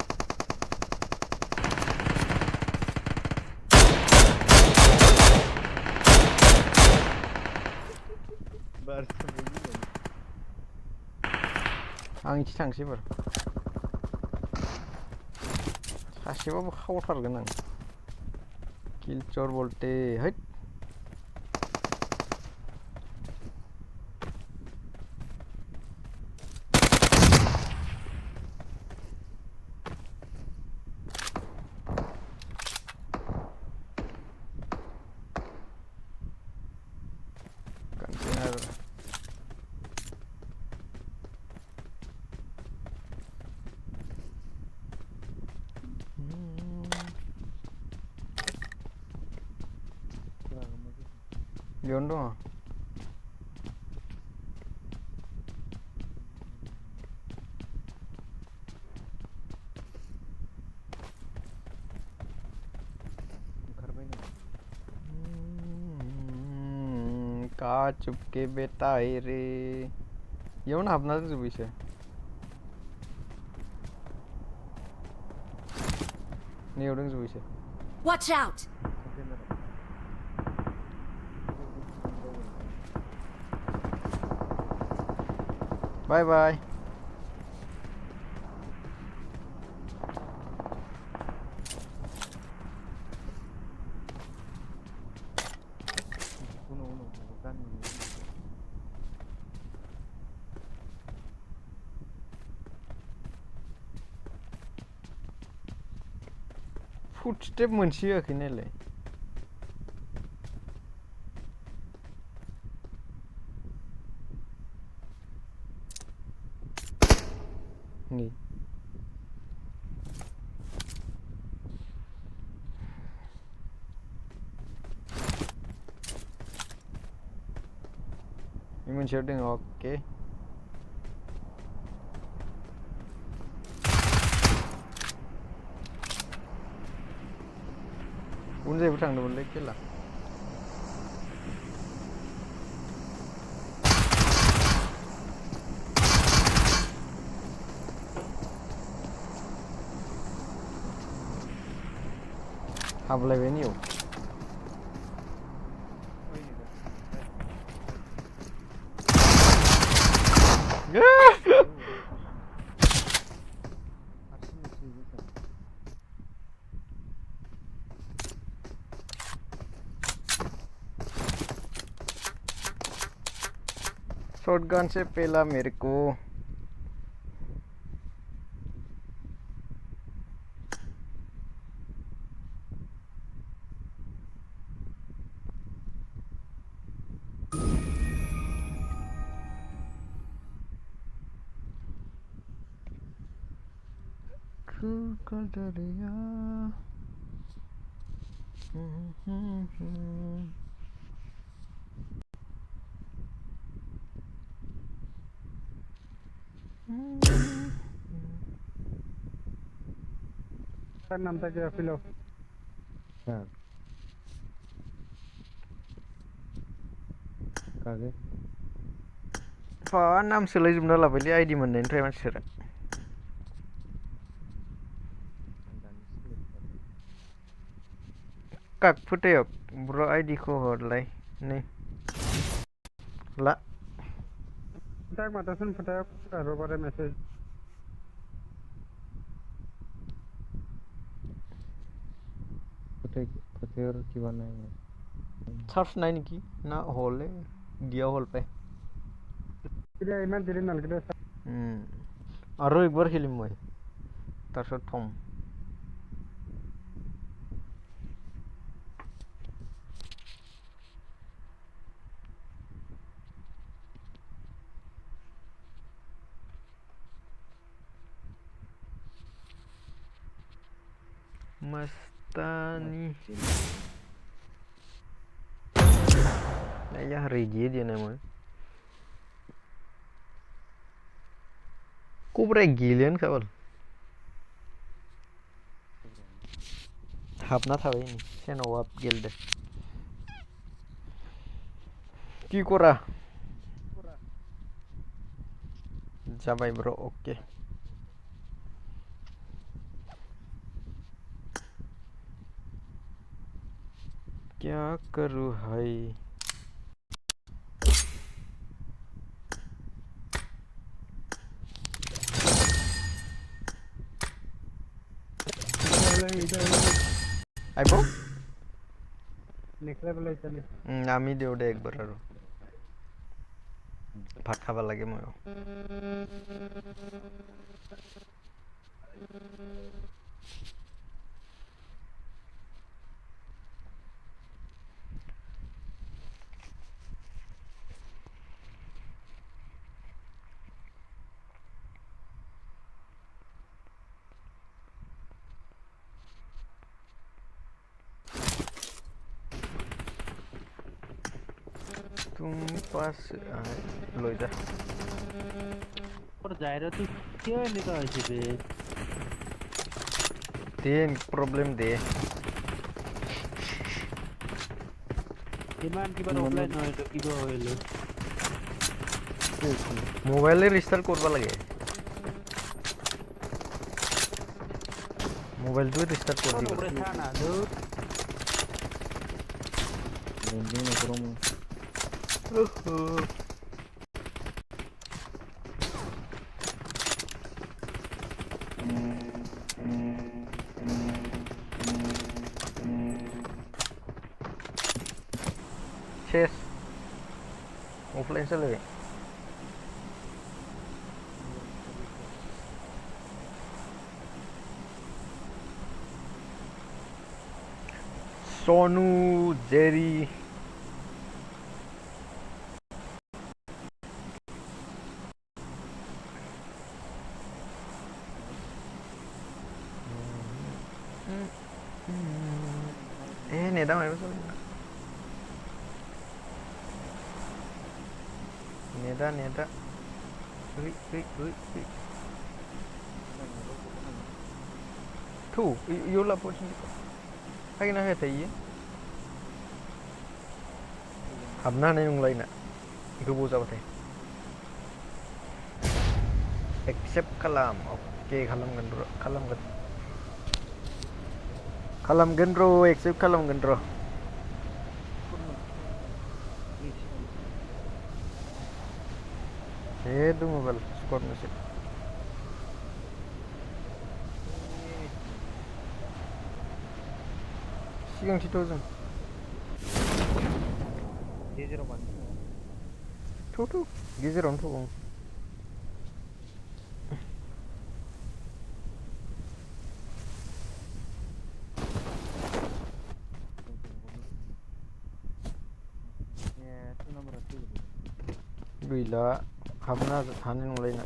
आं इथि थांसै एबार सासेबाबो खावथारगोन आं किलचर बल्टे हैद कंटेनर बेयावनो दङ का चुपके बेटा है रे एवढं हापणार विषय नाही एवढंच विषय Watch out! बाय बाय फुटस्टेप मोनसेयाखै नायलाय नै बे मोनसेयाव दङ अके गुबुन जायगायाव थांदोंमोनलै खेला हाबलायबाय नियाव शॉटगन से पेला मेरे को Kukul dariya Kan naam tha kya filo? हाँ कागे Fa नाम सोलायजोबना लाबायलै आइडि मोननायनिफ्राय मानसिफोरा काक फोथायक ब्र आइडिखौ हरलाय नै ला Patayak mata sun patayak karo bare message. फतेह और की बना है सार्च নাই নেকি না হলে দিয়া হল পাই Kira iman diri nal kira আৰু একবাৰ খেলিম মই তাৰপিছত থম Mastani ya regi dia nama Cobra gilian kabal habna thabai ni seno wap gilde ki kora jabai bro okay क्या करूँ भाई आइबो next level ai chale আমি দিও দে একবার আৰু ভাত খাবা লাগে মই तुम पास লৈ যা और जायरा तू क्यों निकाल छी बे तीन प्रॉब्लम दे ইমান কিবা অফলাইন হয় তো কিবা হইলো মোবাইলে রিস্টার্ট করবা লাগে মোবাইলটো রিস্টার্ট কৰি দিব ওপরে থা না দূর Lending na kurang শেষ অফলাইন চলে सोनू जेरी नेदा माइबा जाबाय नेदा थु इयो लापोर्चुनिटी हागोन ना हायाथाय इयो हाबनो हानाय नंलायना गोबाव जाबाथाय एक्सेप्ट खालाम अके खालामगोन र' एक्सेप्ट खालामगोन र' दङ बाल स्कवाडनोसो सिगांथिथ' जों गेजेराव मानसि थु गेजेरावनो थ'बाव गैला हाबनो हानाय नंलायना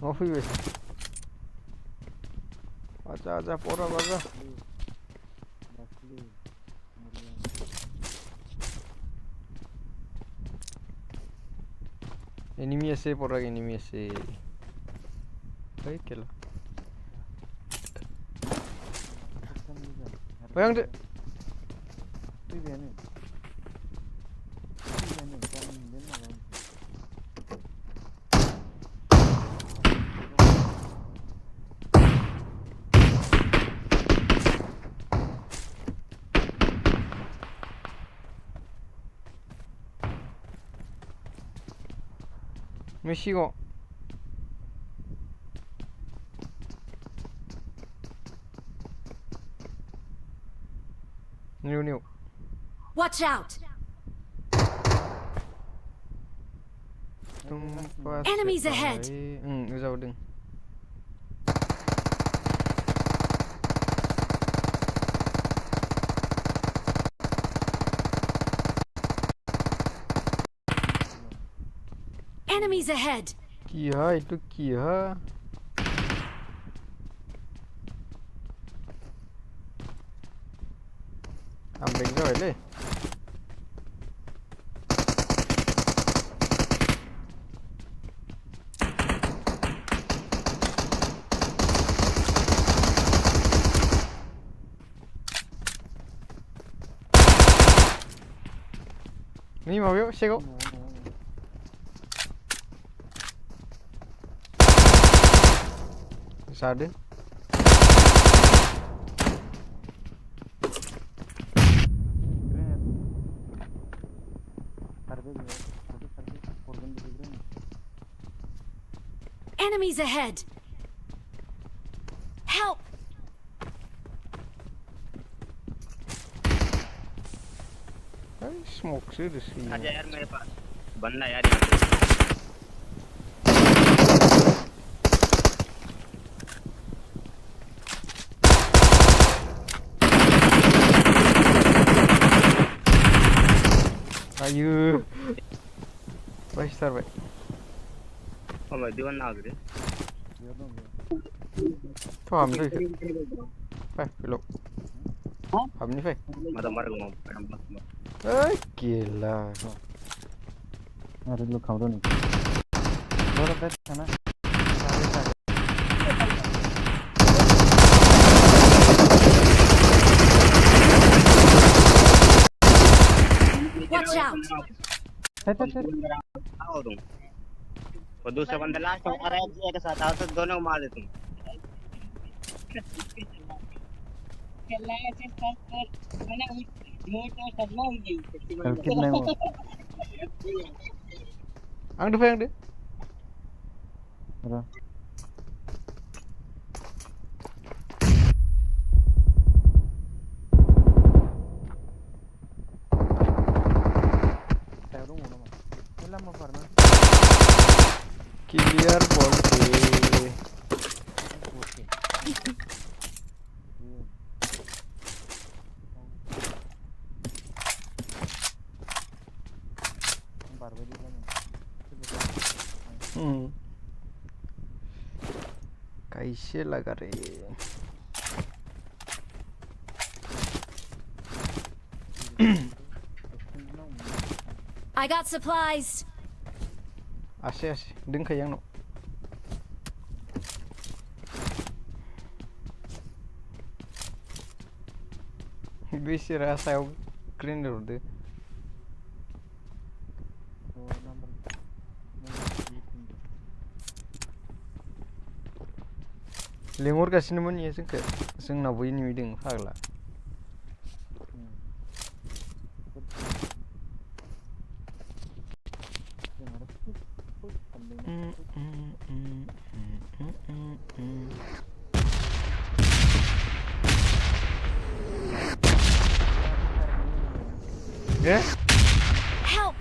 न'आव फैबाय आजा परा बाजा enemy ase porra enemy ase kela bayang de Mexico. New. Watch out! Enemies ahead. Uzawding. Enemies ahead. Itu kia. Ambeng rồi le. Ni mau yo, sego. Sade. Enemies ahead. Help! Smoke seriously. आजा यार मेरे pass बंदा यार यहाँ Pay Ayo. Baik star baik. Oh मैं दीवान ना आगे तो हम तो Fai, pelok. Ham ni Fai. मतलब मर गया Gila. Ada dulu kau dah ni. Baru dah sana. Watch out! आओ तुम वो दूसरा बंदा लास्ट में आ रहा है एक साथ आओ तो दोनों को मार दे तुम कितने वो Ang Fai ang de. ada Clear ball. खायसे लागारे I got supplies. आसे दोंखायो आंनाव बेसेरा सायाव ग्रेनेड हरदो लेंहरगासिनोमोन इयो जोंखो जोंनावबो एनिमि दों फाग्ला Yeah? Help!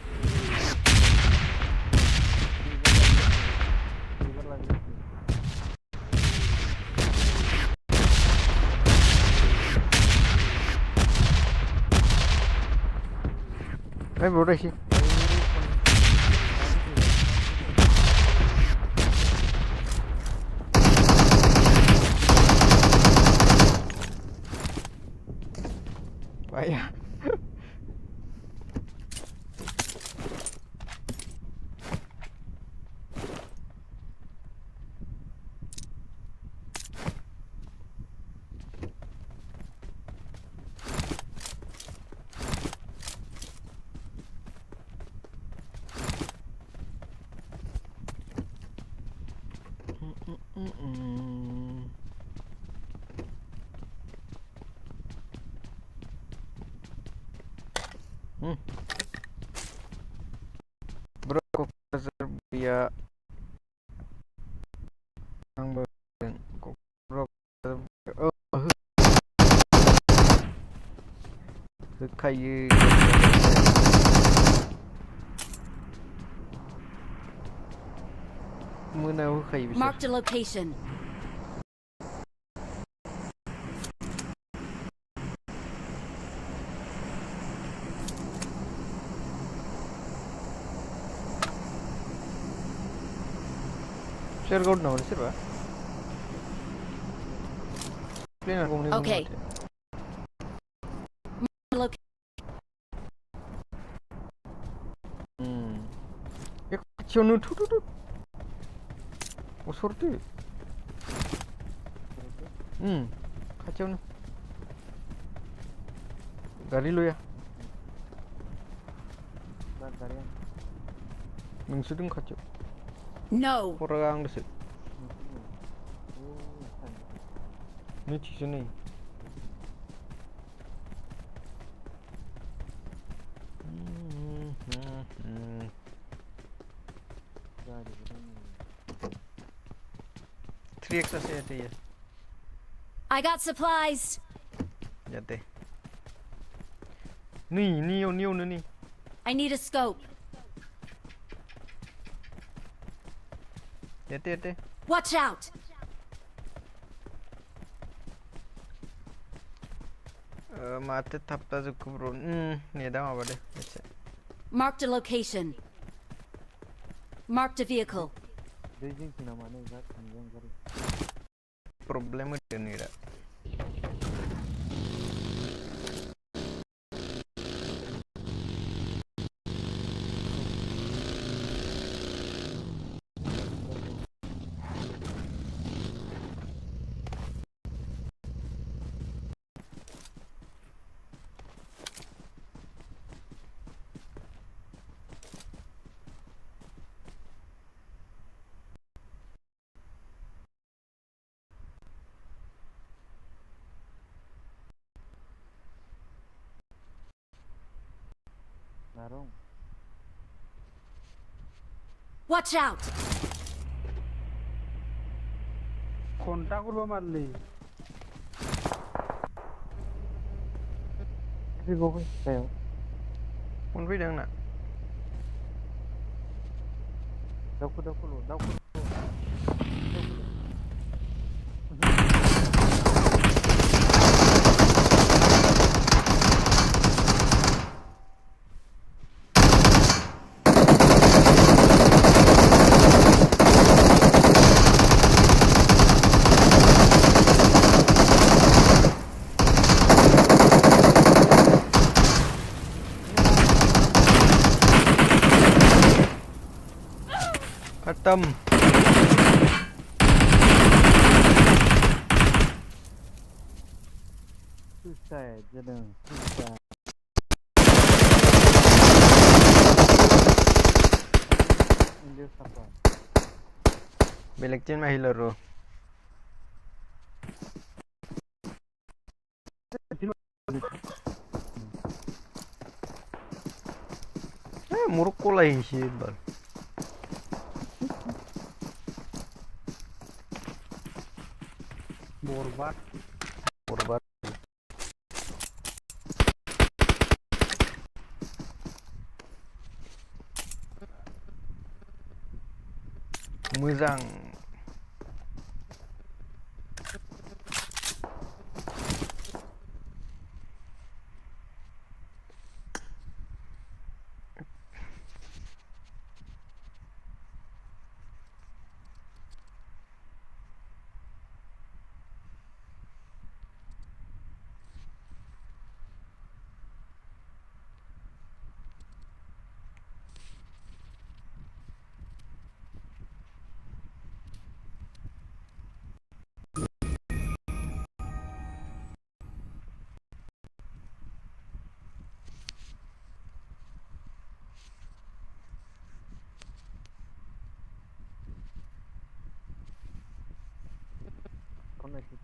Ay, bro, aquí. Vaya. Bro, kok Serbia ang bro kayu monaw kayu bisa Marked a location. share code nomor siapa plane aku ini Okay. ya kacau tuh sorti kacau nih gari lo ya nungsudung kacau No. orang desik ini di sini three x से आते हैं I got supplies. जाते नहीं नहीं I need a scope. जाते Watch out. mate tapta zuku bro nih dah apa deh Marked a location. Marked a vehicle. problem itu nih dah Watch out. কোনটা করবো মারলি pun bidang nak Daku खत्म। Suicide जादों suicide India suffer बेलेग टिममा healer हो Morokola sih bal. Borbat Korban. Moजां.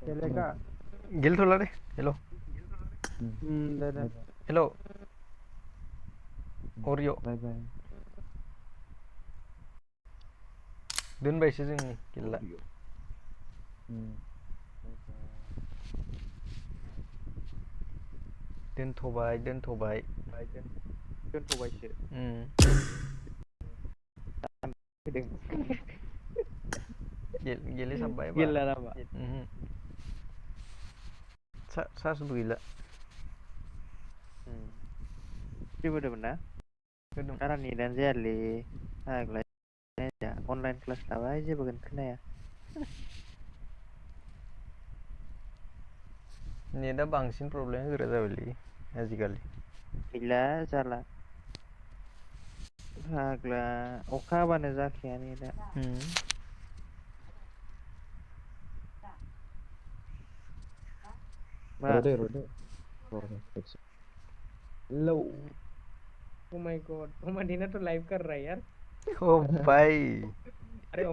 चलेगा Gil thola deh. Hello. दे दे Hello. Oreo. bye bye Doनबायसो जोंनि गिला. दोनथ'बाय दोनथ'बायसो गेलेसाबबाय बा गैला नामा सार्सबो गैला फैबोदोंमोन ना होदों बारा नेटानो जायालै फाग्ला अनलाइन क्लास लाबाय जेबोखौनो खोनाया नेटआ बांसिन प्रब्लेम होग्रा जाबायलै आजिखालि गैला जाला फाग्ला अखा हाबानो जाखाया नेटा मा रोदे लो ओ माय गॉड ओमा डीना तो लाइव कर रहा है यार ओ भाई अरे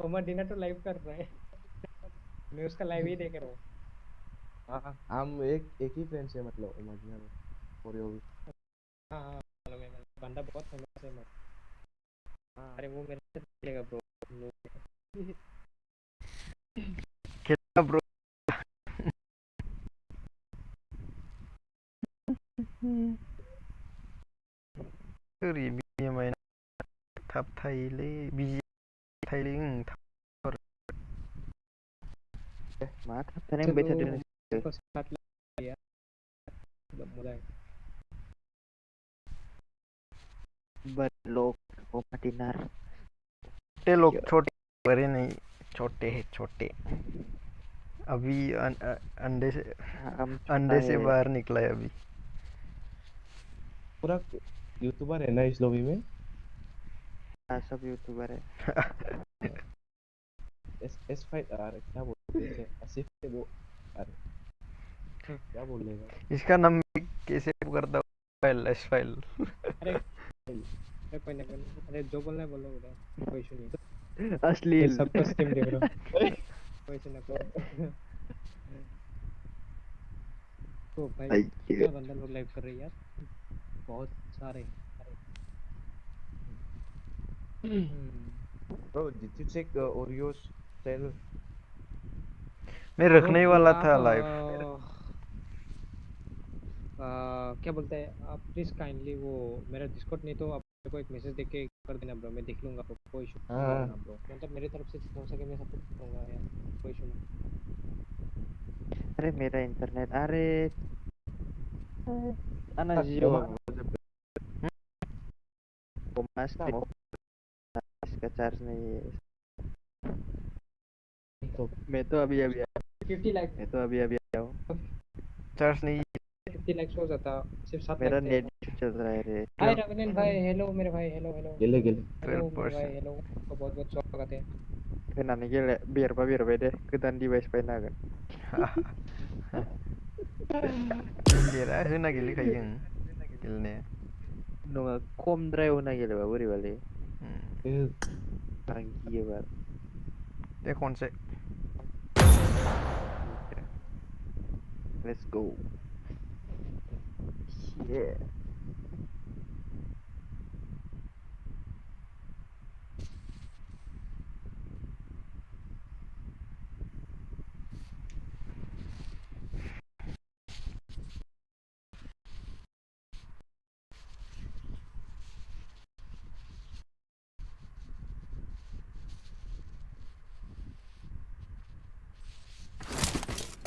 ओमा डीना तो लाइव कर रहा है मैं उसका लाइव ही देख रहा हूँ हम एक ही फ्रेंड से मतलब इमेजिनर और यो भी हाँ हाँ मालूम है बंदा बहुत फेमस है अरे वो मेरे से खेलेगा ब्रो खेलना ब्रो ओरै बिजिएमआइ थाब थायोलै बिजि थायोलै मा थाबथानाय मोनबाय थादों को साथ लिया मजा है बट लोग ओमा डिनर छोटे लोग छोटे बड़े नहीं छोटे हैं छोटे अभी अंडे से बाहर निकला है अभी पूरा यूट्यूबर है ना इस लॉबी में सब यूट्यूबर है एस फाइव आर क्या बोलते हैं आसिफ है वो अरे क्या बोलेगा इसका नाम कैसे करता हूँ फाइल अरे कोई ना अरे जो बोलना है बोलो बेटा कोई इशू नहीं अश्लील सबको स्ट्रीम देख रहा हूँ कोई इशू ना तो भाई क्या बंदा लोग लाइव कर रहे हैं यार बहुत सारे Bro, did you check Oreo's channel? मैं रखने ही वाला था आप लाइव क्या बोलते हैं आप प्लीज काइंडली वो मेरा डिस्कॉर्ड नहीं तो आप मेरे को एक मैसेज देख के कर देना ब्रो मैं देख लूंगा आपको कोई इशू नहीं है ब्रो मतलब मेरी तरफ से जितना हो सके मैं सपोर्ट करूंगा यार कोई इशू नहीं अरे मेरा इंटरनेट अरे आना जियो इसका चार्ज नहीं है मैं तो अभी 50 लाख आया हूँ चार्ज नहीं 50 लाख हो जाता सिर्फ 7 मेरा लाख नेट चल रहा है रे हाय रविंद्र भाई, हेलो मेरे भाई, हेलो हेलो गेले गेले हेलो मेरे 12%. भाई, हेलो, आपका बहुत बहुत स्वागत है। होनानै गेले बिरबाय दे गोदान डिभाइस बायनो हागोन बेरा होना गेलेखायो जों गेलेनाया. नङा खमद्राय होना गेलेबा बोरैबालै उम. आं गियोबा दे खनसे. लेट्स गो शिट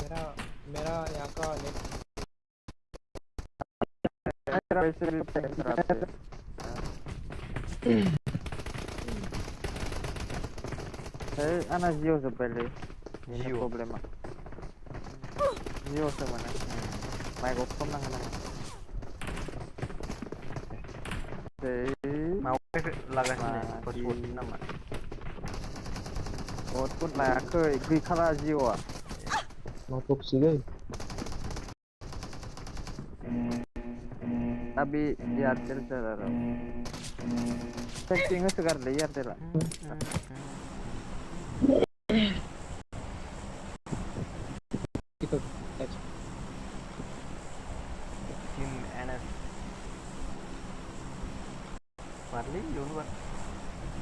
मेरा मेरा यहाँ का नेट आंना जिअ जोब्बायलै बेनो जिअ'? प्रब्लेमा जिअसो मोनो माइकआव खम नाङो नामा माबाखौ लागासिनो हटस्पट नामा? हटस्पट लायाखै गैखाला जिअआ मा टक्सिकै दा बे एयारटेल सेलाराव सेटिं होसोगारोलै एयारटेला की तो Team NS. Marley, yun ba?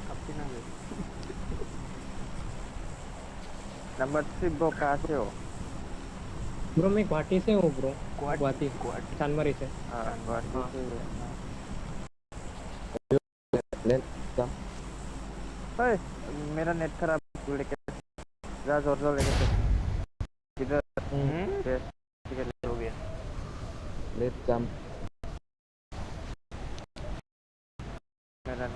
Captain ang yun. Number 3 bro कहाँ से हो ब्रो मैं गुवाहाटी से हूँ ब्रो, गुवाहाटी. गुवाहाटी चांदमारी से। हाँ गुवाहाटी से लेन का ओए मेरा नेट खराब लेके जा जोर जोर लेके चल इधर ठीक है हो गया. लेट जंप मेरा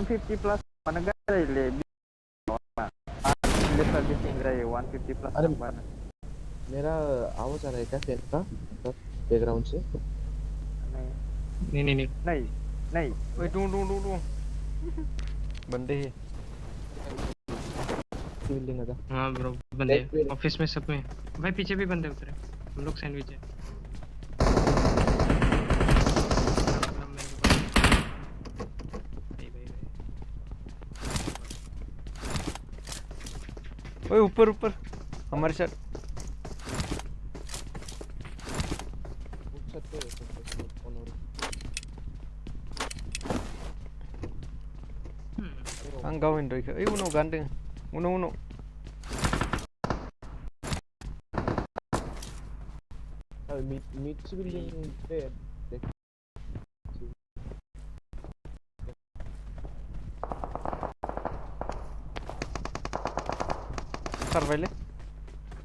150 प्लस mana gak ले ले सर्विसिंग रहे 150 प्लस अरे नंबर मेरा आवाज आ रहा है क्या फैन का बैकग्राउंड से नहीं नहीं नहीं नहीं नहीं नहीं Wait, tunggu. बंदे हैं. बिल्डिंग है हाँ ब्रो बंदे Back way. ऑफिस में सब में भाई, पीछे भी बंदे उतरे, हम लोग सैंडविच है। ओए ऊपर हमारे साथ. उस छत पे कौन हो Ang gawin doy ka. Ay, uno gandeng. Uno. रहा मिड से बिल्डिंग पे देख Survive le.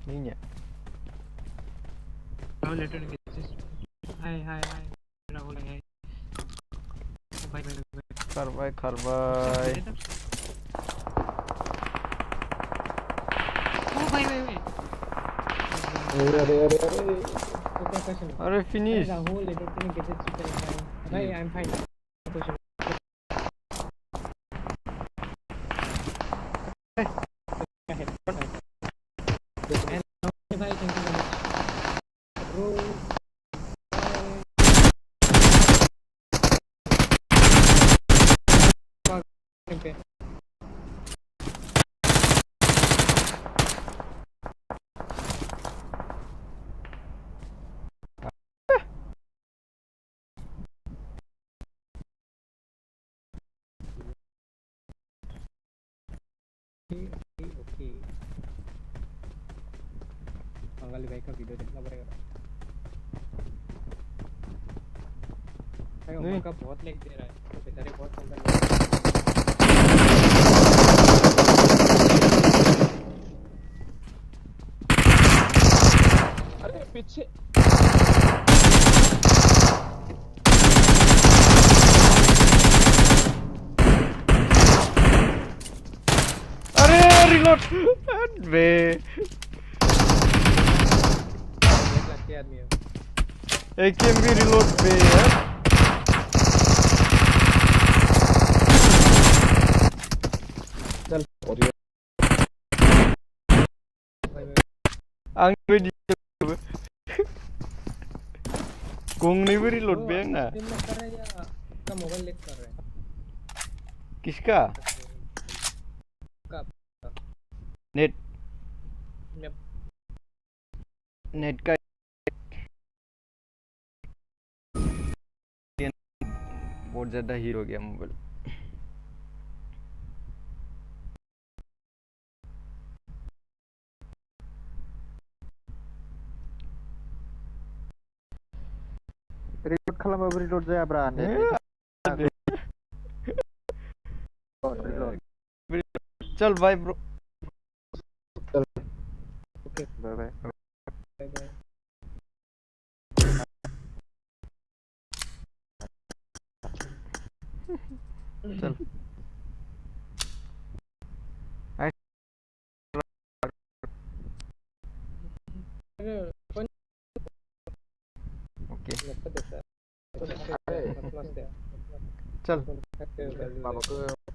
Niña. How later get this? Hi. Rahul hi. Bye. Survive. Oh bye. अरे Okay, question. Are finish. Rahul later get it super fine. Bye, I'm fine. Question. Bye, thank you so much. Bro. Okay. Bengali भाई का video देखना पड़ेगा भाई। उमर का बहुत लेग दे रहा है तो बेचारे बहुत अरे पीछे Are reload बे एक लाख के आदमी है AKM भी reload बे यार चल और ये आं बेबायदि गंनैबो reload बे आंना स्ट्रीम में कर रहे हैं या आपका मोबाइल लेक कर रहे हैं किसका का नेट मैं नेट का बहुत ज़्यादा हीट हो गया मोबाइल रिलोड खालामबाबो रिलोड जायाब्रा चल बाय ब्रो ओके बाय बाय बाय बाय चल ओके नक्की देता है चल माबाखौ